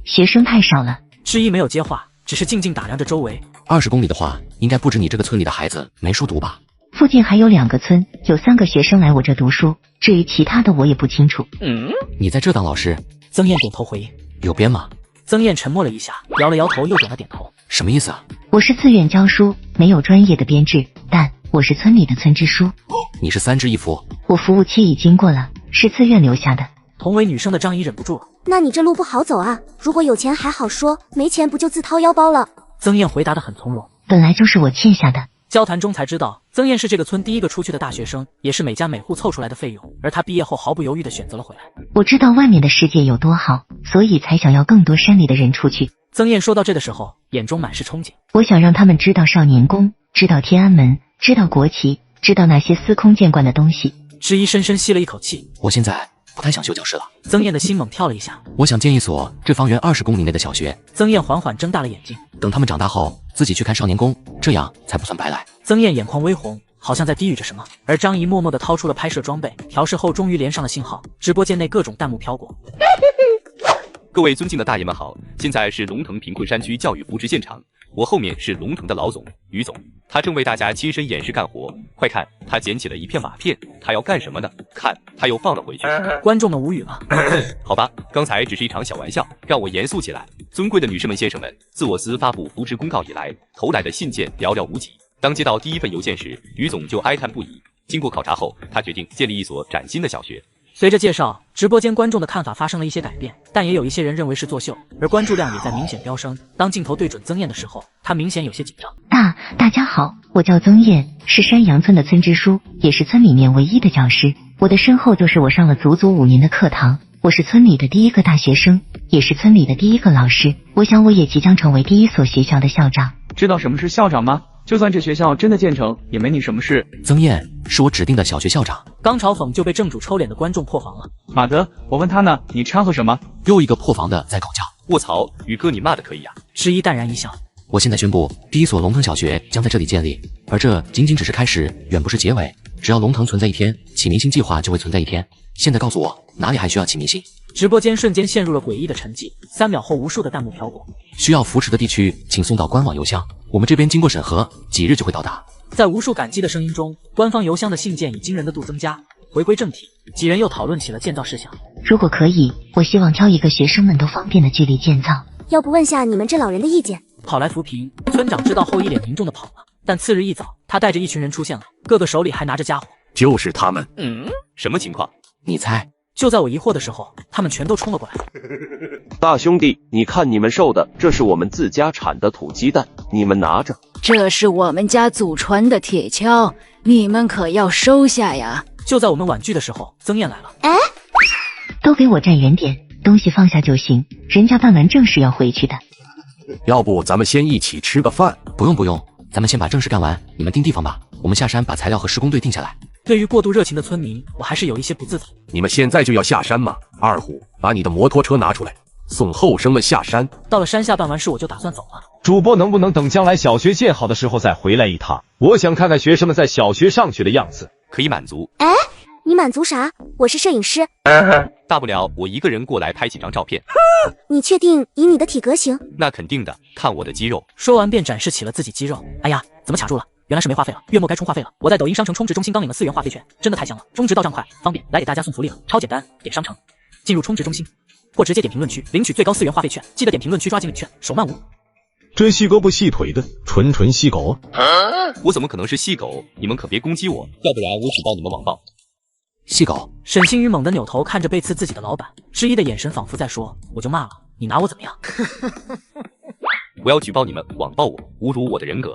学生太少了。之一没有接话，只是静静打量着周围。20公里的话，应该不止你这个村里的孩子没书读吧？附近还有2个村，有3个学生来我这读书，至于其他的我也不清楚。你在这当老师？曾燕点头回应。有编吗？曾燕沉默了一下，摇了摇头，又点了点头。什么意思啊？我是自愿教书，没有专业的编制，但我是村里的村支书。你是3支1扶？我服务期已经过了，是自愿留下的。同为女生的张怡忍不住了。那你这路不好走啊，如果有钱还好说，没钱不就自掏腰包了？曾燕回答得很从容。本来就是我欠下的。交谈中才知道，曾燕是这个村第一个出去的大学生，也是每家每户凑出来的费用，而她毕业后毫不犹豫地选择了回来。我知道外面的世界有多好，所以才想要更多山里的人出去。曾燕说到这的时候，眼中满是憧憬。我想让他们知道少年宫，知道天安门，知道国旗，知道那些司空见惯的东西。之一深深吸了一口气。我现在不太想修教室了。曾燕的心猛跳了一下。我想建一所这方圆20公里内的小学。曾燕缓缓睁大了眼睛。等他们长大后，自己去看少年宫，这样才不算白来。曾燕眼眶微红，好像在低语着什么。而张怡默默地掏出了拍摄装备，调试后终于连上了信号。直播间内各种弹幕飘过。各位尊敬的大爷们好，现在是龙腾贫困山区教育扶持现场，我后面是龙腾的老总于总，他正为大家亲身演示干活。快看，他捡起了一片瓦片，他要干什么呢？看，他又放了回去。观众们无语了。好吧，刚才只是一场小玩笑，让我严肃起来。尊贵的女士们、先生们，自我司发布扶持公告以来，投来的信件寥寥无几。当接到第一份邮件时，于总就哀叹不已。经过考察后，他决定建立一所崭新的小学。随着介绍，直播间观众的看法发生了一些改变，但也有一些人认为是作秀，而关注量也在明显飙升。当镜头对准曾燕的时候，她明显有些紧张。大家好，我叫曾燕，是山阳村的村支书，也是村里面唯一的教师。我的身后就是我上了足足5年的课堂，我是村里的第一个大学生，也是村里的第一个老师。我想我也即将成为第一所学校的校长。知道什么是校长吗？就算这学校真的建成，也没你什么事。曾燕是我指定的小学校长。刚嘲讽就被正主抽脸的观众破防了。马德，我问他呢，你掺和什么？又一个破防的在狗叫。卧槽，宇哥你骂的可以啊。之一淡然一笑。我现在宣布，第一所龙腾小学将在这里建立，而这仅仅只是开始，远不是结尾。只要龙腾存在一天，启明星计划就会存在一天。现在告诉我，哪里还需要启明星？直播间瞬间陷入了诡异的沉寂，3秒后，无数的弹幕飘过。需要扶持的地区，请送到官网邮箱，我们这边经过审核，几日就会到达。在无数感激的声音中，官方邮箱的信件以惊人的度增加。回归正题，几人又讨论起了建造事项。如果可以，我希望挑一个学生们都方便的距离建造。要不问下你们这老人的意见？跑来扶贫，村长知道后一脸凝重的跑了。但次日一早，他带着一群人出现了，个个手里还拿着家伙。就是他们。什么情况？你猜？就在我疑惑的时候，他们全都冲了过来。大兄弟，你看你们收的，这是我们自家产的土鸡蛋，你们拿着。这是我们家祖传的铁锹，你们可要收下呀！就在我们婉拒的时候，曾燕来了。哎，都给我站远点，东西放下就行，人家办完正事要回去的。要不咱们先一起吃个饭？不用，咱们先把正事干完，你们定地方吧，我们下山把材料和施工队定下来。对于过度热情的村民，我还是有一些不自在。你们现在就要下山吗？二虎，把你的摩托车拿出来，送后生们下山。到了山下办完事，我就打算走了。主播能不能等将来小学建好的时候再回来一趟？我想看看学生们在小学上学的样子。可以满足。哎，你满足啥？我是摄影师，大不了我一个人过来拍几张照片。你确定以你的体格行？那肯定的，看我的肌肉。说完便展示起了自己肌肉。哎呀，怎么卡住了？原来是没话费了，月末该充话费了。我在抖音商城充值中心刚领了4元话费券，真的太香了，充值到账快，方便，来给大家送福利了，超简单，点商城，进入充值中心，或直接点评论区领取最高4元话费券，记得点评论区抓紧领券，手慢无。这细胳膊细腿的，纯细狗啊！我怎么可能是细狗？你们可别攻击我，要不然我举报你们网暴。细狗。沈星宇猛地扭头看着背刺自己的老板，质疑的眼神仿佛在说：“我就骂了，你拿我怎么样？”我要举报你们网暴我，侮辱我的人格。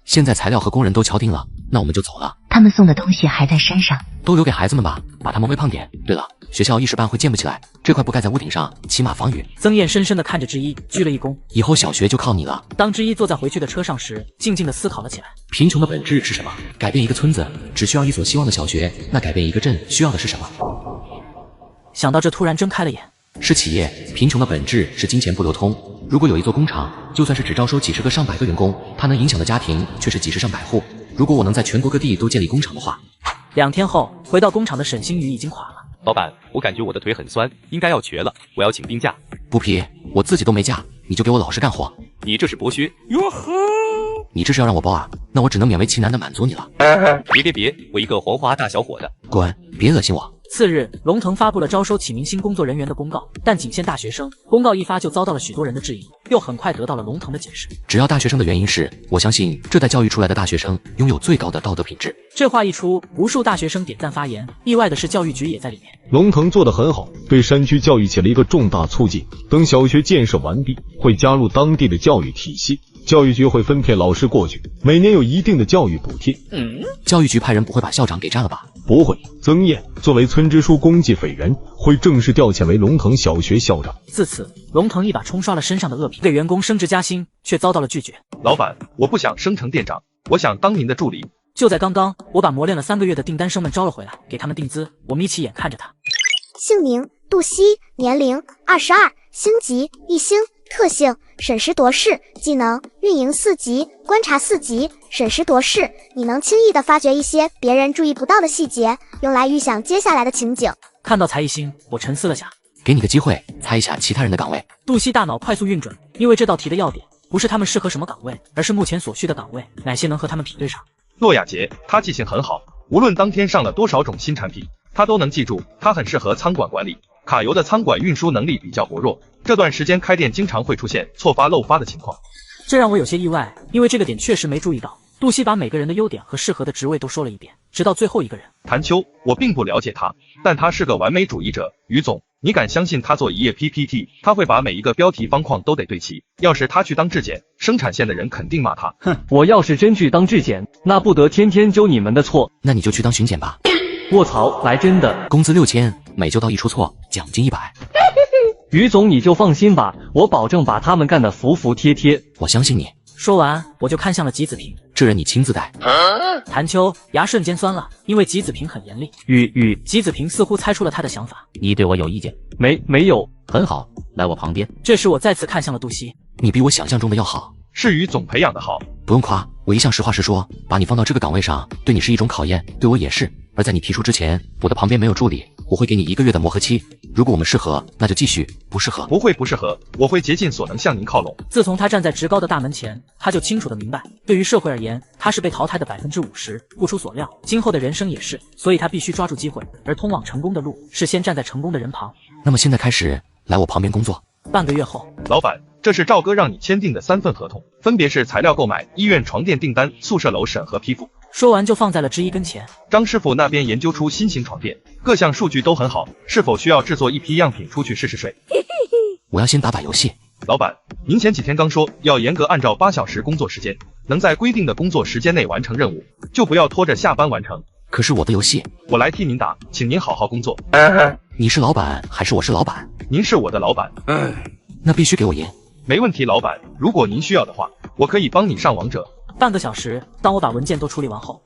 现在材料和工人都敲定了，那我们就走了。他们送的东西还在山上，都留给孩子们吧，把他们喂胖点。对了，学校一时半会建不起来，这块布盖在屋顶上，起码防雨。曾燕深深地看着之一，鞠了一躬。以后小学就靠你了。当之一坐在回去的车上时，静静地思考了起来。贫穷的本质是什么？改变一个村子只需要一所希望的小学，那改变一个镇需要的是什么？想到这，突然睁开了眼。是企业，贫穷的本质是金钱不流通。如果有一座工厂，就算是只招收几十个上百个员工，它能影响的家庭却是几十上百户。如果我能在全国各地都建立工厂的话，2天后回到工厂的沈星宇已经垮了。老板，我感觉我的腿很酸，应该要瘸了，我要请病假。不批，我自己都没假，你就给我老实干活。你这是剥削。哟呵，你这是要让我包啊？那我只能勉为其难的满足你了。别，我一个黄花大小伙的，滚，别恶心我。次日，龙腾发布了招收启明星工作人员的公告，但仅限大学生。公告一发就遭到了许多人的质疑，又很快得到了龙腾的解释。只要大学生的原因是，我相信这代教育出来的大学生拥有最高的道德品质。这话一出，无数大学生点赞发言。意外的是，教育局也在里面。龙腾做得很好，对山区教育起了一个重大促进。等小学建设完毕，会加入当地的教育体系。教育局会分配老师过去，每年有一定的教育补贴。教育局派人不会把校长给占了吧？不会。曾燕作为村支书功绩斐然，会正式调遣为龙腾小学校长。自此，龙腾一把冲刷了身上的恶评，给员工升职加薪，却遭到了拒绝。老板，我不想升成店长，我想当您的助理。就在刚刚，我把磨练了3个月的订单生们招了回来，给他们定资。我眯起眼看着他。姓名：杜西，年龄22，星级1星，特性：审时度势，技能：运营4级，观察4级。审时度势，你能轻易地发掘一些别人注意不到的细节，用来预想接下来的情景。看到才1星，我沉思了下，给你个机会，猜一下其他人的岗位。杜西大脑快速运转，因为这道题的要点不是他们适合什么岗位，而是目前所需的岗位哪些能和他们匹对上。洛亚杰，他记性很好，无论当天上了多少种新产品，他都能记住。他很适合仓管管理。卡油的仓管运输能力比较薄弱，这段时间开店经常会出现错发漏发的情况，这让我有些意外，因为这个点确实没注意到。杜西把每个人的优点和适合的职位都说了一遍，直到最后一个人。谭秋，我并不了解他，但他是个完美主义者。于总，你敢相信他做一页 PPT， 他会把每一个标题方框都得对齐。要是他去当质检，生产线的人肯定骂他。哼，我要是真去当质检，那不得天天揪你们的错。那你就去当巡检吧。卧槽，来真的！工资6000，每揪到一出错，奖金100。于总你就放心吧，我保证把他们干得服服帖帖。我相信你。说完，我就看向了吉子平。这人你亲自带。谭秋牙瞬间酸了，因为吉子平很严厉。吉子平似乎猜出了他的想法。你对我有意见？没有。很好，来我旁边。这时我再次看向了杜西。你比我想象中的要好。是于总培养的好。不用夸，我一向实话实说，把你放到这个岗位上，对你是一种考验，对我也是。而在你提出之前，我的旁边没有助理，我会给你1个月的磨合期，如果我们适合，那就继续；不适合，不会不适合，我会竭尽所能向您靠拢。自从他站在职高的大门前，他就清楚的明白，对于社会而言，他是被淘汰的50%。不出所料，今后的人生也是，所以他必须抓住机会。而通往成功的路，是先站在成功的人旁。那么现在开始，来我旁边工作。半个月后，老板，这是赵哥让你签订的3份合同，分别是材料购买、医院床垫订单、宿舍楼审核批复。说完就放在了之一跟前。张师傅那边研究出新型床垫，各项数据都很好，是否需要制作一批样品出去试试水？我要先打把游戏。老板，您前几天刚说要严格按照8小时工作时间，能在规定的工作时间内完成任务，就不要拖着下班完成。可是我的游戏，我来替您打，请您好好工作。你是老板还是我是老板？您是我的老板。那必须给我赢。没问题，老板，如果您需要的话，我可以帮你上王者。半个小时，当我把文件都处理完后，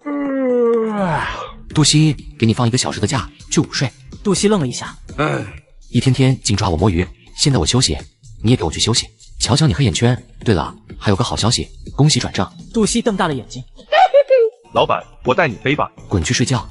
杜西，给你放1个小时的假，去午睡。杜西愣了一下，一天天净抓我摸鱼，现在我休息，你也给我去休息。瞧瞧你黑眼圈。对了，还有个好消息，恭喜转正。杜西瞪大了眼睛，老板，我带你飞吧。滚去睡觉。